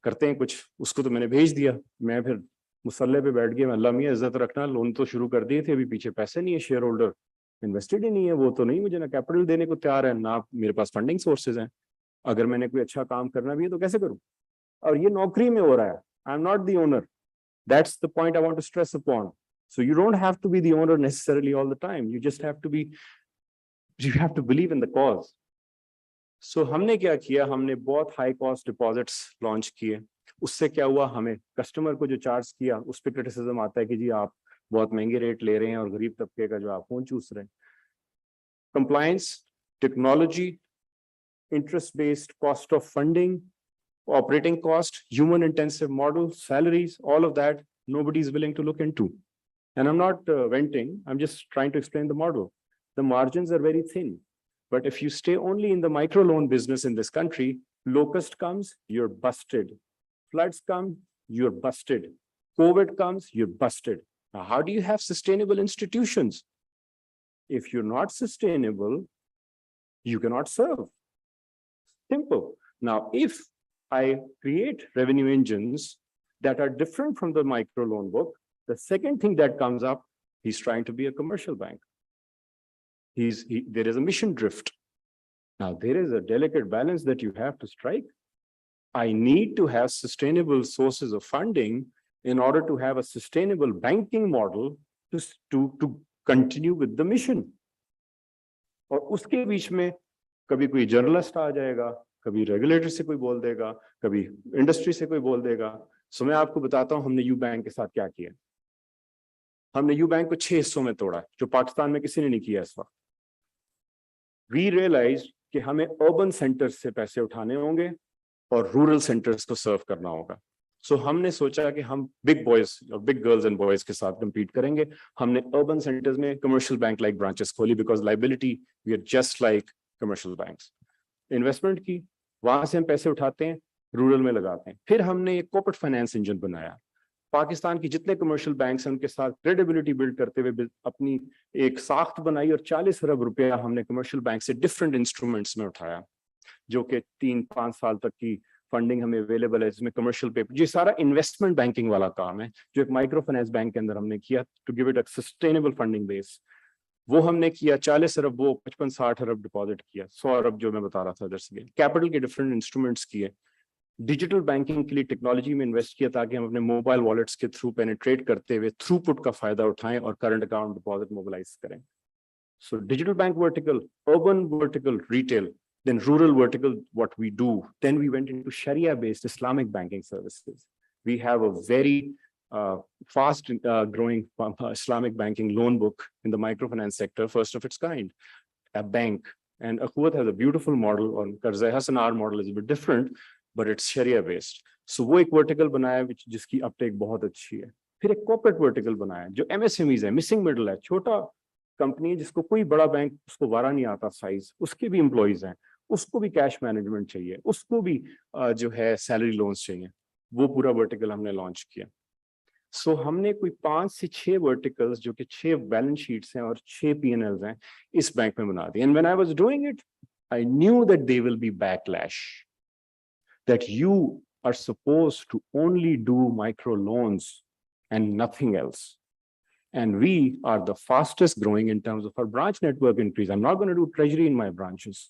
Speaker 6: करते हैं कुछ। उसको तो मैंने भेज दिया। मैं फिर मुसल्ले पे बैठ गए, अल्लाह मियां इज्जत रखना, लोन तो शुरू कर दिए थे, अभी पीछे पैसे नहीं है, शेयर होल्डर इन्वेस्टेड ही नहीं है, वो तो नहीं मुझे ना कैपिटल देने को तैयार है, ना मेरे पास फंडिंग सोर्सेज हैं, अगर मैंने कोई अच्छा काम करना भी है तो कैसे करूं? और ये नौकरी में हो रहा है, I am not the owner. That's the point I want to stress upon. So you don't have to be the owner necessarily all the time. You just have to be, you have to believe in the cause. So हमने क्या किया, हमने बहुत high cost deposits launch किए. उससे क्या हुआ, हमें कस्टमर को जो चार्ज किया उस पर क्रिटिसिज्म आता है कि जी आप बहुत महंगे रेट ले रहे हैं और गरीब तबके का जो आप फोन चूस रहे हैं. Compliance, technology, interest based cost of funding, operating cost, human intensive model, salaries, all of that, nobody is willing to look into. And I'm not venting, I'm just trying to explain the model. The margins are very thin, but if you stay only in the micro loan business in this country, locust comes, you're busted. Floods come, you're busted. COVID comes, you're busted. Now, how do you have sustainable institutions? If you're not sustainable, you cannot serve. Simple. Now, if I create revenue engines that are different from the microloan book, the second thing that comes up, he's trying to be a commercial bank. There is a mission drift. Now, there is a delicate balance that you have to strike. I need to have sustainable sources of funding in order to have a sustainable banking model to continue with the mission. और उसके बीच में कभी कोई journalist आ जाएगा, कभी regulator से कोई बोल देगा, कभी इंडस्ट्री से कोई बोल देगा. सो मैं आपको बताता हूं हमने यू बैंक के साथ क्या किया. हमने यू बैंक को 6 हिस्सों में तोड़ा, जो पाकिस्तान में किसी ने नहीं किया इस वक्त. वी रियलाइज कि हमें अर्बन सेंटर्स से पैसे उठाने होंगे और रूरल सेंटर्स को सर्व करना होगा. सो हमने सोचा कि हम बिग बॉयज और बिग गर्ल्स एंड बॉयज के साथ कम्पीट करेंगे. हमने अर्बन सेंटर्स में कमर्शियल बैंक लाइक ब्रांचेस खोली, because liability we are just like commercial banks. Investment की, वहां से हम पैसे उठाते हैं, रूरल में लगाते हैं. फिर हमने एक कॉर्पोरेट फाइनेंस इंजन बनाया. पाकिस्तान की जितने कमर्शियल बैंक्स हैं उनके साथ क्रेडिबिलिटी बिल्ड करते हुए अपनी एक साख्त बनाई और 40 अरब रुपया हमने कमर्शियल बैंक से डिफरेंट इंस्ट्रूमेंट्स में उठाया, जो कि 3-5 साल तक की फंडिंग हमें अवेलेबल है, जिसमें कमर्शियल पेपर, ये सारा इन्वेस्टमेंट बैंकिंग वाला काम है जो एक माइक्रो फाइनेंस बैंक के अंदर हमने किया to give it a sustainable funding base. वो हमने किया. 40 अरब वो 55-60 अरब डिपॉजिट किया, 100 अरब जो मैं बता रहा था इधर से. कैपिटल के डिफरेंट इंस्ट्रूमेंट्स किए. डिजिटल बैंकिंग के लिए टेक्नोलॉजी में इन्वेस्ट किया ताकि हम अपने मोबाइल वॉलेट्स के थ्रू पेनिट्रेट करते हुए थ्रूपुट का फायदा उठाएं और करंट अकाउंट डिपॉजिट मोबिलाइज करें. So digital bank vertical, urban vertical, retail, then rural vertical, what we do. Then we went into Sharia-based Islamic banking services. We have a very fast growing Islamic banking loan book in the microfinance sector, first of its kind, a bank. And Akhuat has a beautiful model, or Karzai Hasan, our model is a bit different, but it's Sharia-based. So वो एक vertical बनाया जिसकी uptake बहुत अच्छी है. फिर एक corporate vertical बनाया जो MSMEs है, missing middle है, छोटा कंपनी जिसको कोई बड़ा बैंक उसको वारा नहीं आता साइज, उसके भी एम्प्लॉइज हैं, उसको भी कैश मैनेजमेंट चाहिए, उसको भी जो है सैलरी लोन्स चाहिए. वो पूरा वर्टिकल हमने लॉन्च किया. सो हमने कोई 5 से 6 वर्टिकल्स जो कि 6 बैलेंस शीट्स हैं और 6 P&Ls हैं इस बैंक में बना दी. And when I was doing it I knew that they will be backlash, that you are supposed to only do micro loans and nothing else. And we are the fastest growing in terms of our branch network increase. I'm not going to do treasury in my branches.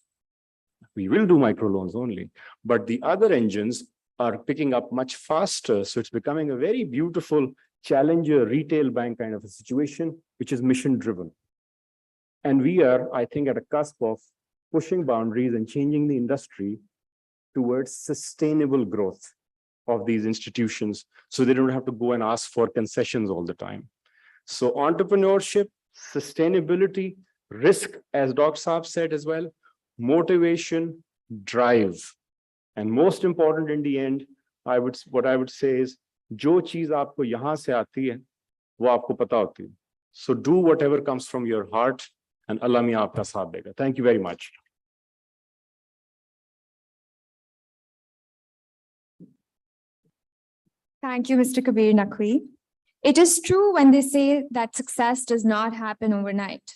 Speaker 6: We will do microloans only, but the other engines are picking up much faster. So it's becoming a very beautiful challenger retail bank kind of a situation, which is mission driven. And we are, I think, at a cusp of pushing boundaries and changing the industry towards sustainable growth of these institutions, so they don't have to go and ask for concessions all the time. So entrepreneurship, sustainability, risk, as Dr. Saab said as well, motivation, drive. And most important in the end, what I would say is, जो चीज आपको यहाँ से आती है, वो आपको पता होती है. So do whatever comes from your heart, and Allah मियां आपका साथ देगा. Thank you very much.
Speaker 1: Thank you, Mr. Kabir Naqvi. It is true when they say that success does not happen overnight.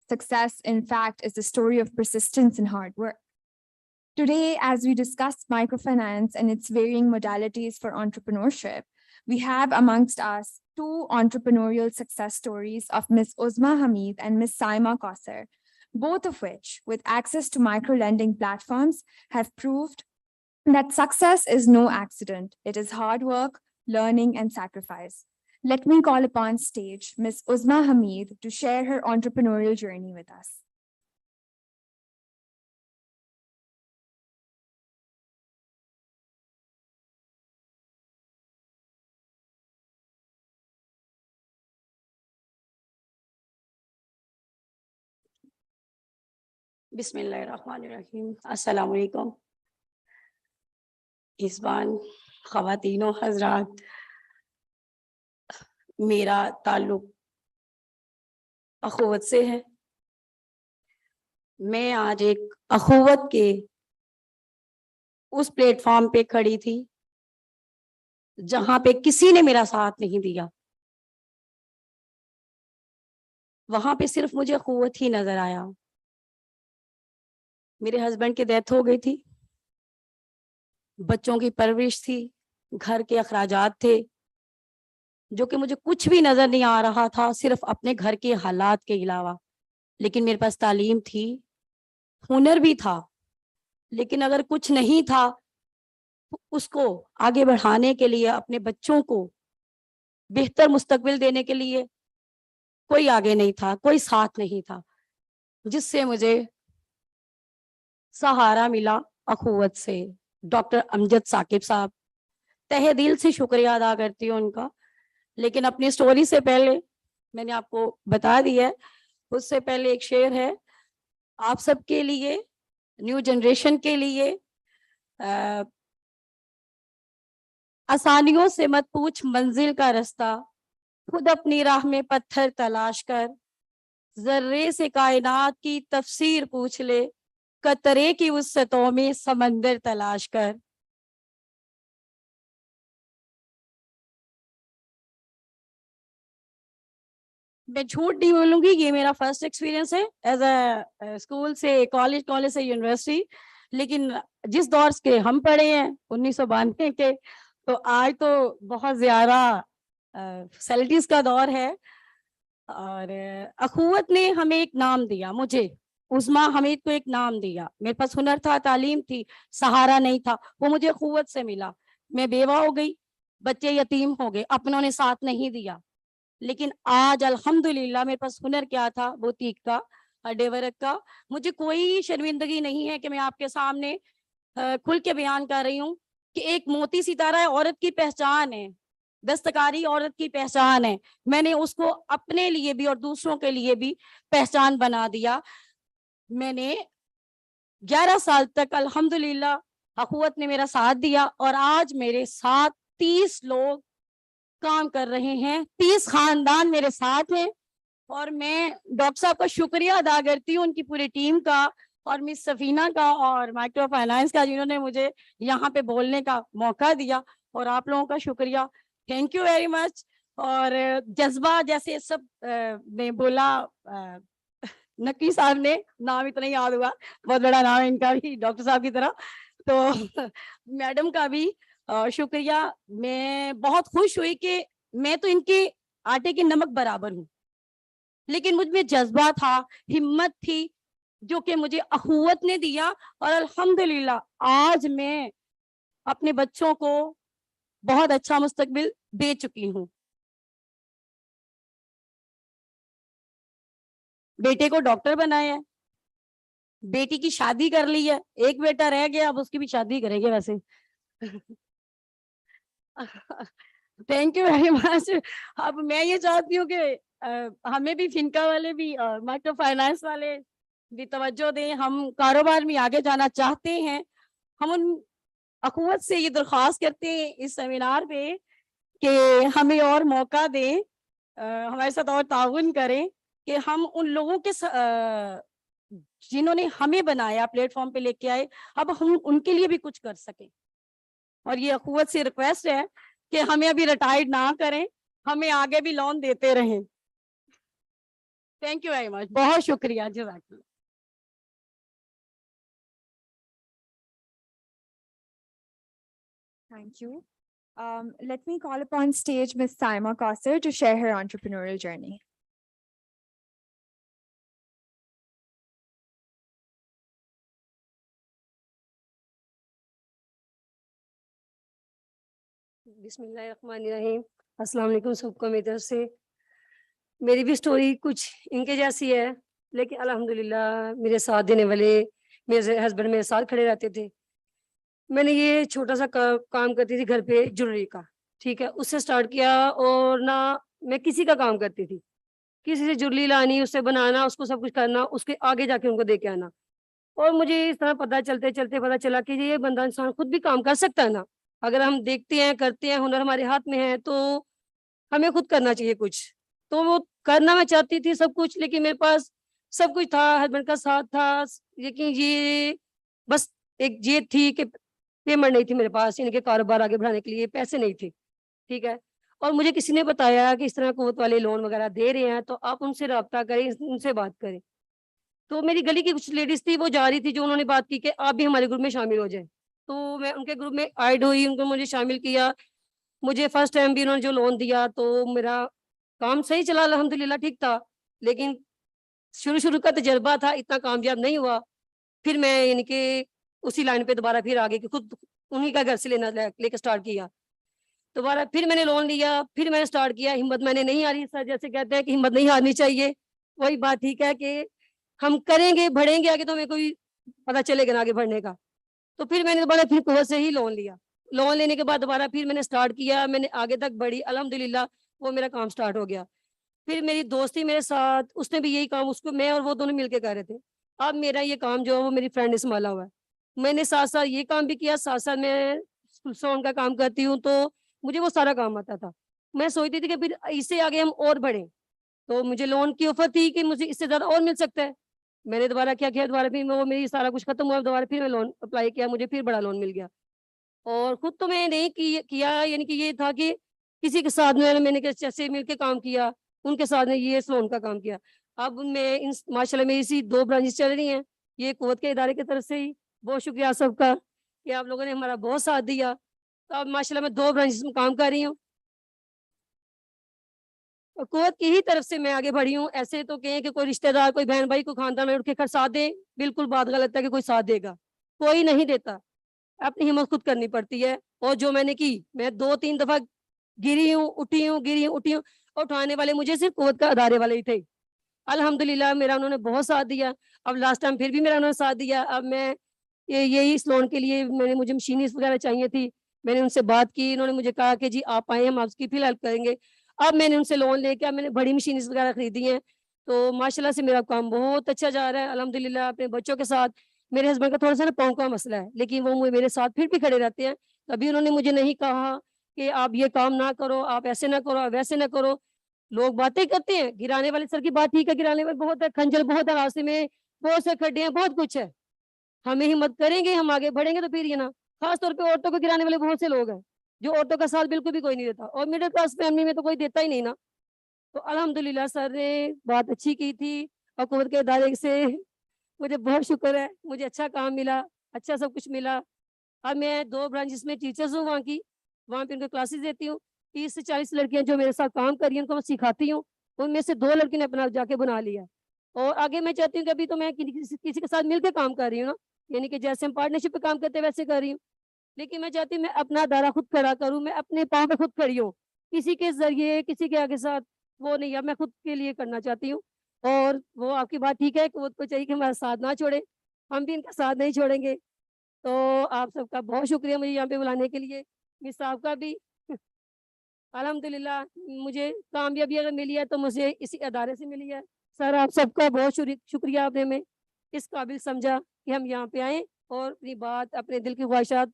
Speaker 1: Success, in fact, is the story of persistence and hard work. Today, as we discuss microfinance and its varying modalities for entrepreneurship, We have amongst us two entrepreneurial success stories of Ms. Uzma Hamid and Ms. Saima Kausar, both of which, with access to micro-lending platforms, have proved that success is no accident. It is hard work, learning, and sacrifice. Let me call upon stage Ms. Uzma Hamid to share her entrepreneurial journey with us.
Speaker 7: बिस्मिल्लाहिर्रहमानिर्रहीम अस्सलाम वालेकुम इज़बान ख़वातीनो हज़रात मेरा ताल्लुक अखुवत से है। मैं आज एक अखुवत के उस प्लेटफॉर्म पे खड़ी थी जहां पे किसी ने मेरा साथ नहीं दिया। वहां पे सिर्फ मुझे अखुवत ही नजर आया। मेरे हस्बैंड की डेथ हो गई थी, बच्चों की परवरिश थी, घर के अखराजात थे, जो कि मुझे कुछ भी नजर नहीं आ रहा था सिर्फ अपने घर के हालात के अलावा। लेकिन मेरे पास तालीम थी, हुनर भी था, लेकिन अगर कुछ नहीं था तो उसको आगे बढ़ाने के लिए, अपने बच्चों को बेहतर मुस्तकबिल देने के लिए कोई आगे नहीं था, कोई साथ नहीं था, जिससे मुझे सहारा मिला अखुवत से। डॉक्टर अमजद साकिब साहब, तहे दिल से शुक्रिया अदा करती हूँ उनका। लेकिन अपनी स्टोरी से पहले मैंने आपको बता दिया है, उससे पहले एक शेर है आप सबके लिए, न्यू जनरेशन के लिए। आसानियों से मत पूछ मंजिल का रास्ता, खुद अपनी राह में पत्थर तलाश कर, जर्रे से कायनात की तफसीर पूछ ले, कतरे की वुसअतों में समंदर तलाश कर। मैं झूठ नहीं बोलूंगी, ये मेरा फर्स्ट एक्सपीरियंस है एज अ स्कूल से कॉलेज, कॉलेज से यूनिवर्सिटी। लेकिन जिस दौर के हम पढ़े हैं 1992 के, तो आज तो बहुत ज्यादा फैसिलिटीज का दौर है। और अखुवत ने हमें एक नाम दिया, मुझे उस्मा हमीद को एक नाम दिया। मेरे पास हुनर था, तालीम थी, सहारा नहीं था, वो मुझे अखुवत से मिला। मैं बेवा हो गई, बच्चे यतीम हो गए, अपनों ने साथ नहीं दिया। लेकिन आज अल्हम्दुलिल्लाह मेरे पास हुनर क्या था, बुटीक का, हड्डे वर्क का। मुझे कोई शर्मिंदगी नहीं है कि मैं आपके सामने खुल के बयान कर रही हूँ कि एक मोती सितारा है, औरत की पहचान है, दस्तकारी औरत की पहचान है। मैंने उसको अपने लिए भी और दूसरों के लिए भी पहचान बना दिया। मैंने 11 साल तक अल्हम्दुलिल्लाह अखुवत ने मेरा साथ दिया, और आज मेरे साथ 30 लोग काम कर रहे हैं, 30 खानदान मेरे साथ हैं। और मैं डॉक्टर साहब का शुक्रिया अदा करती हूँ, उनकी पूरी टीम का, और मिस सफीना का, और माइक्रो फाइनेंस का, जिन्होंने मुझे यहाँ पे बोलने का मौका दिया। और आप लोगों का शुक्रिया, थैंक यू वेरी मच। और जज्बा, जैसे सब ने बोला, नकी साहब ने, नाम इतना याद हुआ, बहुत बड़ा नाम है इनका भी, डॉक्टर साहब की तरह। तो मैडम का भी शुक्रिया। मैं बहुत खुश हुई कि मैं तो इनके आटे के नमक बराबर हूँ, लेकिन मुझ में जज्बा था, हिम्मत थी, जो कि मुझे अखुवत ने दिया। और अल्हम्दुलिल्लाह आज मैं अपने बच्चों को बहुत अच्छा मुस्तकबिल दे चुकी हूँ। बेटे को डॉक्टर बनाया है, बेटी की शादी कर ली है, एक बेटा रह गया, अब उसकी भी शादी करेंगे वैसे। Thank you very much. अब मैं ये चाहती हूँ कि हमें भी फिनका वाले भी, माइक्रो फाइनेंस वाले भी तवज्जो दें। हम कारोबार में आगे जाना चाहते हैं। हम उन अखुवत से ये दरख्वास्त करते हैं इस सेमिनार पे कि हमें और मौका दें, हमारे साथ और ताउन करें कि हम उन लोगों के जिन्होंने हमें बनाया, प्लेटफॉर्म पे लेके आए, अब हम उनके लिए भी कुछ कर सकें। और ये अखुवत से रिक्वेस्ट है कि हमें अभी रिटायर्ड ना करें, हमें आगे भी लोन देते रहें। थैंक यू वेरी मच, बहुत शुक्रिया। जज़ाकल्लाह।
Speaker 1: Thank you. Let me call upon stage Ms. Saima Kausar to share her entrepreneurial journey.
Speaker 8: बिस्मिल्लाहिर्रहमानिर्रहीम। अस्सलाम वालेकुम सबको मेरी तरफ से। मेरी भी स्टोरी कुछ इनके जैसी है, लेकिन अल्हम्दुलिल्लाह मेरे साथ देने वाले मेरे हस्बैंड मेरे साथ खड़े रहते थे। मैंने ये छोटा सा काम करती थी घर पे ज्वेलरी का, ठीक है, उससे स्टार्ट किया। और ना मैं किसी का काम करती थी, किसी से ज्वेलरी लानी, उससे बनाना, उसको सब कुछ करना, उसके आगे जाके उनको दे के आना। और मुझे इस तरह पता चलते चलते पता चला कि ये बंदा इंसान खुद भी काम कर सकता है ना। अगर हम देखते हैं, करते हैं, हुनर हमारे हाथ में है, तो हमें खुद करना चाहिए कुछ। तो वो करना मैं चाहती थी सब कुछ, लेकिन मेरे पास सब कुछ था, हस्बैंड का साथ था, लेकिन ये बस एक ये थी कि पेमेंट नहीं थी मेरे पास, इनके कारोबार आगे बढ़ाने के लिए पैसे नहीं थे, ठीक है। और मुझे किसी ने बताया कि इस तरह कुव्वत वाले लोन वगैरह दे रहे हैं, तो आप उनसे रब्ता करें, उनसे बात करें। तो मेरी गली की कुछ लेडीज थी, वो जा रही थी, जो उन्होंने बात की कि आप भी हमारे ग्रुप में शामिल हो जाए। तो मैं उनके ग्रुप में ऐड हुई, उनको मुझे शामिल किया। मुझे फर्स्ट टाइम भी उन्होंने जो लोन दिया, तो मेरा काम सही चला, अल्हम्दुलिल्लाह ठीक था। लेकिन शुरू शुरू का तजर्बा था, इतना कामयाब नहीं हुआ। फिर मैं यानी कि उसी लाइन पे दोबारा फिर आगे कि खुद उन्हीं का घर से लेके स्टार्ट किया। दोबारा फिर मैंने लोन लिया, फिर मैंने स्टार्ट किया। हिम्मत मैंने नहीं हारी सर, जैसे कहते हैं कि हिम्मत नहीं हारनी चाहिए, वही बात ठीक है कि हम करेंगे, बढ़ेंगे आगे, तो हमें कोई पता चलेगा ना आगे बढ़ने का। तो फिर मैंने दोबारा फिर कुव्वत से ही लोन लिया। लोन लेने के बाद दोबारा फिर मैंने स्टार्ट किया, मैंने आगे तक बढ़ी, अल्हम्दुलिल्लाह वो मेरा काम स्टार्ट हो गया। फिर मेरी दोस्त थी मेरे साथ, उसने भी यही काम, उसको मैं और वो दोनों मिलके कर रहे थे। अब मेरा ये काम जो है वो मेरी फ्रेंड ने संभाला हुआ है। मैंने साथ साथ ये काम भी किया, साथ साथ मैं सोन का काम करती हूँ, तो मुझे वो सारा काम आता था। मैं सोचती थी कि फिर इससे आगे हम और बढ़े, तो मुझे लोन की ऑफर थी कि मुझे इससे ज्यादा और मिल सकता है। मैंने दोबारा क्या किया, दोबारा फिर वो मेरी सारा कुछ खत्म हुआ, दोबारा फिर मैं लोन अप्लाई किया, मुझे फिर बड़ा लोन मिल गया। और खुद तो मैं नहीं किया, यानी कि ये था कि किसी के साथ में मैंने जैसे मिलके काम किया, उनके साथ में ये लोन का काम किया। अब मैं इन माशाल्लाह मेरी इसी 2 ब्रांचेस चल रही हैं, ये कुव्वत के इदारे की तरफ से ही। बहुत शुक्रिया सबका कि आप लोगों ने हमारा बहुत साथ दिया। तो अब माशाल्लाह मैं 2 ब्रांचेस में काम कर रही हूँ, और कुव्वत की ही तरफ से मैं आगे बढ़ी हूँ। ऐसे तो कहें कि कोई रिश्तेदार, कोई बहन भाई, कोई खानदान में उठ के कर साथ दे, बिल्कुल बात गलत है कि कोई साथ देगा, कोई नहीं देता। अपनी हिम्मत खुद करनी पड़ती है। और जो मैंने की, मैं 2-3 दफा गिरी हूँ, उठी हूँ, गिरी हूँ, उठी हूँ, और उठाने वाले मुझे सिर्फ कुव्वत का अदारे वाले ही थे। अल्हम्दुलिल्लाह मेरा उन्होंने बहुत साथ दिया। अब लास्ट टाइम फिर भी मेरा उन्होंने साथ दिया। अब मैं यही इस लोन के लिए मुझे मशीनीज वगैरह चाहिए थी, मैंने उनसे बात की, उन्होंने मुझे कहा कि जी आप आए, हम आपकी फिर हेल्प करेंगे। अब मैंने उनसे लोन लेके मैंने बड़ी मशीनीज वगैरह खरीदी हैं। तो माशाल्लाह से मेरा काम बहुत अच्छा जा रहा है अल्हम्दुलिल्लाह। अपने बच्चों के साथ, मेरे हस्बैंड का थोड़ा सा ना पाँव का मसला है, लेकिन वो मेरे साथ फिर भी खड़े रहते हैं। कभी उन्होंने मुझे नहीं कहा कि आप ये काम ना करो, आप ऐसे ना करो, आप वैसे ना करो। लोग बातें करते हैं, गिराने वाले सर की बात ठीक है, गिराने वाले बहुत है, खंजर बहुत है रास्ते में, बहुत से खड्डे हैं, बहुत कुछ है। हमें हिम्मत करेंगे, हम आगे बढ़ेंगे, तो फिर ये ना, खास तौर पे औरतों को गिराने वाले बहुत से लोग हैं, जो औरतों का साथ बिल्कुल भी कोई नहीं देता, और मिडिल क्लास फैमिली में तो कोई देता ही नहीं ना। तो अल्हम्दुलिल्लाह सर ने बात अच्छी की थी, हुकूमत के इदारे से मुझे बहुत शुक्र है, मुझे अच्छा काम मिला, अच्छा सब कुछ मिला। अब मैं 2 ब्रांचेस में टीचर्स हूँ वहाँ की, वहाँ पे उनको क्लासेस देती हूँ। 30 से 40 लड़कियां जो मेरे साथ काम कर रही हैं, उनको मैं सिखाती हूँ। उनमें से 2 लड़की ने अपना जाके बना लिया। और आगे मैं चाहती हूँ कि अभी तो मैं किसी के साथ मिलकर काम कर रही हूँ ना, यानी कि जैसे हम पार्टनरशिप पे काम करते हैं वैसे कर रही हूँ। लेकिन मैं चाहती हूँ मैं अपना अदारा खुद खड़ा करूँ, मैं अपने पाँव पे खुद खड़ी हूँ, किसी के जरिए, किसी के आगे साथ वो नहीं है, मैं खुद के लिए करना चाहती हूँ। और वो आपकी बात ठीक है कि वो तो चाहिए कि हमारा साथ ना छोड़े, हम भी इनका साथ नहीं छोड़ेंगे। तो आप सबका बहुत शुक्रिया मुझे यहाँ पे बुलाने के लिए, मिस साहब का भी। अल्हम्दुलिल्लाह मुझे कामयाबी अगर मिली है तो मुझे इसी अदारे से मिली है। सर आप सबका बहुत शुक्रिया, आपने हमें इस काबिल समझा कि हम यहाँ पे आए और अपनी बात, अपने दिल की ख्वाहिशात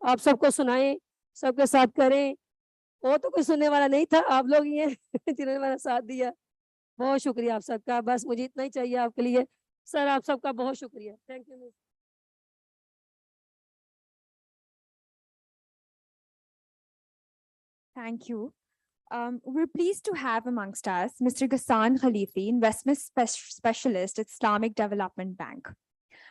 Speaker 8: आप सबको सुनाएं, सबके साथ करें। वो तो कोई सुनने वाला नहीं था, आप लोग ही हैं जिन्होंने मेरा साथ दिया। बहुत शुक्रिया आप सबका, बस मुझे इतना ही चाहिए आपके लिए। सर आप सबका बहुत शुक्रिया, thank you.
Speaker 1: Thank you. We're pleased to have amongst us Mr. Ghassan Khalifi, Investment Specialist at Islamic Development Bank.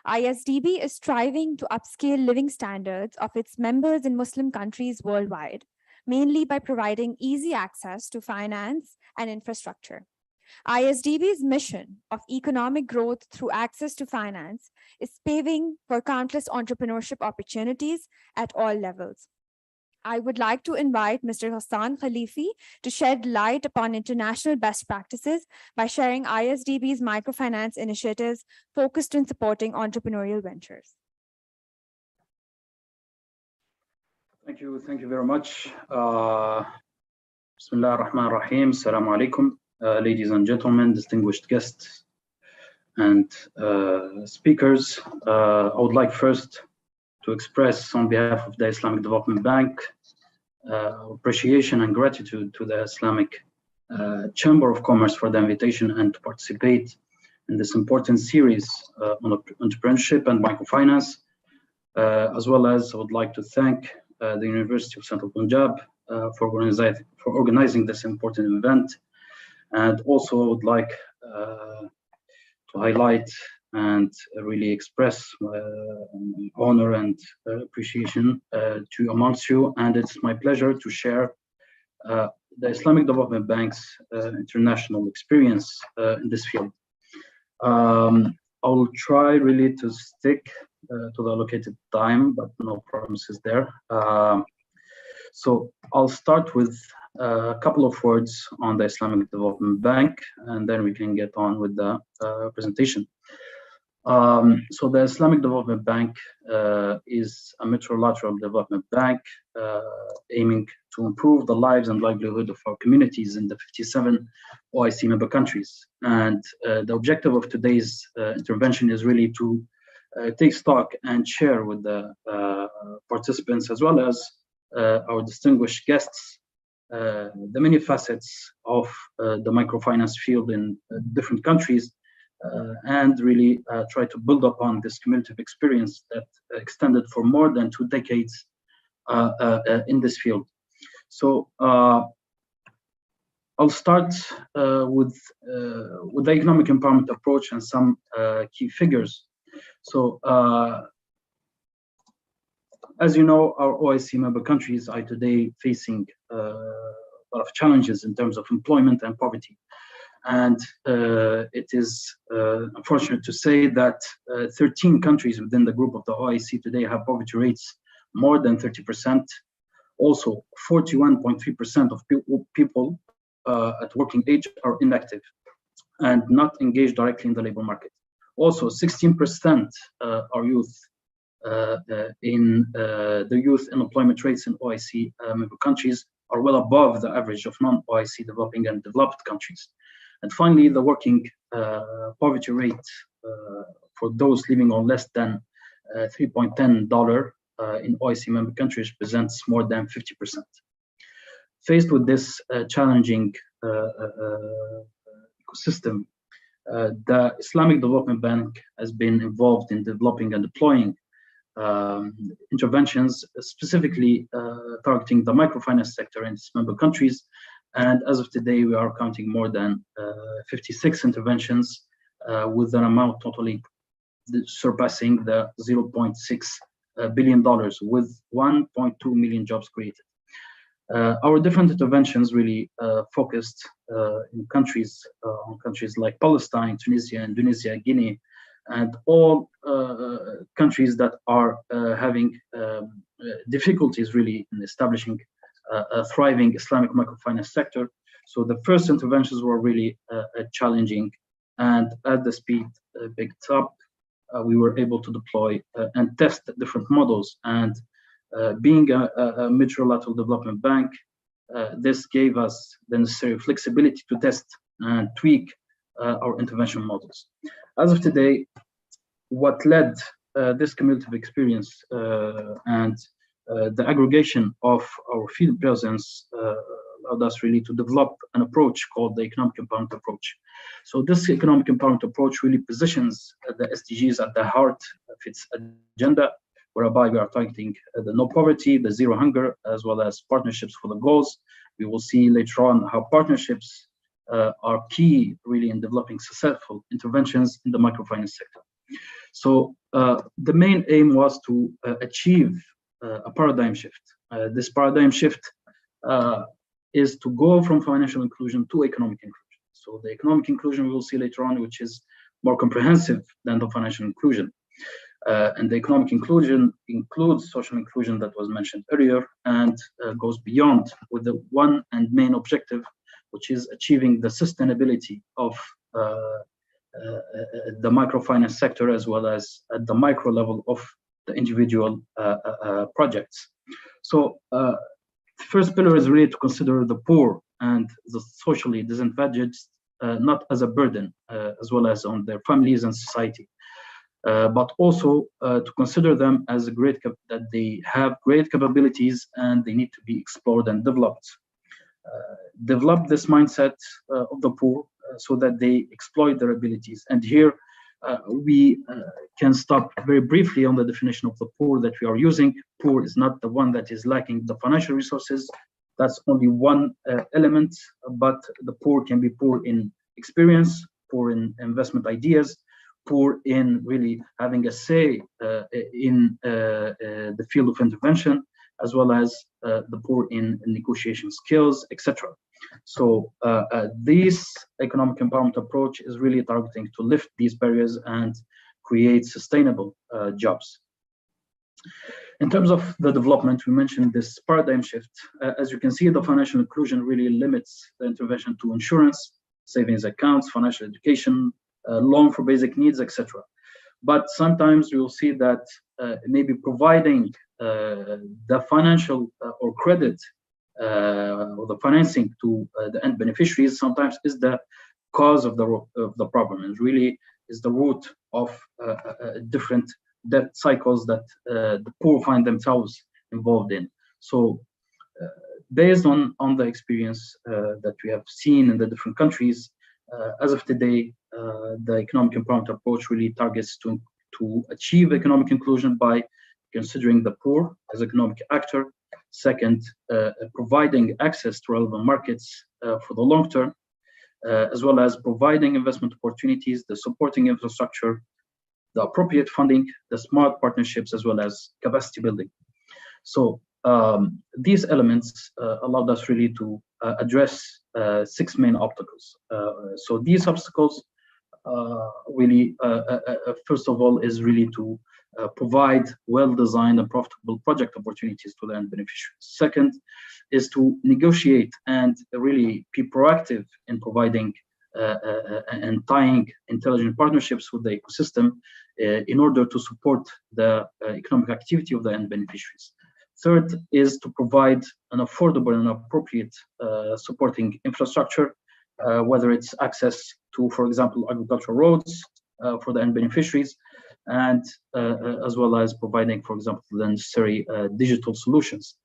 Speaker 1: ISDB is striving to upscale living standards of its members in Muslim countries worldwide mainly by providing easy access to finance and infrastructure. ISDB's mission of economic growth through access to finance is paving for countless entrepreneurship opportunities at all levels. I would like to invite Mr. Hassan Khalifi to shed light upon international best practices by sharing ISDB's microfinance initiatives focused on supporting entrepreneurial ventures.
Speaker 9: Thank you very much. Bismillah ar-Rahman ar-Rahim. Assalamu alaikum. Ladies and gentlemen, distinguished guests and speakers. I would like first to express on behalf of the Islamic Development Bank appreciation and gratitude to the Islamic Chamber of Commerce for the invitation and to participate in this important series on entrepreneurship and microfinance. As well as I would like to thank the University of Central Punjab for organizing this important event. And also I would like to highlight and really express honor and appreciation to amongst you. And it's my pleasure to share the Islamic Development Bank's international experience in this field. I'll try really to stick to the allocated time, but no promises there. So I'll start with a couple of words on the Islamic Development Bank, and then we can get on with the presentation. So the Islamic Development Bank is a multilateral development bank aiming to improve the lives and livelihood of our communities in the 57 OIC member countries. And the objective of today's intervention is really to take stock and share with the participants as well as our distinguished guests the many facets of the microfinance field in different countries and really try to build upon this cumulative experience that extended for more than 2 decades in this field. So I'll start with the economic empowerment approach and some key figures. So as you know, our OIC member countries are today facing a lot of challenges in terms of employment and poverty. And it is unfortunate to say that 13 countries within the group of the OIC today have poverty rates more than 30%. Also, 41.3% of people at working age are inactive and not engaged directly in the labor market. Also, 16% are youth in the youth unemployment rates in OIC member countries are well above the average of non-OIC developing and developed countries. And finally, the working poverty rate for those living on less than $3.10 in OIC member countries represents more than 50%. Faced with this challenging ecosystem, the Islamic Development Bank has been involved in developing and deploying interventions specifically targeting the microfinance sector in its member countries. And as of today, we are counting more than 56 interventions with an amount totally surpassing the $0.6 billion with 1.2 million jobs created. Our different interventions really focused in countries like Palestine, Tunisia, Indonesia, Guinea, and all countries that are having difficulties really in establishing a thriving Islamic microfinance sector. So the first interventions were really challenging, and as the speed picked up, we were able to deploy and test different models. And being a multilateral development bank, this gave us the necessary flexibility to test and tweak our intervention models. As of today, what led this cumulative experience and the aggregation of our field presence allowed us really to develop an approach called the economic empowerment approach. So this economic empowerment approach really positions the SDGs at the heart of its agenda, whereby we are targeting the no poverty, the zero hunger, as well as partnerships for the goals. We will see later on how partnerships are key really in developing successful interventions in the microfinance sector. So the main aim was to achieve a paradigm shift. This paradigm shift is to go from financial inclusion to economic inclusion. So the economic inclusion we will see later on, which is more comprehensive than the financial inclusion. And the economic inclusion includes social inclusion that was mentioned earlier, and goes beyond with the one and main objective, which is achieving the sustainability of the microfinance sector, as well as at the micro level of the individual projects. So the first pillar is really to consider the poor and the socially disadvantaged not as a burden, as well as on their families and society. But also to consider them as that they have great capabilities and they need to be explored and developed. Develop this mindset of the poor so that they exploit their abilities. And here we can stop very briefly on the definition of the poor that we are using. Poor is not the one that is lacking the financial resources. That's only one element, but the poor can be poor in experience, poor in investment ideas, poor in really having a say in the field of intervention, as well as the poor in negotiation skills, etc. So this economic empowerment approach is really targeting to lift these barriers and create sustainable jobs. In terms of the development, we mentioned this paradigm shift. As you can see, the financial inclusion really limits the intervention to insurance, savings accounts, financial education, loan for basic needs, etc. But sometimes we will see that maybe providing the financial or credit or the financing to the end beneficiaries sometimes is the cause of the problem, and really is the root of different debt cycles that the poor find themselves involved in. So based on the experience that we have seen in the different countries, as of today, the economic empowerment approach really targets to achieve economic inclusion by considering the poor as economic actor. Second, providing access to relevant markets for the long term, as well as providing investment opportunities, the supporting infrastructure, the appropriate funding, the smart partnerships, as well as capacity building. So these elements allowed us really to address 6 main obstacles. So these obstacles really, first of all, is really to provide well-designed and profitable project opportunities to the end beneficiaries. Second is to negotiate and really be proactive in providing and tying intelligent partnerships with the ecosystem in order to support the economic activity of the end beneficiaries. Third is to provide an affordable and appropriate supporting infrastructure, whether it's access to, for example, agricultural roads for the end beneficiaries, and as well as providing, for example, the necessary digital solutions.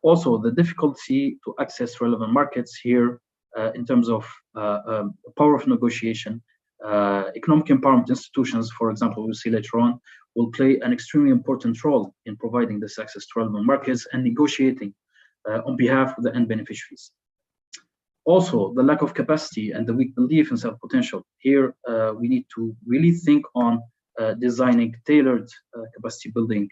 Speaker 9: Also, the difficulty to access relevant markets here in terms of power of negotiation. Economic empowerment institutions, for example, we'll see later on, will play an extremely important role in providing this access to relevant markets and negotiating on behalf of the end beneficiaries. Also, the lack of capacity and the weak belief in self-potential. Here, we need to really think on designing tailored capacity building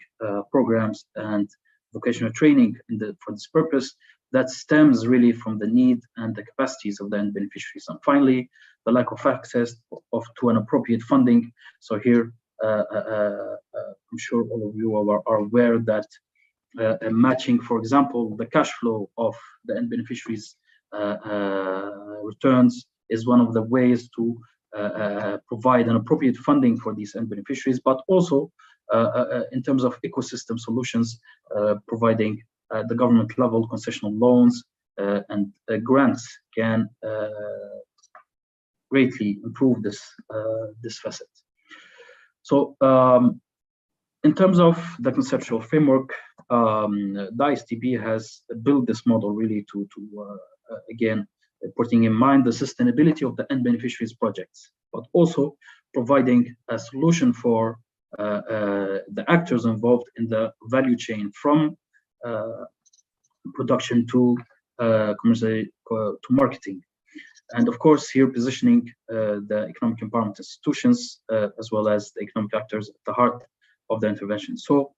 Speaker 9: programs and vocational training for this purpose that stems really from the need and the capacities of the end beneficiaries. And finally, the lack of access to an appropriate funding. So here, I'm sure all of you are aware that matching, for example, the cash flow of the end beneficiaries returns is one of the ways to provide an appropriate funding for these end beneficiaries, but also in terms of ecosystem solutions, providing the government level concessional loans and grants can greatly improve this facet. So in terms of the conceptual framework, the ISTB has built this model really to again, putting in mind the sustainability of the end beneficiaries projects, but also providing a solution for the actors involved in the value chain from production to commercial to marketing. And of course, here positioning the economic empowerment institutions as well as the economic actors at the heart of the intervention. So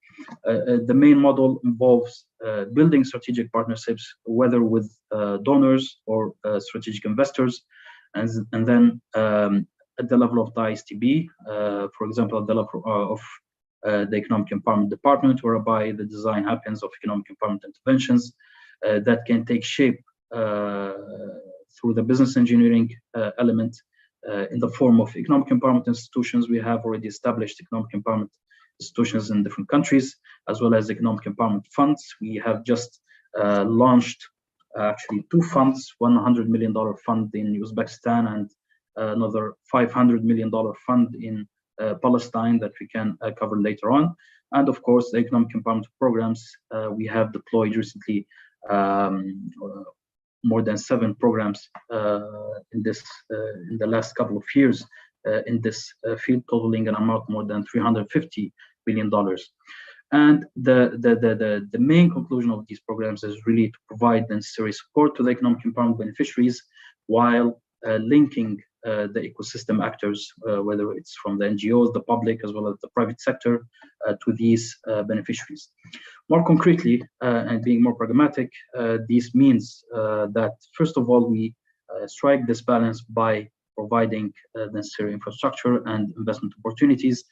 Speaker 9: the main model involves building strategic partnerships, whether with donors or strategic investors, and then at the level of the ISTB, for example, at the level of the Economic Empowerment Department, whereby the design happens of economic empowerment interventions that can take shape through the business engineering element in the form of economic empowerment institutions. We have already established economic empowerment institutions in different countries, as well as economic empowerment funds. We have just launched actually 2 funds, $100 million fund in Uzbekistan and another $500 million fund in Palestine that we can cover later on. And of course, the economic empowerment programs, we have deployed recently more than 7 programs in the last couple of years in this field, totaling an amount more than $350 billion. And the main conclusion of these programs is really to provide the necessary support to the economic empowerment beneficiaries while linking the ecosystem actors, whether it's from the NGOs, the public, as well as the private sector, to these beneficiaries. More concretely, and being more pragmatic, this means that, first of all, we strike this balance by providing the necessary infrastructure and investment opportunities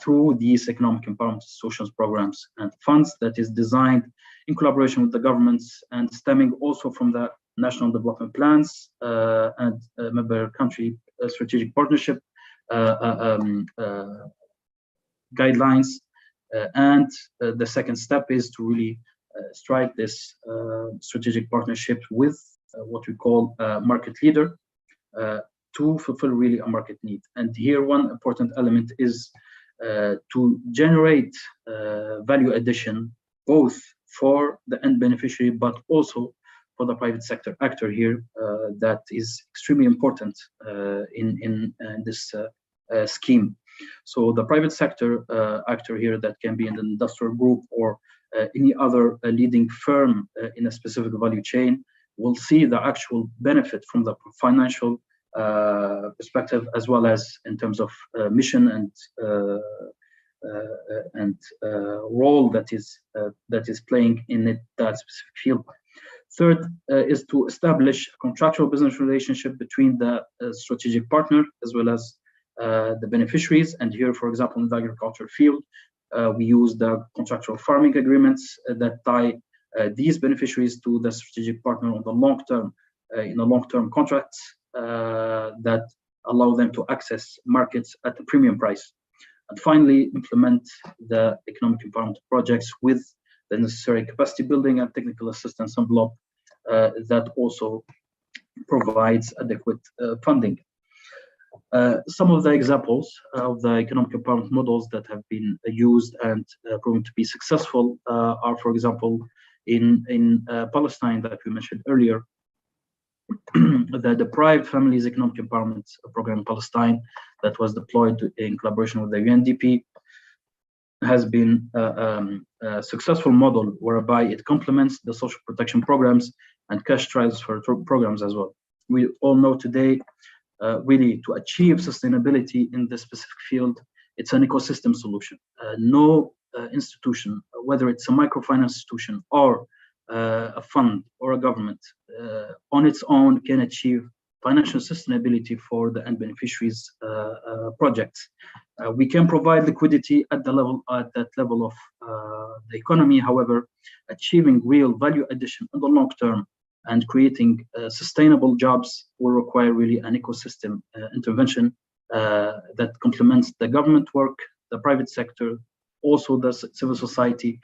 Speaker 9: through these economic empowerment institutions, programs, and funds that is designed in collaboration with the governments and stemming also from the national development plans and member country strategic partnership guidelines. And the second step is to really strike this strategic partnership with what we call a market leader to fulfill really a market need. And here one important element is to generate value addition, both for the end beneficiary, but also for the private sector actor here, that is extremely important in this scheme. So the private sector actor here, that can be in the industrial group or any other leading firm in a specific value chain, will see the actual benefit from the financial perspective, as well as in terms of mission and role that is playing in that specific field. Third is to establish a contractual business relationship between the strategic partner as well as the beneficiaries. And here, for example, in the agriculture field, we use the contractual farming agreements that tie these beneficiaries to the strategic partner on the long term, in a long-term contracts that allow them to access markets at a premium price. And finally, implement the economic empowerment projects with the necessary capacity building and technical assistance envelope that also provides adequate funding. Some of the examples of the economic empowerment models that have been used and proven to be successful are, for example, in Palestine that we mentioned earlier, the Deprived Families Economic Empowerment Program in Palestine that was deployed in collaboration with the UNDP has been a successful model whereby it complements the social protection programs and cash transfer programs as well. We all know today, really, to achieve sustainability in this specific field, it's an ecosystem solution. No institution, whether it's a microfinance institution or a fund or a government, on its own can achieve financial sustainability for the end beneficiaries projects. We can provide liquidity at that level of the economy. However, achieving real value addition in the long term and creating sustainable jobs will require really an ecosystem intervention that complements the government work, the private sector, also the civil society,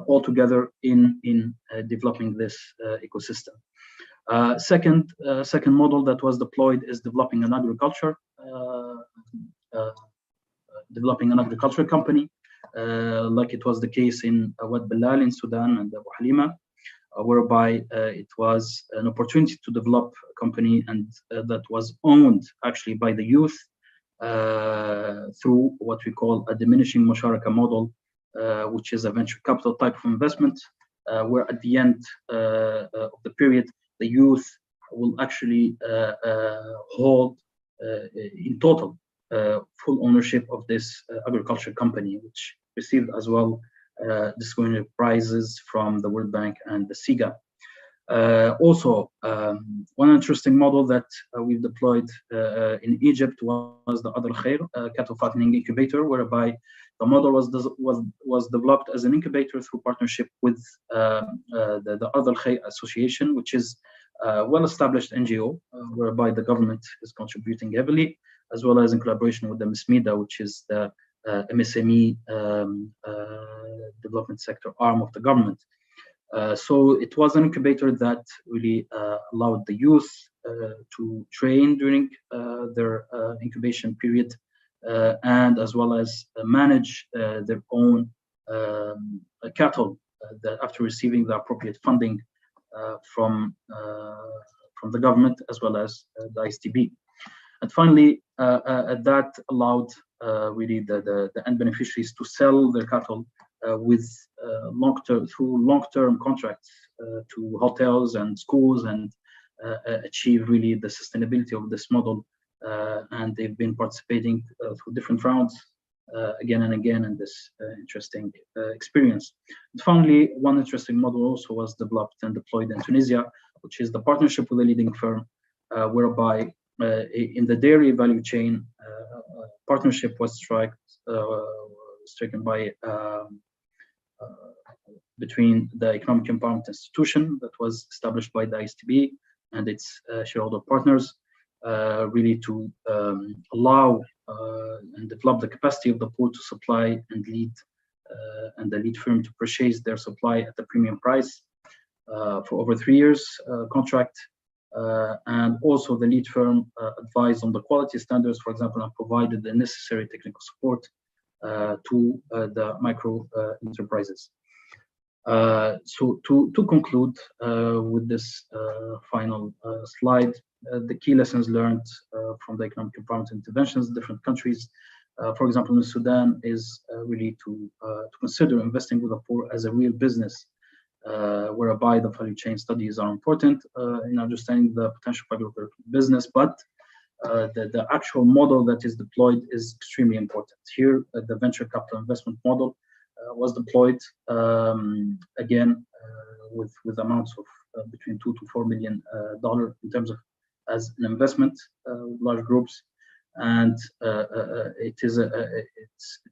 Speaker 9: all together in developing this ecosystem. Second model that was deployed is developing an agriculture company, like it was the case in Wad Bilal in Sudan and Abu Halima, whereby it was an opportunity to develop a company and that was owned actually by the youth through what we call a diminishing musharaka model, which is a venture capital type of investment, where at the end of the period, the youth will actually hold in total full ownership of this agriculture company, which received as well disciplinary prizes from the World Bank and the SIGA. Also, one interesting model that we've deployed in Egypt was the Adl Khair cattle fattening incubator, whereby the model was developed as an incubator through partnership with the Adl Khair Association, which is a well-established NGO, whereby the government is contributing heavily, as well as in collaboration with the MSMEDA, which is the MSME development sector arm of the government. So it was an incubator that really allowed the youth to train during their incubation period, and as well as manage their own cattle that after receiving the appropriate funding from the government as well as the ISTB. And finally, that allowed really the end beneficiaries to sell their cattle with long-term contracts to hotels and schools, and achieve really the sustainability of this model. And they've been participating through different rounds again and again in this interesting experience. And finally, one interesting model also was developed and deployed in Tunisia, which is the partnership with a leading firm, whereby in the dairy value chain, partnership was stricken by between the Economic Empowerment Institution that was established by the ISTB and its shareholder partners, really to allow and develop the capacity of the pool to supply and the lead firm to purchase their supply at a premium price for over 3 years contract. And also the lead firm advised on the quality standards, for example, and provided the necessary technical support to the micro enterprises. So to conclude with this final slide, the key lessons learned from the economic empowerment interventions in different countries, for example, in Sudan, is really to consider investing with the poor as a real business, whereby the value chain studies are important in understanding the potential value of their business, but the actual model that is deployed is extremely important. Here, the venture capital investment model was deployed again with amounts of between $2 to $4 million in terms of as an investment with large groups, and it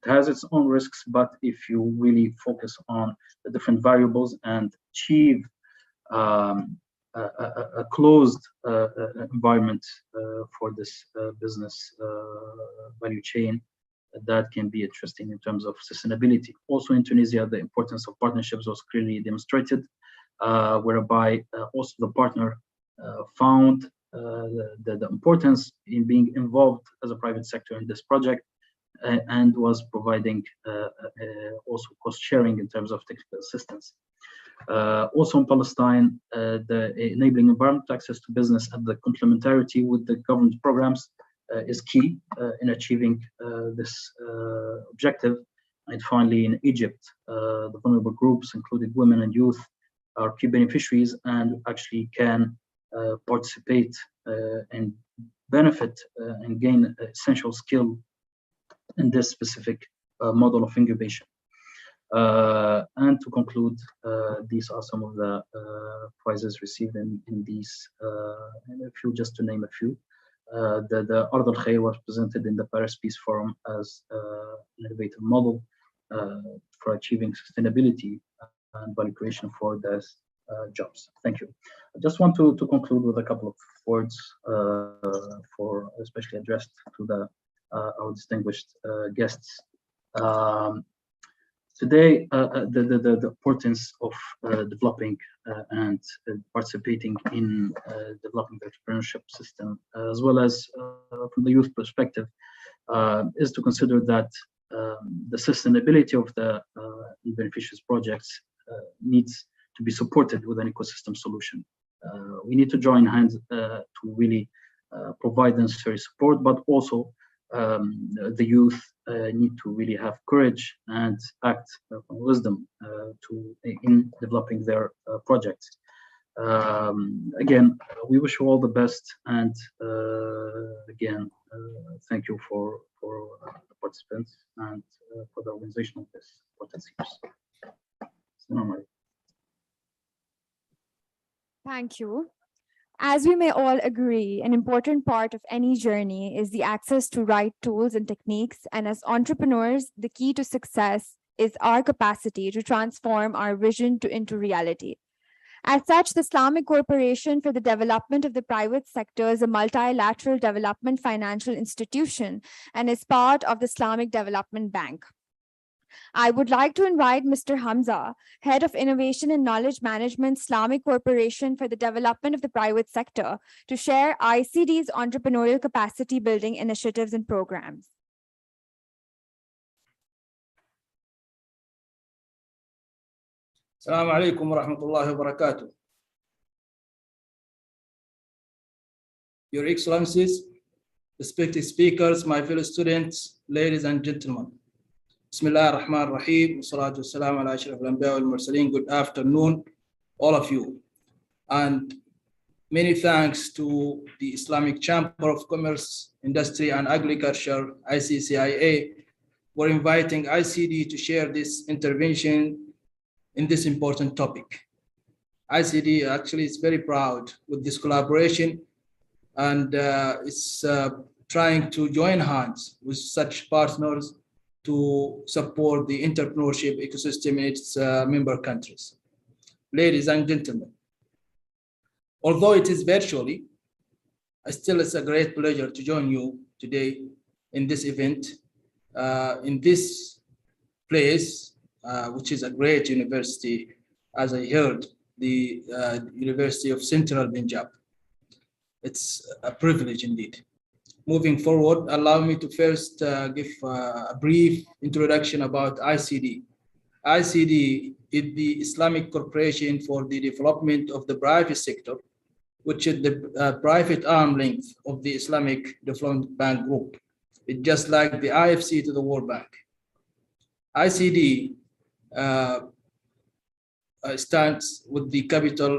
Speaker 9: has its own risks. But if you really focus on the different variables and achieve a closed environment for this business value chain, that can be interesting in terms of sustainability. Also in Tunisia, the importance of partnerships was clearly demonstrated, whereby also the partner found the importance in being involved as a private sector in this project, and was providing also cost sharing in terms of technical assistance. Also in Palestine, the enabling environmental access to business and the complementarity with the government programs is key in achieving this objective. And finally, in Egypt, the vulnerable groups, including women and youth, are key beneficiaries and actually can participate and benefit and gain essential skill in this specific model of incubation. And to conclude, these are some of the prizes received in these, and a few, just to name a few. The Ard al Khair was presented in the Paris Peace Forum as an innovative model for achieving sustainability and value creation for those jobs. Thank you. I just want to conclude with a couple of words for especially addressed to our distinguished guests. Today, the importance of developing and participating in developing the entrepreneurship system, as well as from the youth perspective, is to consider that the sustainability of the beneficiaries projects needs to be supported with an ecosystem solution. We need to join hands to really provide the necessary support, but also the youth need to really have courage and act with wisdom in developing their projects. Again, we wish you all the best, and again, thank you for for the participants and for the organization of this important series. Assalamu alaikum.
Speaker 1: Thank you. As we may all agree, an important part of any journey is the access to right tools and techniques. And as entrepreneurs, the key to success is our capacity to transform our vision into reality. As such, the Islamic Corporation for the Development of the Private Sector is a multilateral development financial institution and is part of the Islamic Development Bank. I would like to invite Mr. Hamza, Head of Innovation and Knowledge Management, Islamic Corporation for the Development of the Private Sector, to share ICD's entrepreneurial capacity building initiatives and programs.
Speaker 10: Assalamu alaikum wa rahmatullahi wa barakatuh. Your Excellencies, respected speakers, my fellow students, ladies and gentlemen. Bismillah ar-Rahman ar-Rahim. Salatu wassalam ala ashraf al-anbiya wal mursaleen. Good afternoon, all of you. And many thanks to the Islamic Chamber of Commerce, Industry and Agriculture, ICCIA, for inviting ICD to share this intervention in this important topic. ICD actually is very proud with this collaboration, and it's trying to join hands with such partners to support the entrepreneurship ecosystem in its member countries. Ladies and gentlemen, although it is virtually, still it's a great pleasure to join you today in this event, in this place, which is a great university, as I heard, the University of Central Punjab. It's a privilege indeed. Moving forward, allow me to first give a brief introduction about ICD. ICD is the Islamic Corporation for the Development of the Private Sector, which is the private arm length of the Islamic Development Bank Group. It's just like the IFC to the World Bank. ICD stands with the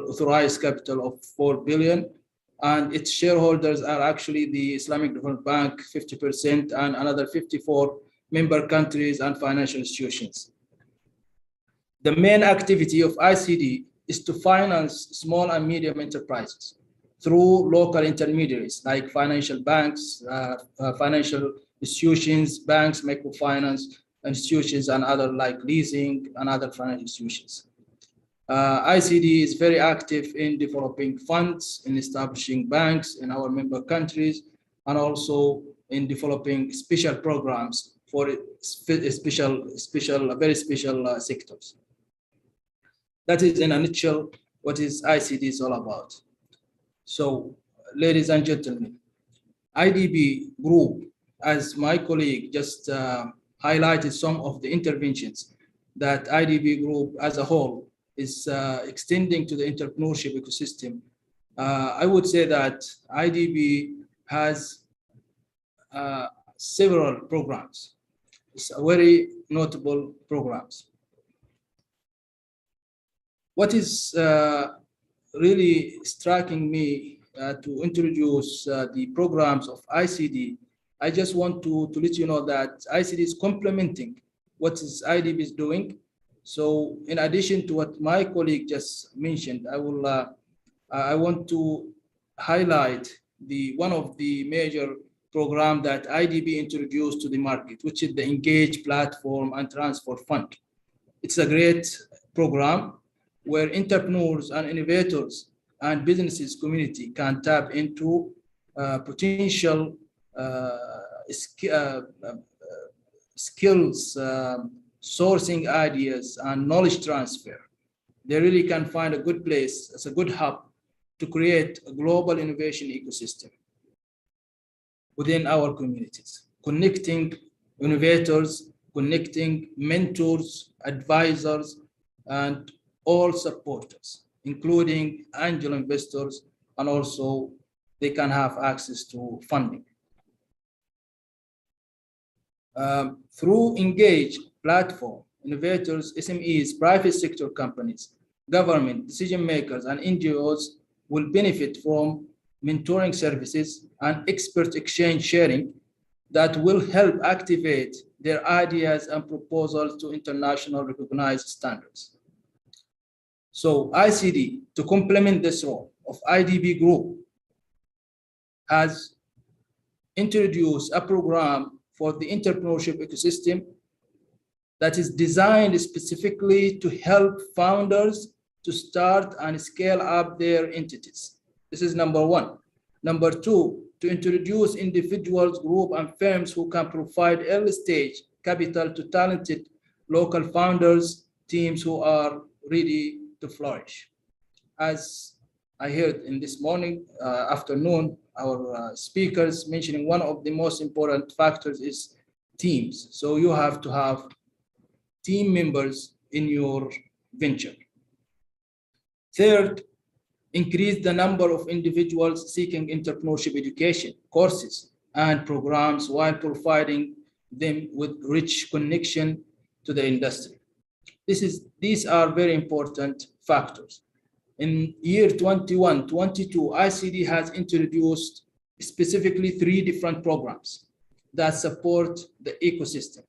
Speaker 10: authorized capital of 4 billion, and its shareholders are actually the Islamic Development Bank, 50%, and another 54 member countries and financial institutions. The main activity of ICD is to finance small and medium enterprises through local intermediaries like financial banks, financial institutions, banks, microfinance institutions, and other like leasing and other financial institutions. ICD is very active in developing funds, in establishing banks in our member countries, and also in developing special programs for very special sectors. That is in a nutshell what is ICD is all about. So, ladies and gentlemen, IDB Group, as my colleague just highlighted some of the interventions that IDB Group as a whole is extending to the entrepreneurship ecosystem. I would say that IDB has several programs. It's very notable programs. What is really striking me to introduce the programs of ICD, I just want to let you know that ICD is complementing what is IDB is doing. So in addition to what my colleague just mentioned, I want to highlight one of the major program that IDB introduced to the market, which is the Engage Platform and Transfer Fund. It's a great program where entrepreneurs and innovators and businesses community can tap into potential skills, sourcing ideas, and knowledge transfer. They really can find a good place as a good hub to create a global innovation ecosystem within our communities, connecting innovators, connecting mentors, advisors, and all supporters, including angel investors, and also they can have access to funding. Through Engage Platform, innovators, SMEs, private sector companies, government, decision makers, and NGOs will benefit from mentoring services and expert exchange sharing that will help activate their ideas and proposals to international recognized standards. So ICD, to complement this role of IDB Group, has introduced a program for the entrepreneurship ecosystem that is designed specifically to help founders to start and scale up their entities. This is number one. Number two, to introduce individuals, group, and firms who can provide early stage capital to talented local founders, teams who are ready to flourish. As I heard in this morning, afternoon, our speakers mentioning one of the most important factors is teams. So you have to have team members in your venture. Third, increase the number of individuals seeking entrepreneurship education, courses, and programs while providing them with rich connection to the industry. These are very important factors. In year 21-22, ICD has introduced specifically 3 different programs that support the ecosystem.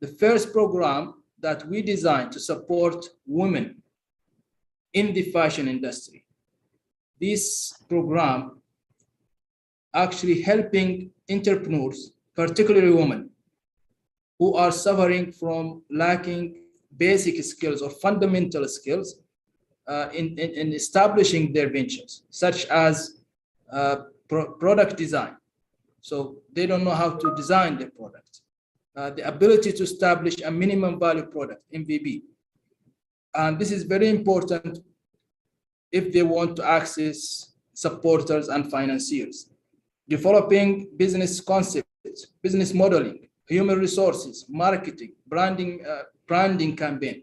Speaker 10: The first program that we designed to support women in the fashion industry. This program actually helping entrepreneurs, particularly women, who are suffering from lacking basic skills or fundamental skills in establishing their ventures, such as product design. So they don't know how to design their product. The ability to establish a minimum value product, MVP. And this is very important if they want to access supporters and financiers. Developing business concepts, business modeling, human resources, marketing, branding campaign,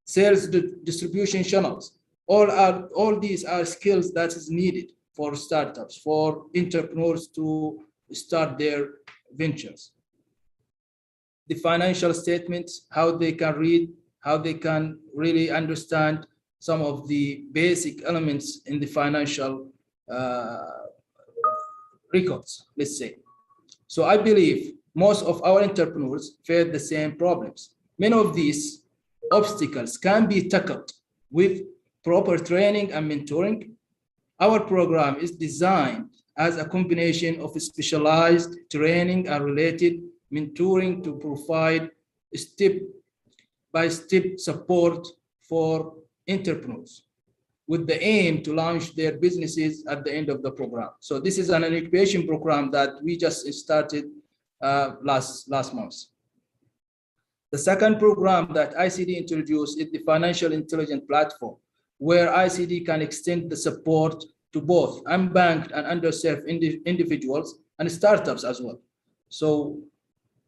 Speaker 10: sales distribution channels. All these are skills that is needed for startups, for entrepreneurs to start their ventures. The financial statements, how they can read, how they can really understand some of the basic elements in the financial records, let's say. So I believe most of our entrepreneurs face the same problems. Many of these obstacles can be tackled with proper training and mentoring. Our program is designed as a combination of specialized training and related mentoring to provide step-by-step support for entrepreneurs with the aim to launch their businesses at the end of the program. So this is an incubation program that we just started last month. The second program that ICD introduced is the Financial Intelligence Platform, where ICD can extend the support to both unbanked and underserved individuals and startups as well. So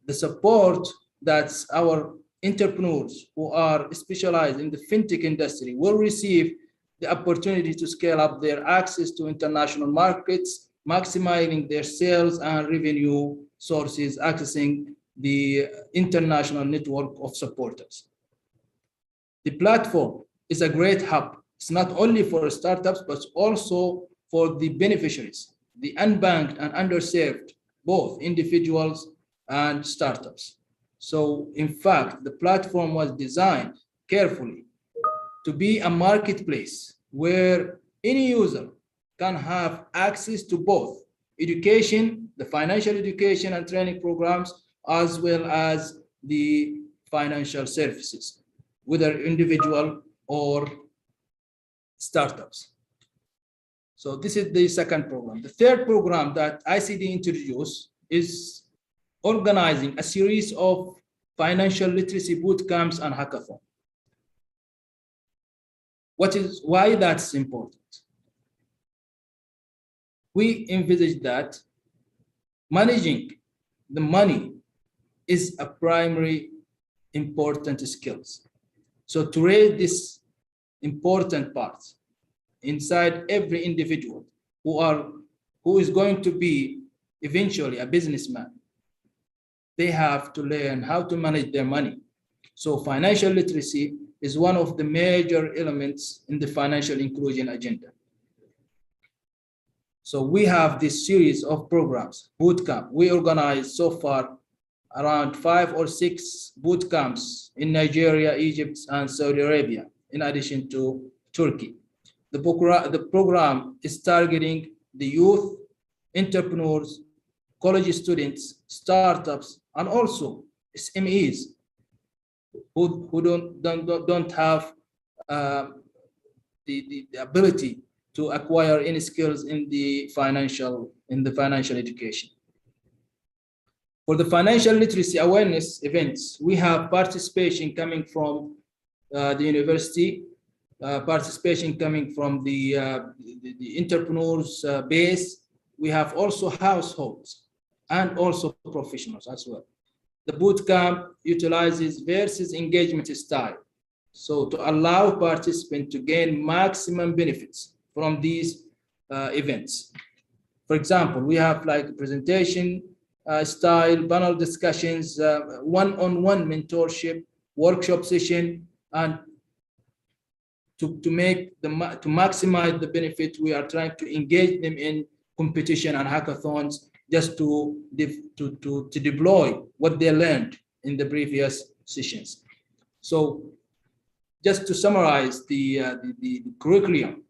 Speaker 10: the support that our entrepreneurs who are specialized in the fintech industry will receive the opportunity to scale up their access to international markets, maximizing their sales and revenue sources, accessing the international network of supporters. The platform is a great hub. It's not only for startups, but also for the beneficiaries, the unbanked and underserved, both individuals and startups. So in fact, the platform was designed carefully to be a marketplace where any user can have access to both education, the financial education and training programs, as well as the financial services, whether individual or startups. So this is the second program. The third program that ICD introduced is organizing a series of financial literacy boot camps and hackathon. Why that's important? We envisage that managing the money is a primary important skills. So to raise this important part inside every individual who is going to be eventually a businessman, they have to learn how to manage their money. So financial literacy is one of the major elements in the financial inclusion agenda. So we have this series of programs, boot camp. We organized so far around 5 or 6 boot camps in Nigeria, Egypt, and Saudi Arabia, in addition to Turkey. The program is targeting the youth, entrepreneurs, college students, startups, and also SMEs who don't have the ability to acquire any skills in the financial education. For the financial literacy awareness events, we have participation coming from the university, participation coming from the entrepreneurs base. We have also households and also professionals as well. The bootcamp utilizes various engagement style, so to allow participants to gain maximum benefits from these events. For example, we have like presentation style, panel discussions, one-on-one mentorship, workshop session, and to maximize the benefit, we are trying to engage them in competition and hackathons just to deploy what they learned in the previous sessions. So just to summarize the curriculum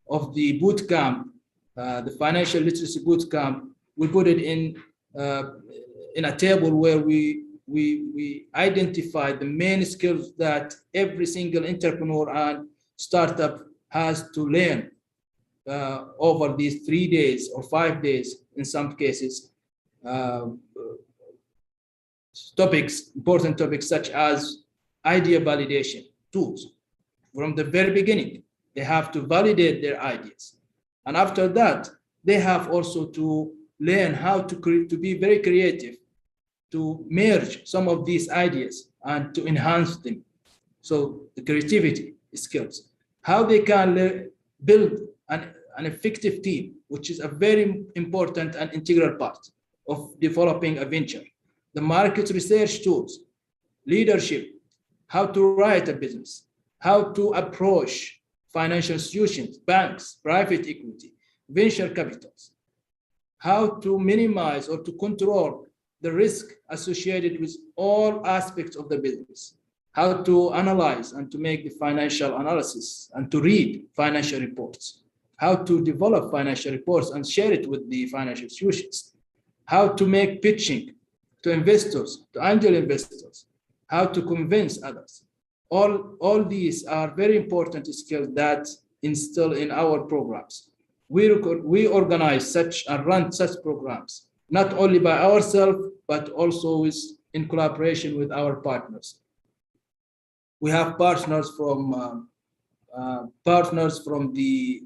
Speaker 10: of the boot camp, the financial literacy boot camp, we put it in a table where we identify the main skills that every single entrepreneur and startup has to learn over these 3 days or 5 days in some cases. Important topics such as idea validation tools. From the very beginning, they have to validate their ideas. And after that, they have also to learn how to be very creative, to merge some of these ideas and to enhance them. So the creativity skills, how they can build an effective team, which is a very important and integral part of developing a venture. The market research tools, leadership, how to write a business, how to approach financial institutions, banks, private equity, venture capitals, how to minimize or to control the risk associated with all aspects of the business, how to analyze and to make the financial analysis and to read financial reports, how to develop financial reports and share it with the financial institutions, how to make pitching to investors, to angel investors, how to convince others. All these are very important skills that instill in our programs. We organize such and run such programs, not only by ourselves, but also in collaboration with our partners. We have partners from the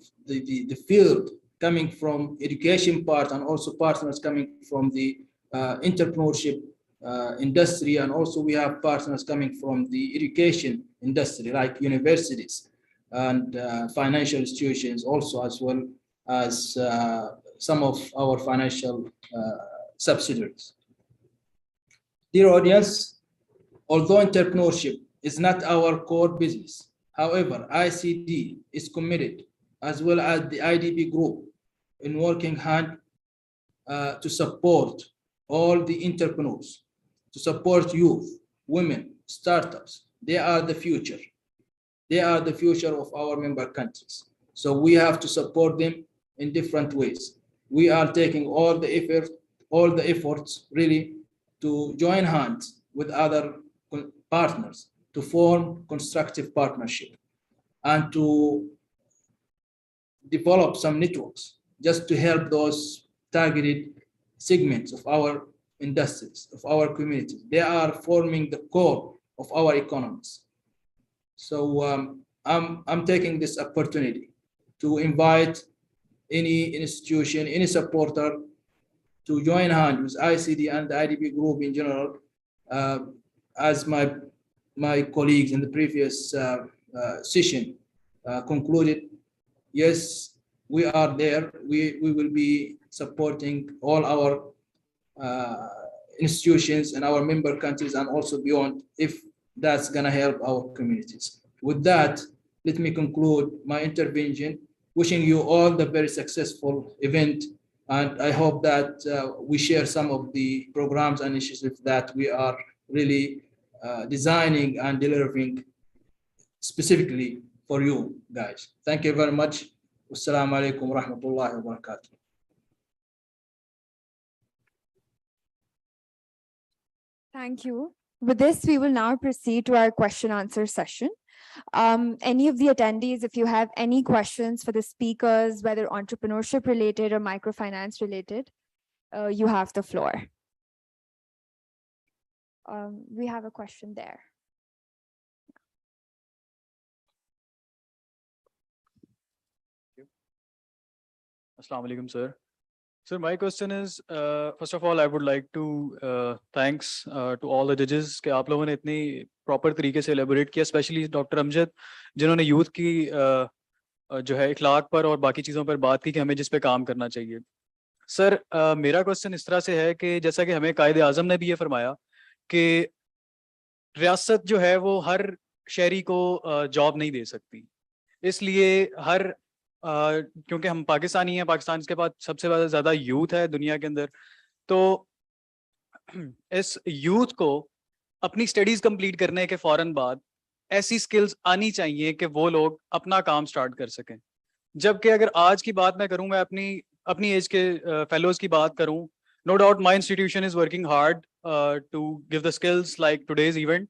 Speaker 10: field, coming from education part, and also partners coming from the entrepreneurship industry, and also we have partners coming from the education industry, like universities and financial institutions, also as well as some of our financial subsidiaries. Dear audience, although entrepreneurship is not our core business, however, ICD is committed, as well as the IDB group, in working hand to support all the entrepreneurs, to support youth, women, startups. They are the future. They are the future of our member countries. So we have to support them in different ways. We are taking all the efforts really to join hands with other partners to form constructive partnership and to develop some networks just to help those targeted segments of our industries, of our communities. They are forming the core of our economies. So I'm taking this opportunity to invite any institution, any supporter to join hands with ICD and the IDB group in general. As my colleagues in the previous session concluded, yes, we are there. We will be supporting all our institutions and our member countries and also beyond, if that's gonna help our communities. With that, let me conclude my intervention wishing you all the very successful event. And I hope that we share some of the programs and initiatives that we are really designing and delivering specifically for you guys. Thank you very much. Wassalamu alaikum wa rahmatullahi wa barakatuh.
Speaker 1: Thank you. With this, we will now proceed to our question answer session. Any of the attendees, if you have any questions for the speakers, whether entrepreneurship related or microfinance related, you have the floor. We have a question there.
Speaker 11: Assalamu alaikum, sir. Sir, my question is, first of all, I would like to thanks to all the judges कि आप लोगों ने इतनी proper तरीके से elaborate किया, especially Dr. Amjad, जिन्होंने youth की जो है इखलाक पर और बाकी चीज़ों पर बात की कि हमें जिस पे काम करना चाहिए. सर, मेरा क्वेश्चन इस तरह से है कि जैसा कि हमें कायदे आज़म ने भी ये फरमाया कि रियासत जो है वो हर शहरी को जॉब नहीं दे सकती, इसलिए हर क्योंकि हम पाकिस्तानी हैं, पाकिस्तान के पास सबसे ज़्यादा यूथ है दुनिया के अंदर, तो इस यूथ को अपनी स्टडीज़ कंप्लीट करने के फ़ौरन बाद ऐसी स्किल्स आनी चाहिए कि वो लोग अपना काम स्टार्ट कर सकें. जबकि अगर आज की बात मैं करूं, मैं अपनी एज के फेलोज़ की बात करूं, no doubt my institution is working hard to give the skills like today's event,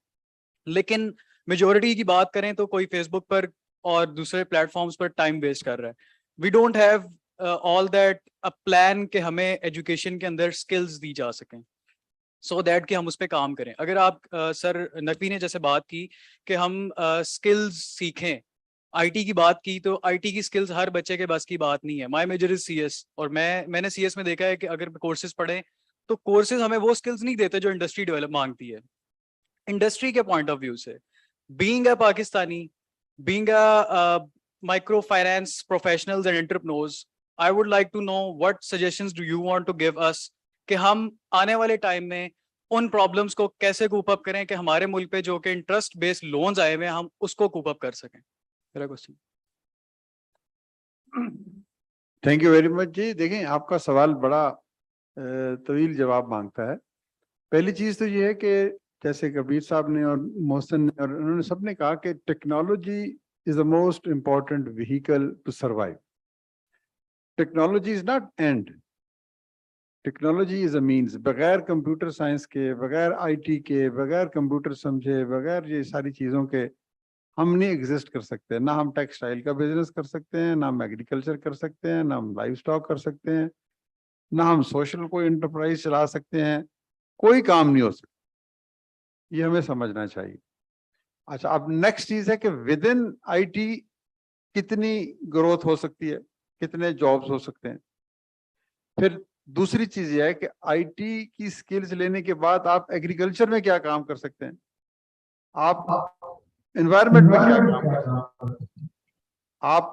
Speaker 11: लेकिन मेजोरिटी की बात करें तो कोई फेसबुक पर और दूसरे प्लेटफॉर्म्स पर टाइम वेस्ट कर रहा है. We don't have all that a plan कि हमें एजुकेशन के अंदर स्किल्स दी जा सकें सो दैट कि हम उस पर काम करें. अगर आप सर नकवी ने जैसे बात की कि हम स्किल्स सीखें, आईटी की बात की, तो आईटी की स्किल्स हर बच्चे के बस की बात नहीं है. माय मेजर इज सीएस और मैंने सीएस में देखा है कि अगर कोर्सेज पढ़ें तो कोर्सेज हमें वो स्किल्स नहीं देते जो इंडस्ट्री डेवलप मांगती है. इंडस्ट्री के पॉइंट ऑफ व्यू से, being a Pakistani, being a microfinance professionals and entrepreneurs, I would like to know what suggestions do you want to give us कि हम आने वाले टाइम में उन प्रॉब्लम्स को कैसे कूप अप करें कि हमारे मुल्क पे जो कि इंटरेस्ट बेस्ड लोन्स आए हुए हैं हम उसको कूप अप कर सकें. मेरा question.
Speaker 5: Thank you very much जी. देखें, आपका सवाल बड़ा तवील जवाब मांगता है. पहली चीज तो ये है कि जैसे कबीर साहब ने और मोहसिन ने और उन्होंने सबने कहा कि technology is the most important vehicle to survive. Technology is not end, technology is a means. बगैर कंप्यूटर साइंस के, बगैर आईटी के, बगैर कंप्यूटर समझे, बगैर ये सारी चीज़ों के हम नहीं एग्जिस्ट कर सकते. ना हम टेक्सटाइल का बिजनेस कर सकते हैं, ना हम एग्रीकल्चर कर सकते हैं, ना हम लाइव स्टॉक कर सकते हैं, ना हम सोशल कोई एंटरप्राइज चला सकते हैं. कोई काम नहीं हो सकता. ये हमें समझना चाहिए. अच्छा, अब नेक्स्ट चीज है कि विद इन आईटी कितनी ग्रोथ हो सकती है, कितने जॉब्स हो सकते हैं. फिर दूसरी चीज ये है कि आईटी की स्किल्स लेने के बाद आप एग्रीकल्चर में क्या काम कर सकते हैं, आप एनवायरनमेंट में क्या काम कर सकते हैं, आप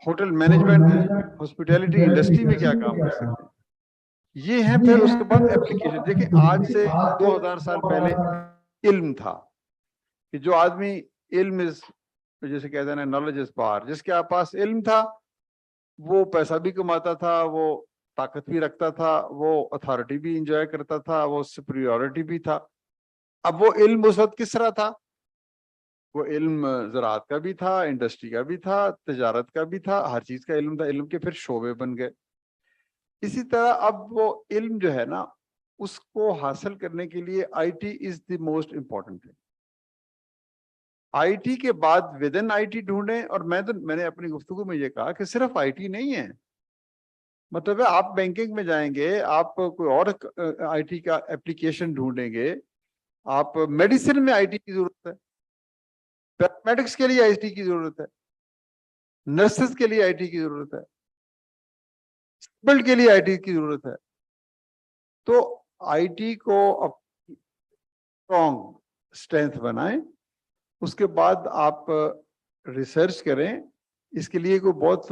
Speaker 5: होटल मैनेजमेंट, हॉस्पिटैलिटी इंडस्ट्री में क्या काम कर सकते हैं. ये है. फिर उसके बाद एप्लीकेशन. देखिए, आज से 2000 साल पहले इल्म था कि जो आदमी इल्म इज, जैसे कहते हैं नॉलेज इज पावर, जिसके पास इल्म था वो पैसा भी कमाता था, वो ताकत भी रखता था, वो अथॉरिटी भी इंजॉय करता था, वो सुपीरियॉरिटी भी था. अब वो इल्म उस वक्त किस तरह था? वो इल्म ज़राअत का भी था, इंडस्ट्री का भी था, तिजारत का भी था, हर चीज का इल्म था. इल्म के फिर शोबे बन गए. इसी तरह अब वो इल्म जो है ना, उसको हासिल करने के लिए IT is the most important thing. IT के बाद विद इन आईटी ढूंढें. और मैंने अपनी गुफ्तगू में ये कहा कि सिर्फ आईटी नहीं है. मतलब है, आप बैंकिंग में जाएंगे, आप कोई और आईटी का एप्लीकेशन ढूंढेंगे, आप मेडिसिन में आईटी की जरूरत है, पैरामेडिक्स के लिए आईटी की जरूरत है, नर्सेस के लिए आईटी की जरूरत है, बिल्ड के लिए आईटी की जरूरत है. तो आईटी को स्ट्रॉन्ग स्ट्रेंथ बनाएं. उसके बाद आप रिसर्च करें. इसके लिए कोई बहुत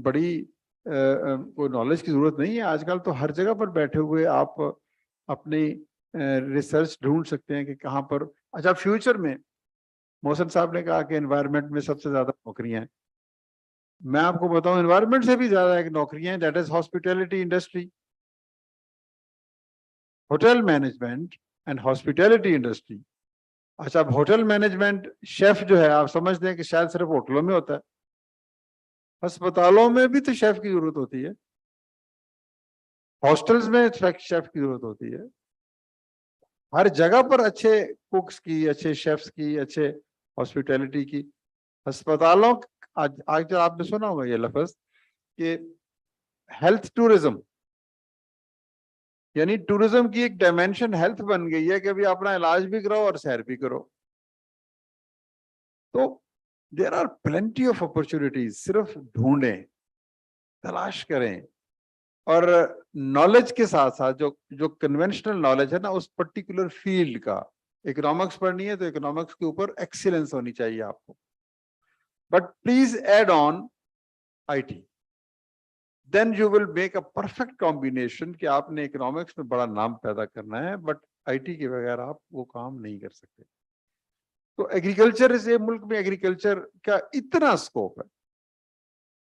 Speaker 5: बड़ी कोई नॉलेज की जरूरत नहीं है. आजकल तो हर जगह पर बैठे हुए आप अपनी रिसर्च ढूंढ सकते हैं कि कहाँ पर. अच्छा, फ्यूचर में मोहसिन साहब ने कहा कि एनवायरनमेंट में सबसे ज्यादा नौकरियां हैं. میں آپ کو بتاؤں انوائرمنٹ سے بھی زیادہ ایک نوکریاں ہیں, that is hospitality industry, hotel management and hospitality industry. اچھا, اب ہوٹل مینجمنٹ شیف جو ہے آپ سمجھتے ہیں کہ شاید صرف ہوٹلوں میں ہوتا ہے, ہسپتالوں میں بھی تو شیف کی ضرورت ہوتی ہے, ہاسٹلز میں شیف کی ضرورت ہوتی ہے, ہر جگہ پر اچھے کوکس کی, اچھے شیفس کی, اچھے ہاسپٹیلٹی کی. ہسپتالوں آج آپ نے سنا ہوگا یہ لفظ کہ ہیلتھ ٹورزم, یعنی ٹورزم کی ایک ڈائمینشن ہیلتھ بن گئی ہے کہ ابھی اپنا علاج بھی کرو اور سیر بھی کرو. تو there are plenty of opportunities, صرف ڈھونڈیں, تلاش کریں, اور نالج کے ساتھ ساتھ جو کنونشنل نالج ہے نا اس پرٹیکولر فیلڈ کا, اکنامکس پڑھنی ہے تو اکنامکس کے اوپر ایکسیلنس ہونی چاہیے آپ کو, but please add on IT, then you will make a perfect combination کہ آپ نے اکنامکس میں بڑا نام پیدا کرنا ہے, بٹ آئی ٹی کے بغیر آپ وہ کام نہیں کر سکتے. تو ایگریکلچر سے ملک میں ایگریکلچر کا اتنا اسکوپ ہے,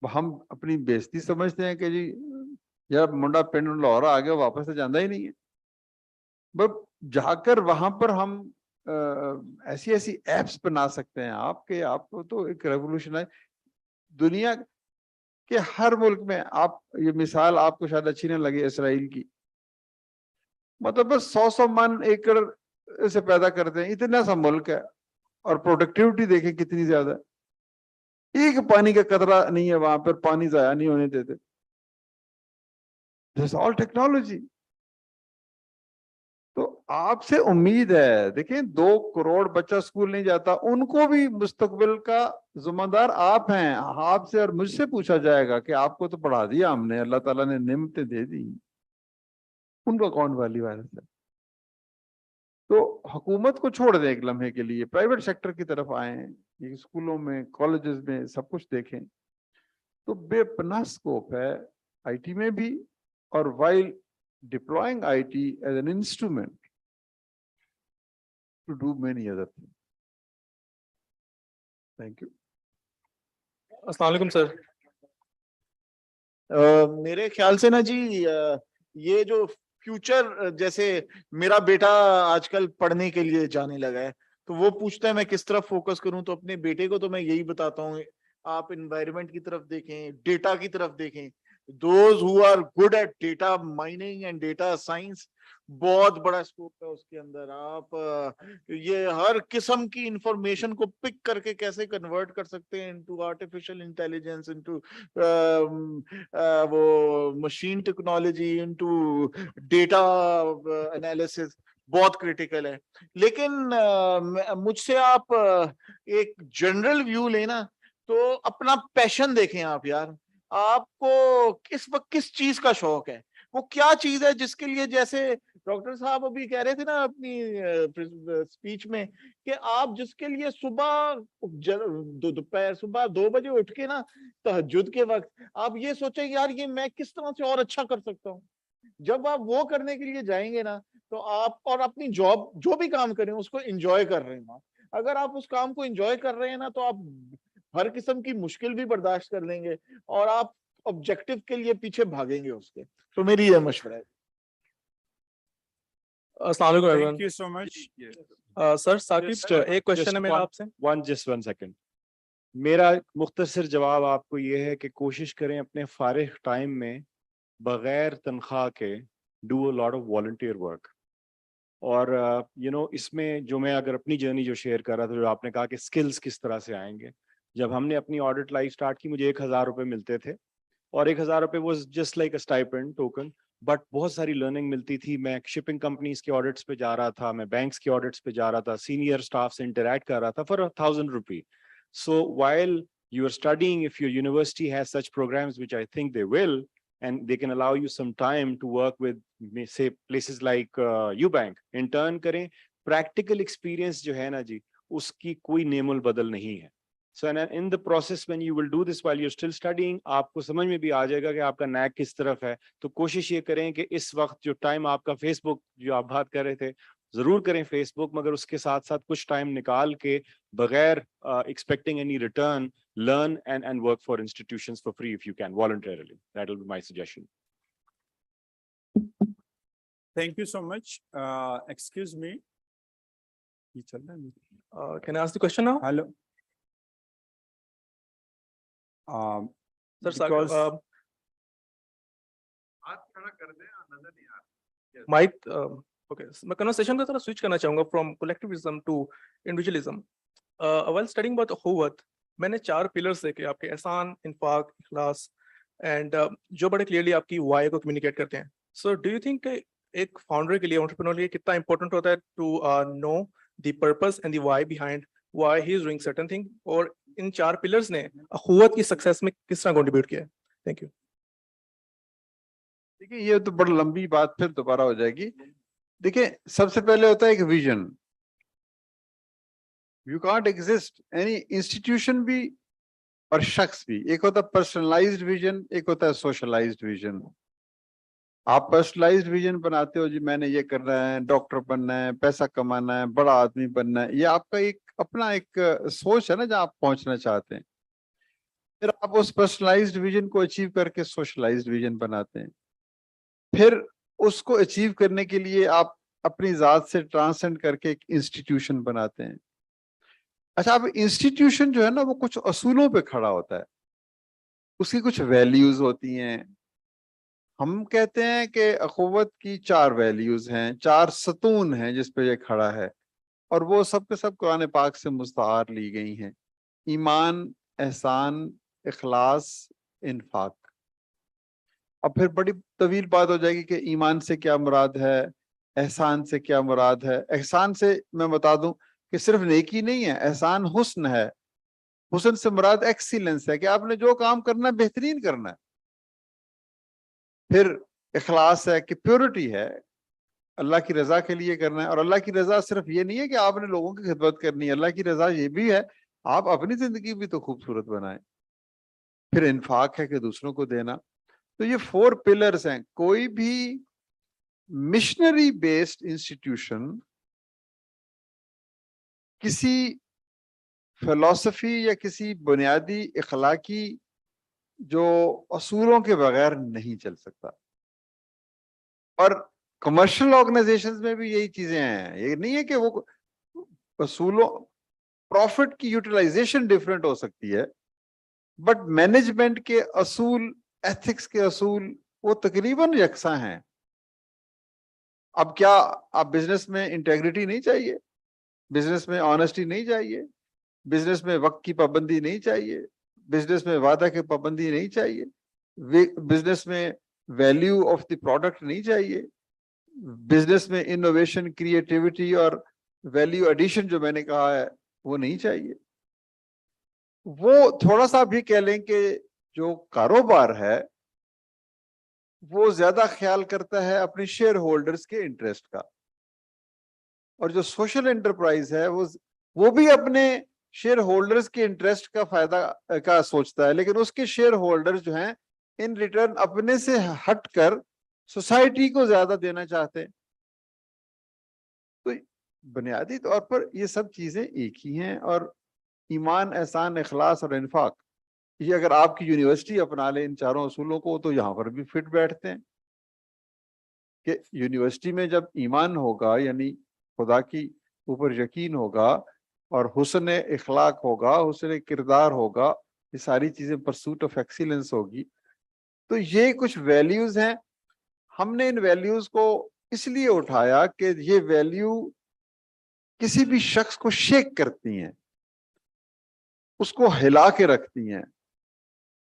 Speaker 5: ہم اپنی بےزتی سمجھتے ہیں کہ جی یار منڈا پنڈ لاہور آ گیا واپس تو جانا ہی نہیں ہے, بٹ جا کر وہاں پر ہم ایسی ایسی ایپس بنا سکتے ہیں آپ کے, آپ کو تو ایک ریولوشن ہے دنیا کہ ہر ملک میں. آپ یہ مثال آپ کو شاید اچھی نہ لگے اسرائیل کی, مطلب بس 100 من ایکڑ سے پیدا کرتے ہیں, اتنا سا ملک ہے, اور پروڈکٹیوٹی دیکھیں کتنی زیادہ ہے, ایک پانی کا قطرہ نہیں ہے وہاں پر, پانی ضائع نہیں ہونے دیتے. دس آل ٹیکنالوجی. تو آپ سے امید ہے, دیکھیں 2 کروڑ بچہ اسکول نہیں جاتا, ان کو بھی مستقبل کا ذمہ دار آپ ہیں. آپ سے اور مجھ سے پوچھا جائے گا کہ آپ کو تو پڑھا دیا ہم نے, اللہ تعالیٰ نے نعمتیں دے دی, ان کو کون والی وائرس ہے. تو حکومت کو چھوڑ دیں ایک لمحے کے لیے, پرائیویٹ سیکٹر کی طرف آئیں, اسکولوں میں کالجز میں سب کچھ دیکھیں. تو بے پناہ اسکوپ ہے آئی ٹی میں بھی, اور while deploying IT as an instrument to do many other things. Thank you.
Speaker 11: السلام علیکم سر.
Speaker 4: میرے خیال سے نا جی یہ جو فیوچر, جیسے میرا بیٹا آج کل پڑھنے کے لیے جانے لگا ہے, تو وہ پوچھتا ہے میں کس طرف فوکس کروں, تو اپنے بیٹے کو تو میں یہی بتاتا ہوں آپ انوائرمنٹ کی طرف دیکھیں, ڈیٹا کی طرف دیکھیں. Those who are good at data mining and data science, بہت بڑا اسکوپ ہے اس کے اندر. آپ یہ ہر قسم کی انفارمیشن کو پک کر کے کیسے کنورٹ کر سکتے ہیں انٹو آرٹیفیشل انٹیلیجنس, انٹو وہ machine technology, into data analysis, بہت کریٹیکل ہے. لیکن مجھ سے آپ ایک جنرل ویو لینا تو اپنا پیشن دیکھیں آپ یار, آپ کو کس وقت کس چیز کا شوق ہے, وہ کیا چیز ہے جس کے لیے, جیسے ڈاکٹر صاحب ابھی کہہ رہے تھے نا اپنی اسپیچ میں کہ آپ جس کے لیے صبح دوپہر صبح 2 بجے اٹھ کے نا تہجد کے وقت آپ یہ سوچیں یار یہ میں کس طرح سے اور اچھا کر سکتا ہوں, جب آپ وہ کرنے کے لیے جائیں گے نا تو آپ اور اپنی جاب جو بھی کام کریں اس کو انجوائے کر رہے ہیں. اگر آپ اس کام کو انجوائے کر رہے ہیں نا تو آپ ہر قسم کی مشکل بھی برداشت کر لیں گے, اور آپ آبجیکٹو کے لیے پیچھے بھاگیں گے اس کے. تو میری یہ مشورہ ہے.
Speaker 11: السلام علیکم everyone.
Speaker 6: Thank you so much.
Speaker 11: سر ثاقب, ایک کوشچن ہے میرا آپ سے.
Speaker 6: One second. میرا مختصر جواب آپ کو یہ ہے کہ کوشش کریں اپنے فارغ ٹائم میں بغیر تنخواہ کے do a lot of volunteer work. اور اس میں جو میں اگر اپنی جرنی جو شیئر کر رہا تھا, جو آپ نے کہا کہ اسکلز کس طرح سے آئیں گے, جب ہم نے اپنی آڈٹ لائف اسٹارٹ کی مجھے 1000 روپے ملتے تھے, اور 1000 روپے was just like a stipend token, but بہت ساری لرننگ ملتی تھی. میں شپنگ کمپنیز کے آڈٹس پہ جا رہا تھا, میں بینکس کے آڈٹس پہ جا رہا تھا, سینئر اسٹاف سے انٹریکٹ کر رہا تھا for 1000 rupee. So while you are studying, if your university has such programmes which I think they will, and they can allow you some time to work with say places like you bank, intern کریں. practical experience جو ہے نا جی اس کی کوئی نعم البدل نہیں ہے. So in the process when you will do this while you're still studying, آپ کو سمجھ میں بھی آ جائے گا کہ آپ کا نیک کس طرف ہے. تو کوشش یہ کریں کہ اس وقت جو ٹائم آپ کا فیس بک جو آپ بات کر رہے تھے
Speaker 12: ضرور کریں فیس بک, مگر اس کے ساتھ ساتھ کچھ ٹائم نکال کے بغیر expecting any return, learn and work for institutions for free if you can, voluntarily. That will be my suggestion.
Speaker 4: Thank you so much. Excuse me. یہ چل رہا ہے.
Speaker 13: Can I ask the question now?
Speaker 4: Hello.
Speaker 13: Sir,
Speaker 4: Because
Speaker 13: might okay, میں conversation کا تھوڑا switch کرنا چاہوں گا from collectivism to individualism. While studying about اخوت, میں نے 4 pillars دیکھے آپ کے: احسان, انفاق, اخلاص, and جو بڑے clearly آپ کی why کو communicate کرتے ہیں. So do you think ایک founder کے لیے, entrepreneur کے لیے کتنا important ہوتا ہے to know the purpose and the why behind why he is doing certain thing, اور ان 4 pillars نے اخوت کی success میں کس طرح contribute کیا ہے؟ Thank you.
Speaker 5: دیکھیں یہ تو بڑی لمبی بات پھر دوبارہ ہو جائے گی. دیکھیں سب سے پہلے ہوتا ہے ایک vision. You can't exist any institution بھی اور شخص بھی. ایک ہوتا ہے پرسنلائزڈ ویژن, ایک ہوتا ہے سوشلائزڈ ویژن. آپ پرسنلائزڈ ویژن بناتے ہو, جی میں نے یہ کرنا ہے, ڈاکٹر بننا ہے, پیسہ کمانا ہے, بڑا آدمی بننا ہے, یہ آپ کا ایک اپنا ایک سوچ ہے نا جہاں آپ پہنچنا چاہتے ہیں. پھر آپ اس پرسنلائزڈ ویژن کو اچیو کر کے سوشلائزڈ ویژن بناتے ہیں. پھر اس کو اچیو کرنے کے لیے آپ اپنی ذات سے ٹرانسینڈ کر کے ایک انسٹیٹیوشن بناتے ہیں. اچھا, اب انسٹیٹیوشن جو ہے نا وہ کچھ اصولوں پہ کھڑا ہوتا ہے, اس کی کچھ ویلیوز ہوتی ہیں. ہم کہتے ہیں کہ اخوت کی 4 ویلیوز ہیں, 4 ستون ہیں جس پہ یہ کھڑا ہے, اور وہ سب کے سب قرآن پاک سے مستعار لی گئی ہیں: ایمان, احسان, اخلاص, انفاق. اب پھر بڑی طویل بات ہو جائے گی کہ ایمان سے کیا مراد ہے, احسان سے کیا مراد ہے. احسان سے میں بتا دوں کہ صرف نیکی نہیں ہے, احسان حسن ہے. حسن سے مراد ایکسیلنس ہے, کہ آپ نے جو کام کرنا ہے بہترین کرنا ہے. پھر اخلاص ہے کہ پیورٹی ہے, اللہ کی رضا کے لیے کرنا ہے. اور اللہ کی رضا صرف یہ نہیں ہے کہ آپ نے لوگوں کی خدمت کرنی ہے, اللہ کی رضا یہ بھی ہے آپ اپنی زندگی بھی تو خوبصورت بنائیں. پھر انفاق ہے کہ دوسروں کو دینا. تو یہ 4 پلرز ہیں. کوئی بھی مشنری بیسڈ انسٹیٹیوشن کسی فلسفی یا کسی بنیادی اخلاقی جو اصولوں کے بغیر نہیں چل سکتا. اور کمرشل آرگنائزیشنز میں بھی یہی چیزیں ہیں. یہ نہیں ہے کہ وہ اصولوں, پروفٹ کی یوٹیلائزیشن ڈفرینٹ ہو سکتی ہے, بٹ مینجمنٹ کے اصول, ایتھکس کے اصول وہ تقریباً یکساں ہیں. اب کیا آپ بزنس میں انٹیگریٹی نہیں چاہیے, بزنس میں آنیسٹی نہیں چاہیے, بزنس میں وقت کی پابندی نہیں چاہیے, بزنس میں وعدہ کی پابندی نہیں چاہیے, بزنس میں ویلیو آف دی پروڈکٹ نہیں چاہیے, بزنس میں انوویشن, کریٹیوٹی اور ویلیو ایڈیشن جو میں نے کہا ہے وہ نہیں چاہیے. وہ تھوڑا سا بھی کہہ لیں کہ جو کاروبار ہے وہ زیادہ خیال کرتا ہے اپنے شیئر ہولڈرز کے انٹرسٹ کا, اور جو سوشل انٹرپرائز ہے وہ بھی اپنے شیئر ہولڈرز کے انٹرسٹ کا فائدہ کا سوچتا ہے, لیکن اس کے شیئر ہولڈرز جو ہیں ان ریٹرن اپنے سے ہٹ کر سوسائٹی کو زیادہ دینا چاہتے ہیں. تو بنیادی طور پر یہ سب چیزیں ایک ہی ہیں. اور ایمان, احسان, اخلاص اور انفاق, یہ اگر آپ کی یونیورسٹی اپنا لے ان 4 اصولوں کو تو یہاں پر بھی فٹ بیٹھتے ہیں. کہ یونیورسٹی میں جب ایمان ہوگا, یعنی خدا کی اوپر یقین ہوگا, اور حسن اخلاق ہوگا, حسن کردار ہوگا, یہ ساری چیزیں پرسوٹ آف ایکسیلنس ہوگی, تو یہ کچھ ویلیوز ہیں. ہم نے ان ویلیوز کو اس لیے اٹھایا کہ یہ ویلیو کسی بھی شخص کو شیک کرتی ہیں, اس کو ہلا کے رکھتی ہیں,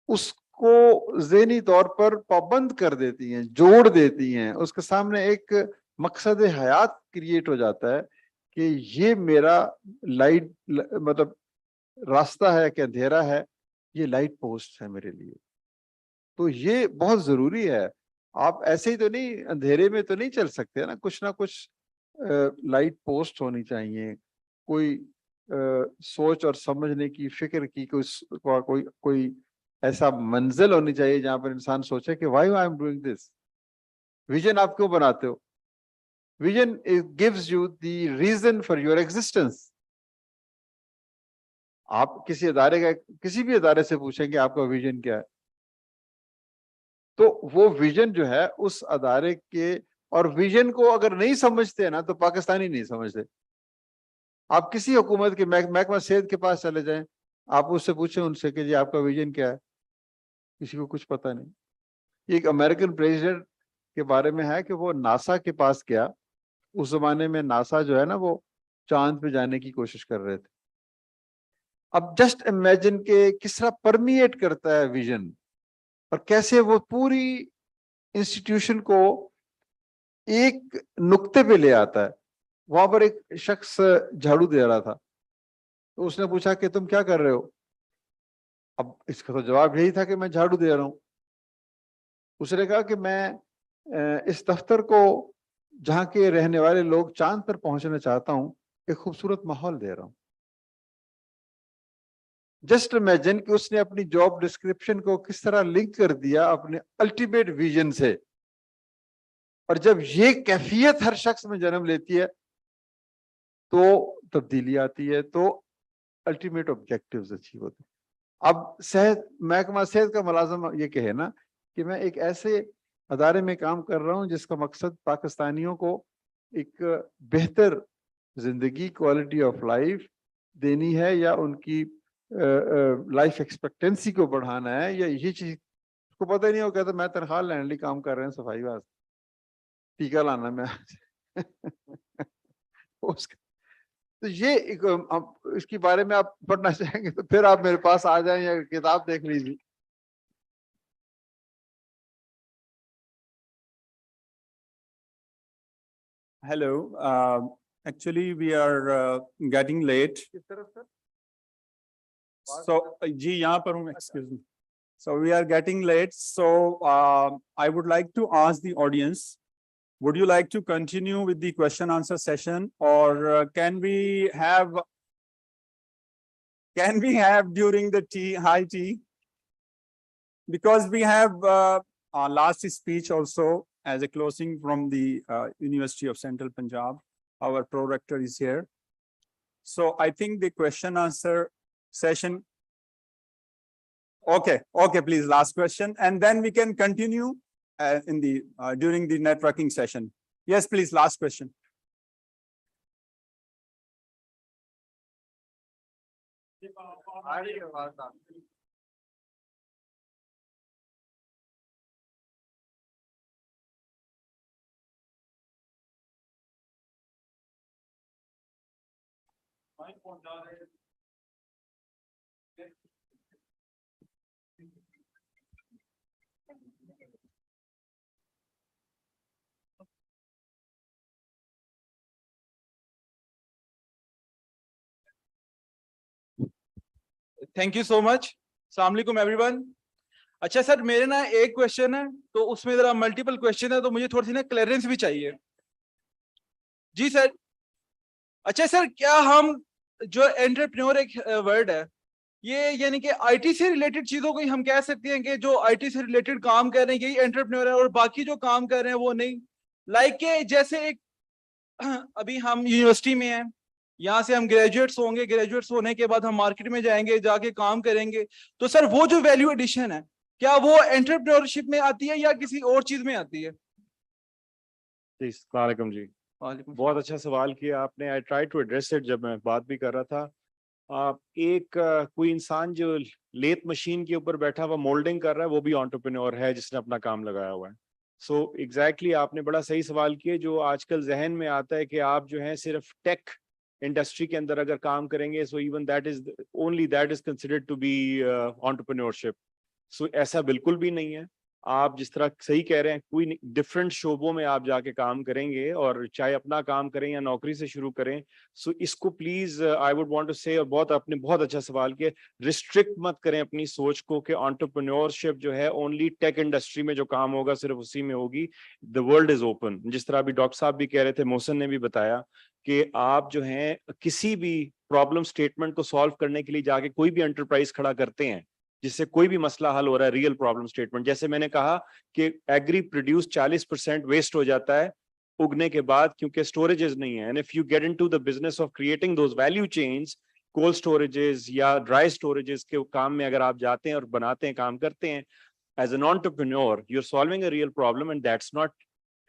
Speaker 5: اس کو ذہنی طور پر پابند کر دیتی ہیں, جوڑ دیتی ہیں. اس کے سامنے ایک مقصد حیات کریٹ ہو جاتا ہے کہ یہ میرا لائٹ, مطلب راستہ ہے کہ اندھیرا ہے, یہ لائٹ پوسٹ ہے میرے لیے. تو یہ بہت ضروری ہے. آپ ایسے ہی تو نہیں, اندھیرے میں تو نہیں چل سکتے نا, کچھ نہ کچھ لائٹ پوسٹ ہونی چاہیے, کوئی سوچ اور سمجھنے کی, فکر کی کوئی ایسا منزل ہونی چاہیے جہاں پر انسان سوچے کہ why I am doing this. Vision آپ کیوں بناتے ہو؟ Vision gives you the reason for your existence. آپ کسی ادارے کا کسی بھی ادارے سے پوچھیں کہ آپ کا ویژن کیا ہے, تو وہ ویژن جو ہے اس ادارے کے, اور ویژن کو اگر نہیں سمجھتے نا تو پاکستانی نہیں سمجھتے. آپ کسی حکومت کے محکمہ صحت کے پاس چلے جائیں, آپ اس سے پوچھیں ان سے کہ جی آپ کا ویژن کیا ہے, کسی کو کچھ پتہ نہیں. ایک امریکن پریزیڈنٹ کے بارے میں ہے کہ وہ ناسا کے پاس گیا, اس زمانے میں ناسا جو ہے نا وہ چاند پہ جانے کی کوشش کر رہے تھے. اب جسٹ امیجن کہ کس طرح پرمیٹ کرتا ہے ویژن, اور کیسے وہ پوری انسٹیٹیوشن کو ایک نقطے پہ لے آتا ہے. وہاں پر ایک شخص جھاڑو دے رہا تھا, تو اس نے پوچھا کہ تم کیا کر رہے ہو؟ اب اس کا تو جواب یہی تھا کہ میں جھاڑو دے رہا ہوں. اس نے کہا کہ میں اس دفتر کو, جہاں کے رہنے والے لوگ چاند پر پہنچنا چاہتا ہوں, ایک خوبصورت ماحول دے رہا ہوں. جسٹ امیجن کہ اس نے اپنی جاب ڈسکرپشن کو کس طرح لنک کر دیا اپنے الٹیمیٹ ویژن سے. اور جب یہ کیفیت ہر شخص میں جنم لیتی ہے تو تبدیلی آتی ہے, تو الٹیمیٹ آبجیکٹیوز اچیو ہوتے ہیں. اب محکمہ صحت کا ملازم یہ کہے نا کہ میں ایک ایسے ادارے میں کام کر رہا ہوں جس کا مقصد پاکستانیوں کو ایک بہتر زندگی, کوالٹی آف لائف دینی ہے, یا ان کی لائف ایکسپیکٹینسی کو بڑھانا ہے, یا یہ چیز کو پتہ ہی نہیں ہو. کہتا میں تنخواہ لینے لیے کام کر رہے ہیں, صفائی واسطے, ٹیکا لانا میں تو یہ اس کے بارے میں آپ پڑھنا چاہیں گے تو پھر آپ میرے پاس آ جائیں یا کتاب دیکھ لیجیے.
Speaker 14: Hello, actually we are getting late. So, ji, yahan par hoon, excuse me. So we are getting late. So I would like to ask the audience, would you like to continue with the question answer session, or can we have during the high tea? Because we have our last speech also as a closing from the University of Central Punjab. Our pro-rector is here. So I think the question answer session. Okay, please, last question. And then we can continue in the during the networking session. Yes, please, last question.
Speaker 15: Thank you so مچ. السلام علیکم every one. اچھا سر, میرے نا ایک question ہے, تو اس میں ذرا ملٹیپل کوشچن ہے, تو مجھے تھوڑی سی نا کلیئرنس بھی چاہیے. جی سر. اچھا سر, کیا ہم جو انٹرپرینور ایک ورڈ ہے, یہ یعنی کہ آئی ٹی سے ریلیٹڈ چیزوں کو ہم کہہ سکتے ہیں کہ جو آئی ٹی سے ریلیٹڈ کام کر رہے ہیں یہی انٹرپرینور ہے, اور باقی جو کام کر رہے ہیں وہ نہیں؟ لائک کہ جیسے ایک ابھی ہم یونیورسٹی میں ہیں, یہاں سے ہم گریجویٹس ہوں گے, گریجویٹس ہونے کے بعد ہم مارکیٹ میں جائیں گے, جا کے کام کریں گے, تو سر وہ جو ویلیو ایڈیشن ہے کیا وہ انٹرپرینورشپ میں آتی ہے یا کسی اور چیز میں آتی ہے؟
Speaker 12: جی السلام علیکم. جی بہت اچھا سوال کیا آپ نے. I try to address it جب میں بات بھی کر رہا تھا. ایک کوئی انسان جو لیت مشین کے اوپر بیٹھا ہوا مولڈنگ کر رہا ہے وہ بھی انٹرپرینور ہے جس نے اپنا کام لگایا ہوا ہے. سو ایگزیکٹلی آپ نے بڑا صحیح سوال کیا. جو آج کل ذہن میں آتا ہے کہ آپ جو ہیں صرف ٹیک انڈسٹری کے اندر اگر کام کریں گے, so even that is considered to be entrepreneurship. So ایسا بالکل بھی نہیں ہے. آپ جس طرح صحیح کہہ رہے ہیں, کوئی ڈفرینٹ شعبوں میں آپ جا کے کام کریں گے, اور چاہے اپنا کام کریں یا نوکری سے شروع کریں. سو اس کو please I would want to say, اور آپ نے بہت اچھا سوال کیا, ریسٹرکٹ مت کریں اپنی سوچ کو کہ انٹرپرینورشپ جو ہے اونلی ٹیک انڈسٹری میں جو کام ہوگا صرف اسی میں ہوگی. The world is open. جس طرح ابھی ڈاکٹر صاحب بھی کہہ رہے تھے, محسن نے بھی بتایا کہ آپ جو ہیں کسی بھی پرابلم اسٹیٹمنٹ کو سالو کرنے کے لیے جا کے کوئی بھی انٹرپرائز کھڑا کرتے ہیں جس سے کوئی بھی مسئلہ حل ہو رہا ہے, ریئل پرابلم اسٹیٹمنٹ. جیسے میں نے کہا کہ ایگری پروڈیوس 40% ویسٹ ہو جاتا ہے, उगने के बाद, क्योंकि स्टोरेजेस नहीं है. And if you get into the business of creating those value chains, cold storages या dry storages के काम में अगर आप जाते हैं और बनाते हैं, काम करते हैं, as an entrepreneur, you're solving a real problem, and that's not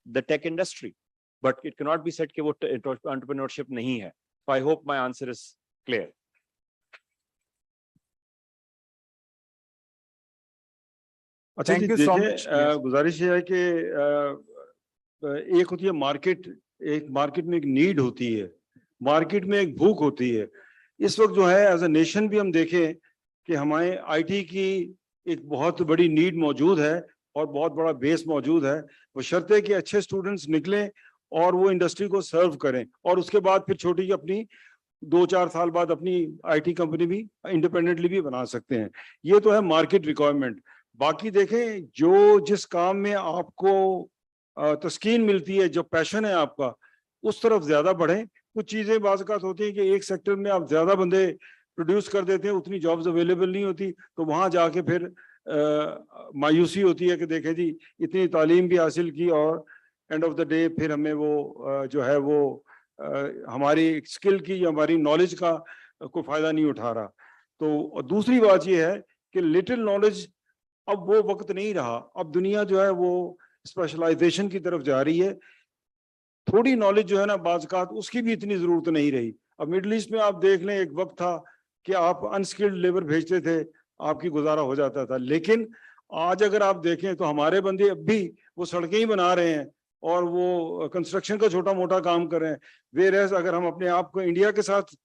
Speaker 12: the tech industry. But it cannot be said कि वो entrepreneurship नहीं है. So I hope my answer is clear.
Speaker 3: अच्छा जी,
Speaker 14: Thank you so
Speaker 3: देखिए,
Speaker 14: much. Yes.
Speaker 3: गुजारिश ये है कि एक होती है मार्केट, एक मार्केट में एक नीड होती है, मार्केट में एक भूख होती है. इस वक्त जो है एज अ नेशन भी हम देखें कि हमारे आईटी की एक बहुत बड़ी नीड मौजूद है और बहुत बड़ा बेस मौजूद है. वो शर्त है कि अच्छे स्टूडेंट्स निकलें और वो इंडस्ट्री को सर्व करें, और उसके बाद फिर छोटी अपनी 2-4 साल बाद अपनी आईटी कंपनी भी इंडिपेंडेंटली भी बना सकते हैं. ये तो है मार्केट रिक्वायरमेंट. बाकी देखें, जो जिस काम में आपको तस्कीन मिलती है, जो पैशन है आपका, उस तरफ ज्यादा बढ़ें. कुछ चीजें बाज़ औक़ात होती है कि एक सेक्टर में आप ज्यादा बंदे प्रोड्यूस कर देते हैं, उतनी जॉब्स अवेलेबल नहीं होती, तो वहां जाके फिर मायूसी होती है कि देखें जी, इतनी तालीम भी हासिल की और एंड ऑफ द डे फिर हमें वो जो है वो हमारी स्किल की या हमारी नॉलेज का कोई फायदा नहीं उठा रहा. तो दूसरी बात ये है कि लिटिल नॉलेज, अब वो वक्त नहीं रहा. अब दुनिया जो है वो स्पेशलाइजेशन की तरफ जा रही है. थोड़ी नॉलेज जो है ना बाज़ औक़ात उसकी भी इतनी जरूरत नहीं रही. अब मिडिल ईस्ट में आप देख लें, एक वक्त था कि आप अनस्किल्ड लेबर भेजते थे, आपकी गुजारा हो जाता था. लेकिन आज अगर आप देखें तो हमारे बंदे अब भी वो सड़कें ही बना रहे हैं और वो कंस्ट्रक्शन का छोटा मोटा काम कर रहे हैं. वेयरएज़ अगर हम अपने आप को इंडिया के साथ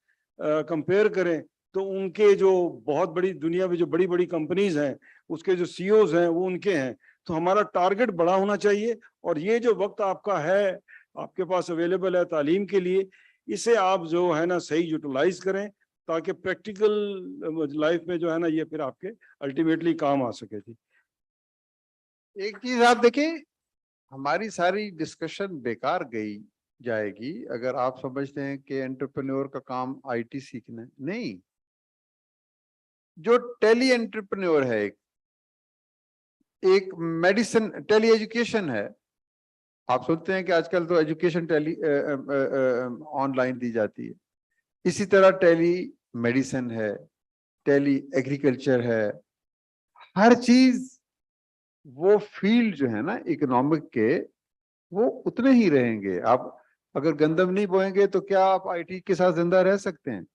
Speaker 3: कंपेयर करें तो उनके जो बहुत बड़ी दुनिया में जो बड़ी बड़ी कंपनीज हैं, उसके जो सीईओज हैं वो उनके हैं. तो हमारा टारगेट बड़ा होना चाहिए, और ये जो वक्त आपका है, आपके पास अवेलेबल है तालीम के लिए, इसे आप जो है ना सही यूटिलाइज करें, ताकि प्रैक्टिकल लाइफ में जो है ना ये फिर आपके अल्टीमेटली काम आ सके. जी,
Speaker 5: एक चीज आप देखें, हमारी सारी डिस्कशन बेकार गई जाएगी अगर आप समझते हैं कि एंटरप्रेन्योर का काम आईटी सीखना है. नहीं, जो टेली एंटरप्रेन्योर है, एक मेडिसिन टेली एजुकेशन है. आप सुनते हैं कि आजकल तो एजुकेशन टेली ऑनलाइन दी जाती है. इसी तरह टेली मेडिसिन है, टेली एग्रीकल्चर है. हर चीज वो फील्ड जो है ना इकोनॉमिक के, वो उतने ही रहेंगे. आप अगर गंदम नहीं बोएंगे तो क्या आप आईटी के साथ जिंदा रह सकते हैं?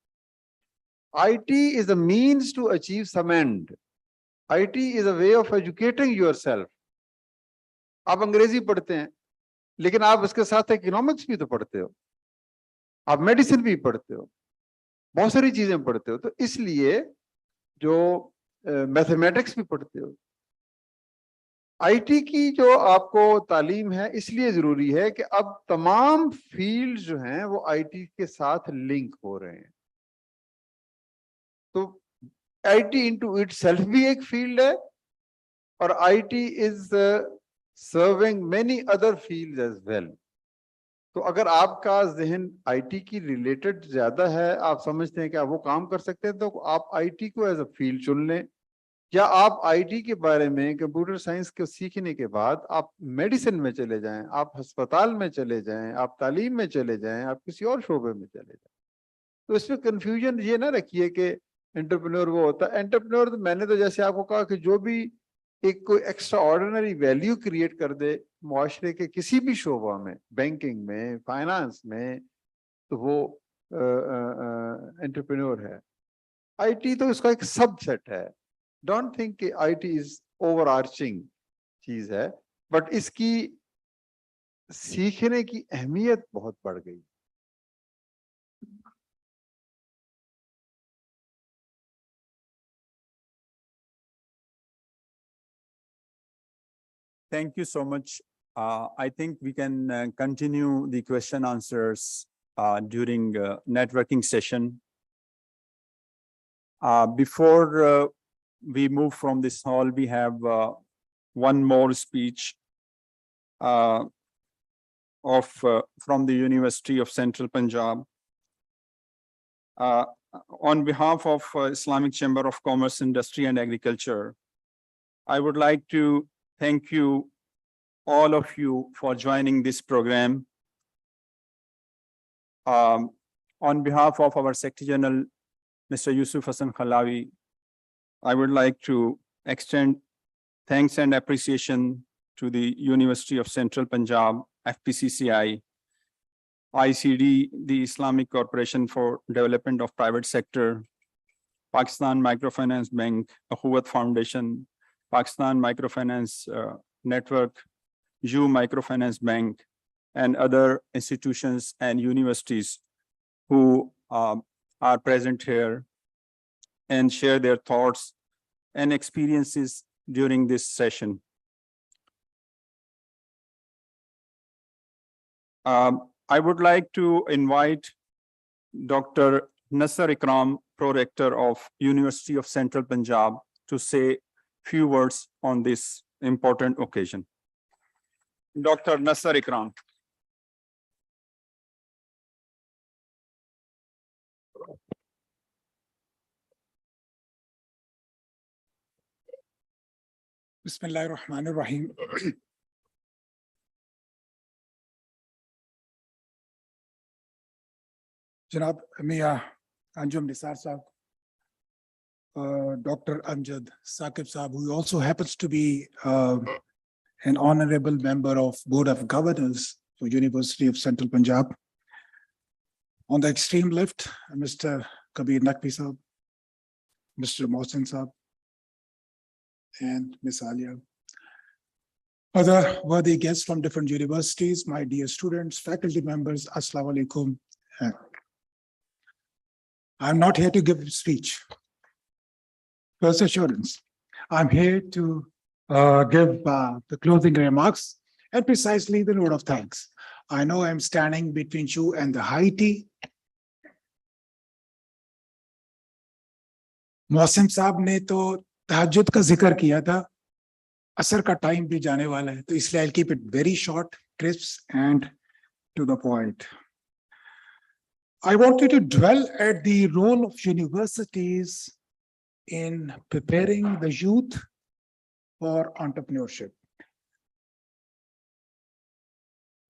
Speaker 5: IT is a means to achieve some end. IT is a way of educating yourself. आप अंग्रेजी पढ़ते हैं, लेकिन आप उसके साथ इकोनॉमिक्स भी तो पढ़ते हो, आप मेडिसिन भी पढ़ते हो, बहुत सारी चीजें पढ़ते हो. तो इसलिए जो मैथमेटिक्स भी पढ़ते हो. आईटी की जो आपको तालीम है इसलिए जरूरी है कि अब तमाम फील्ड जो हैं वो आईटी के साथ लिंक हो रहे हैं. तो आईटी इनटू इटसेल्फ भी एक फील्ड है, और IT is serving many other fields as well. तो अगर आपका जहन आईटी की रिलेटेड ज्यादा है, आप समझते हैं कि आप वो काम कर सकते हैं, तो आप आईटी को एज अ फील्ड चुन लें. या आप आईटी के बारे में, कंप्यूटर साइंस को सीखने के बाद आप मेडिसिन में चले जाएं, आप अस्पताल में चले जाएं, आप तालीम में चले जाएं, आप किसी और शोबे में चले जाएं. तो इसमें कंफ्यूजन ये ना रखिए कि एंटरप्रेन्योर वो होता है. एंटरप्रेन्योर तो मैंने तो जैसे आपको कहा कि जो भी एक कोई एक्स्ट्रा ऑर्डिनरी वैल्यू क्रिएट कर दे मुआशरे के किसी भी शोबा में, बैंकिंग में, फाइनेंस में, तो वो एंटरप्रेन्योर है. आईटी तो इसका एक सबसेट है. डोंट थिंक कि आईटी इज ओवरआर्चिंग चीज है, बट इसकी सीखने की अहमियत बहुत बढ़ गई.
Speaker 14: Thank you so much. I think we can continue the question answers during networking session. Before we move from this hall, we have one more speech from the University of Central Punjab. On behalf of Islamic Chamber of Commerce, Industry and Agriculture, I would like to thank you, all of you, for joining this program. On behalf of our Secretary General, Mr. Yusuf Hassan Khalawi, I would like to extend thanks and appreciation to the University of Central Punjab, FPCCI, ICD, the Islamic Corporation for Development of Private Sector, Pakistan Microfinance Bank, Akhuwat Foundation, Pakistan Microfinance Network, U Microfinance Bank, and other institutions and universities who are present here and share their thoughts and experiences during this session. I would like to invite Dr. Nasser Ikram, Pro-Rector of University of Central Punjab, to say few words on this important occasion. Dr. Nasser Ikram.
Speaker 16: Bismillahir Rahmanir Rahim. Janab Mia Anjum Nisar Sahab, Dr. Amjad Saqib Sahab, who also happens to be an honorable member of Board of Governors for University of Central Punjab. On the extreme left, Mr. Kabir Naqvi Sahab, Mr. Mohsin Sahab, and Ms. Alia. Other worthy guests from different universities, my dear students, faculty members, Assalamu alaikum. I'm not here to give a speech. First assurance, I'm here to give the closing remarks and precisely the note of thanks. I know I'm standing between you and the high tea. मौसम साहब ने तो तहज्जुद का जिक्र किया था, असर का टाइम भी जाने वाला है, तो इसलिए I'll keep it very short, crisp, and to the point. I want you to dwell at the role of universities in preparing the youth for entrepreneurship.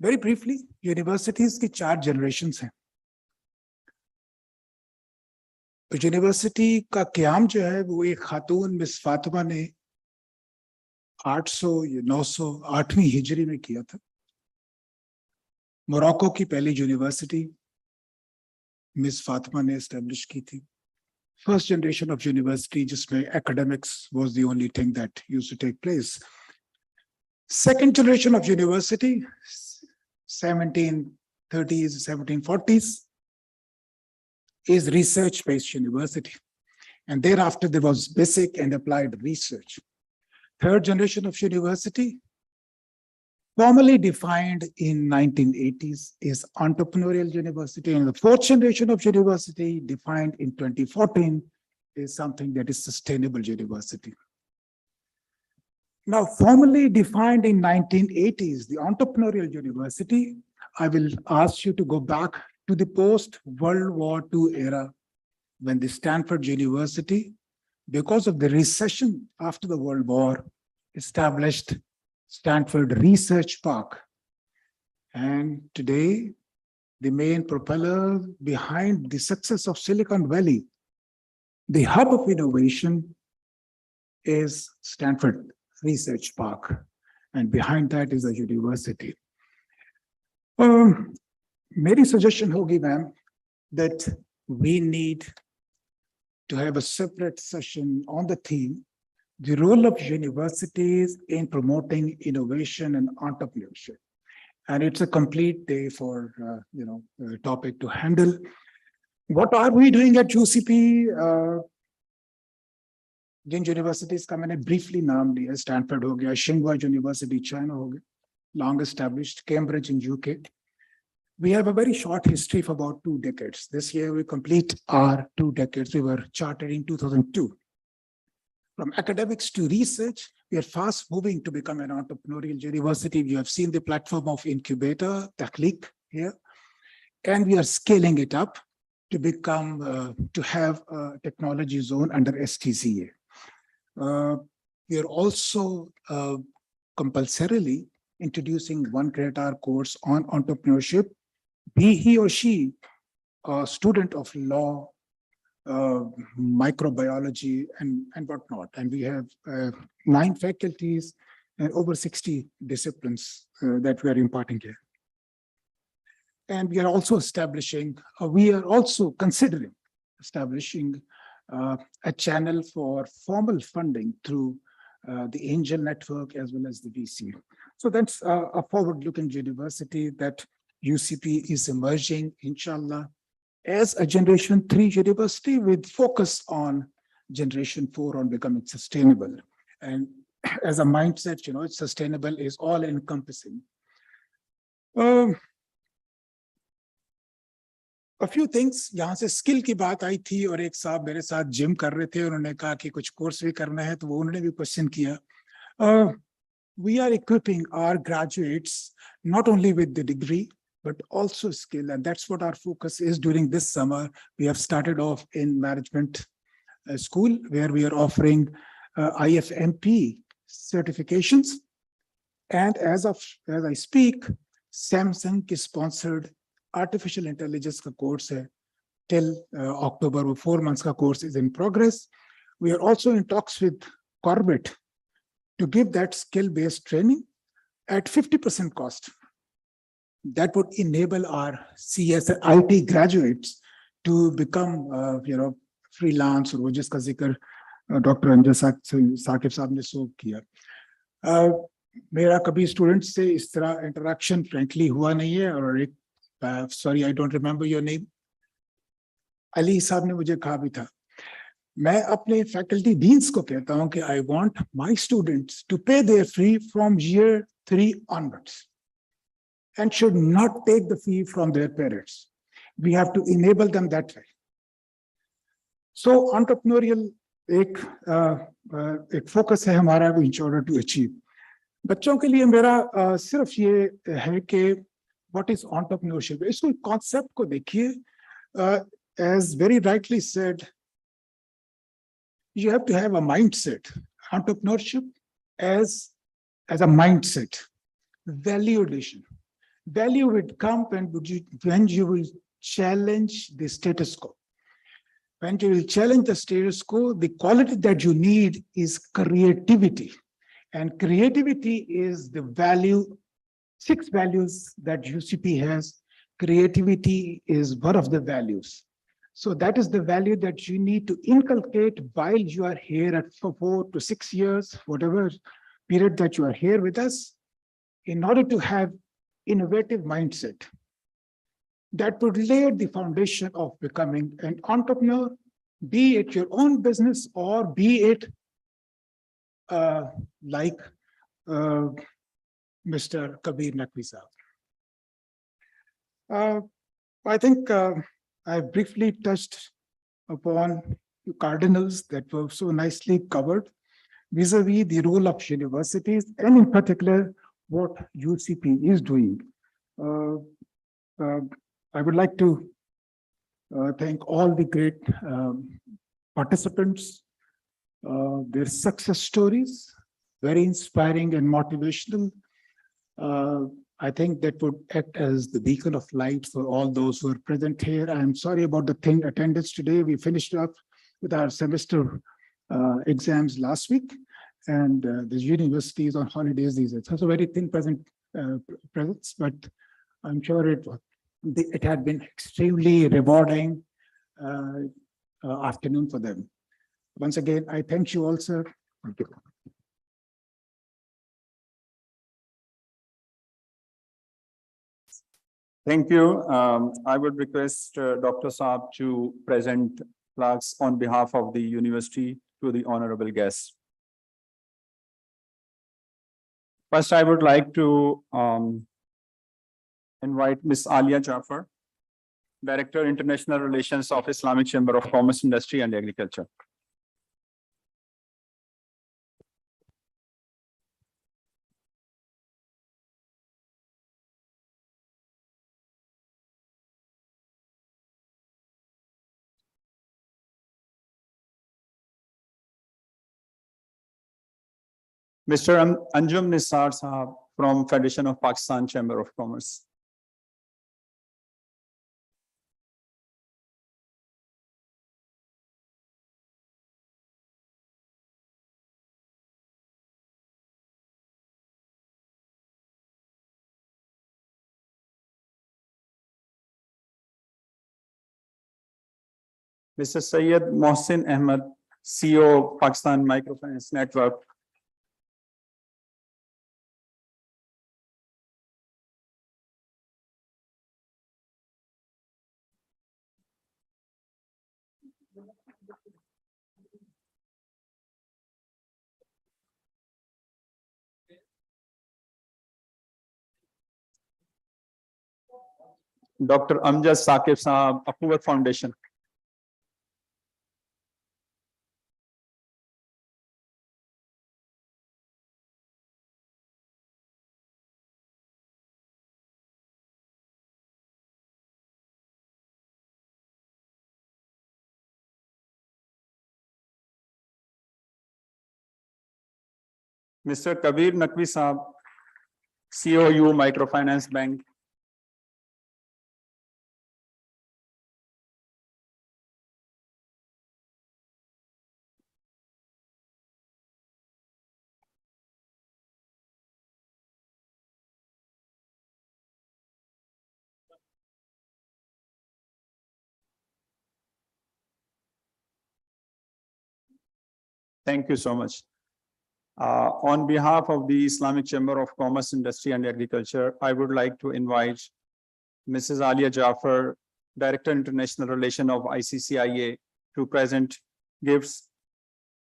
Speaker 16: Very briefly, universities की 4 generations हैं. University का क्याम जो है वो एक खातून miss Fatima ने 800 या 900 8वीं हिजरी में किया था. मोरक्को की पहली यूनिवर्सिटी मिस फातिमा ने एस्टेब्लिश की थी. First generation of university जिसमें academics was the only thing that used to take place. Second generation of university, 1730s, 1740s, is research-based university. And thereafter there was basic and applied research. Third generation of university, formally defined in 1980s, is entrepreneurial university. And the fourth generation of university, defined in 2014, is something that is sustainable university. Now, formally defined in 1980s, the entrepreneurial university, I will ask you to go back to the post-World War II era, when the Stanford University, because of the recession after the World War, established Stanford Research Park. And today, the main propeller behind the success of Silicon Valley, the hub of innovation, is Stanford Research Park. And behind that is a university. मेरी suggestion होगी ma'am that we need to have a separate session on the theme, the role of universities in promoting innovation and entrepreneurship. And it's a complete day for the topic to handle. What are we doing at UCP? जिन universities का मैंने briefly नाम लिया, Stanford हो गया, Tsinghua University China हो गया, long established, Cambridge in UK. We have a very short history of about 2 decades. This year we complete our 2 decades. We were chartered in 2002. From academics to research, we are fast moving to become an entrepreneurial university. You have seen the platform of incubator, Takhliq here, and we are scaling it up to become, to have a technology zone under STCA. We are also compulsorily introducing 1 credit hour course on entrepreneurship be he or she a student of law, microbiology, and whatnot. And we have 9 faculties and over 60 disciplines that we are imparting here. And we are also considering establishing a channel for formal funding through the Angel Network as well as the VC. So that's a forward-looking university that UCP is emerging, inshallah, as a Generation 3 university with focus on Generation 4 on becoming sustainable. And as a mindset, it's sustainable is all encompassing. A few things, यहाँ से skill की बात आई थी और एक साहब मेरे साथ जिम कर रहे थे, उन्होंने कहा कि कुछ कोर्स भी करना है, तो वो उन्होंने भी क्वेश्चन किया. We are equipping our graduates not only with the degree, but also skill. And that's what our focus is during this summer. We have started off in management school, where we are offering IFMP certifications. And as I speak, Samsung is sponsored artificial intelligence course till October, 4 months course is in progress. We are also in talks with Corbett to give that skill-based training at 50% cost. That would enable our CS IT graduates to become, freelance, or jiska zikr Dr. Anja Saqib साहब ने सो किया. मेरा कभी student से इस तरह interaction frankly हुआ नहीं है. और एक sorry, I don't remember your name. Ali साहब ने मुझे कहा भी था, मैं अपने फैकल्टी डीन्स को कहता हूं कि I want my students to pay their fee from year 3 onwards and should not take the fee from their parents. We have to enable them that way. So entrepreneurial एक focus है हमारा in order to achieve. बच्चों के लिए मेरा सिर्फ ये है कि what is entrepreneurship? इसको concept को देखिए, as very rightly said, you have to have a mindset. Entrepreneurship as a mindset, value addition. Value would come when you will challenge the status quo. When you will challenge the status quo, the quality that you need is creativity. And creativity is the value, 6 values that UCP has. Creativity is one of the values. So that is the value that you need to inculcate while you are here for 4 to 6 years, whatever period that you are here with us, in order to have innovative mindset that would lay the foundation of becoming an entrepreneur, be it your own business or be it like Mr. Kabir Naqvi sahab. I think I briefly touched upon the cardinals that were so nicely covered vis-a-vis the role of universities, and in particular, what UCP is doing. I would like to thank all the great participants, their success stories, very inspiring and motivational. I think that would act as the beacon of light for all those who are present here. I am sorry about the attendance today. We finished up with our semester exams last week, and the university is on holidays these days. So very thin presence, but I'm sure it had been extremely rewarding afternoon for them. Once again, I thank you all, sir. Thank you.
Speaker 14: Thank you. I would request Dr. Saab to present plaques on behalf of the university to the honorable guests. First, I would like to invite Ms. Alia Jafar, Director, International Relations of Islamic Chamber of Commerce, Industry and Agriculture. Mr. Anjum Nisar Sahab from Federation of Pakistan Chamber of Commerce. Mr. Syed Mohsin Ahmed, CEO, Pakistan Microfinance Network. Dr. Amjad Saqib Saab, Approval Foundation. Mr. Kabir Naqvi Saab, COU Microfinance Bank. Thank you so much. On behalf of the Islamic Chamber of Commerce, Industry and Agriculture, I would like to invite Mrs. Alia Jafar, Director International Relation of ICCIA, to present gifts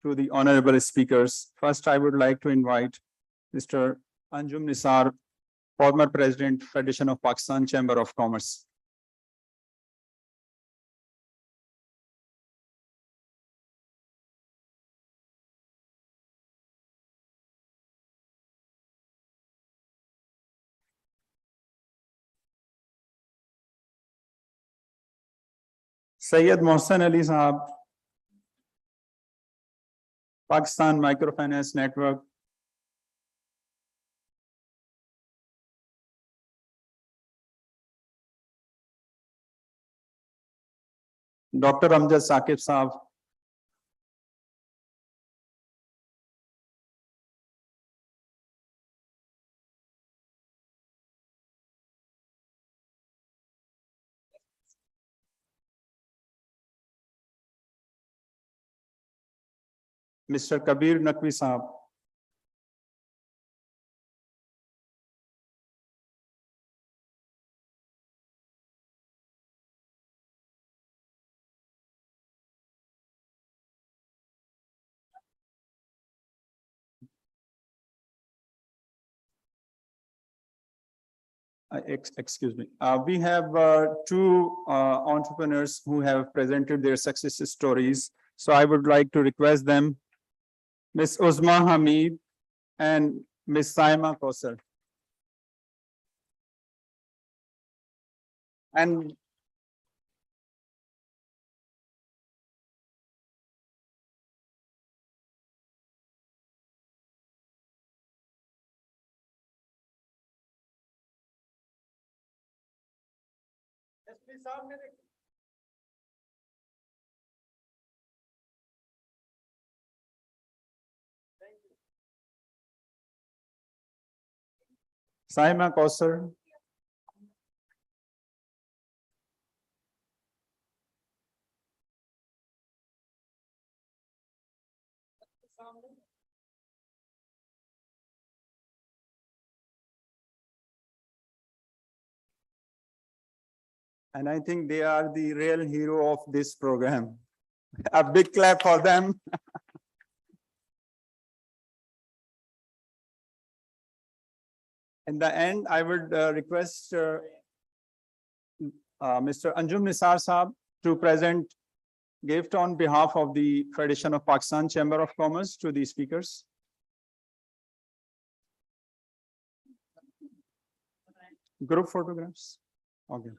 Speaker 14: to the honorable speakers. First, I would like to invite Mr. Anjum Nisar, former President, Federation of Pakistan Chamber of Commerce. Syed Mohsen Ali Sahab, Pakistan Microfinance Network. Dr. Amjad Saqib Sahab, Mr. Kabir Naqvi Sahab, excuse me. We have two entrepreneurs who have presented their success stories. So I would like to request them, Ms. Uzma Hamid and Ms. Saima Kausar. And Saima Kausar. And I think they are the real hero of this program. A big clap for them. In the end, I would request Mr. Anjum Nisar Saab to present gift on behalf of the Federation of Pakistan Chamber of Commerce to the speakers. Group photographs. Okay.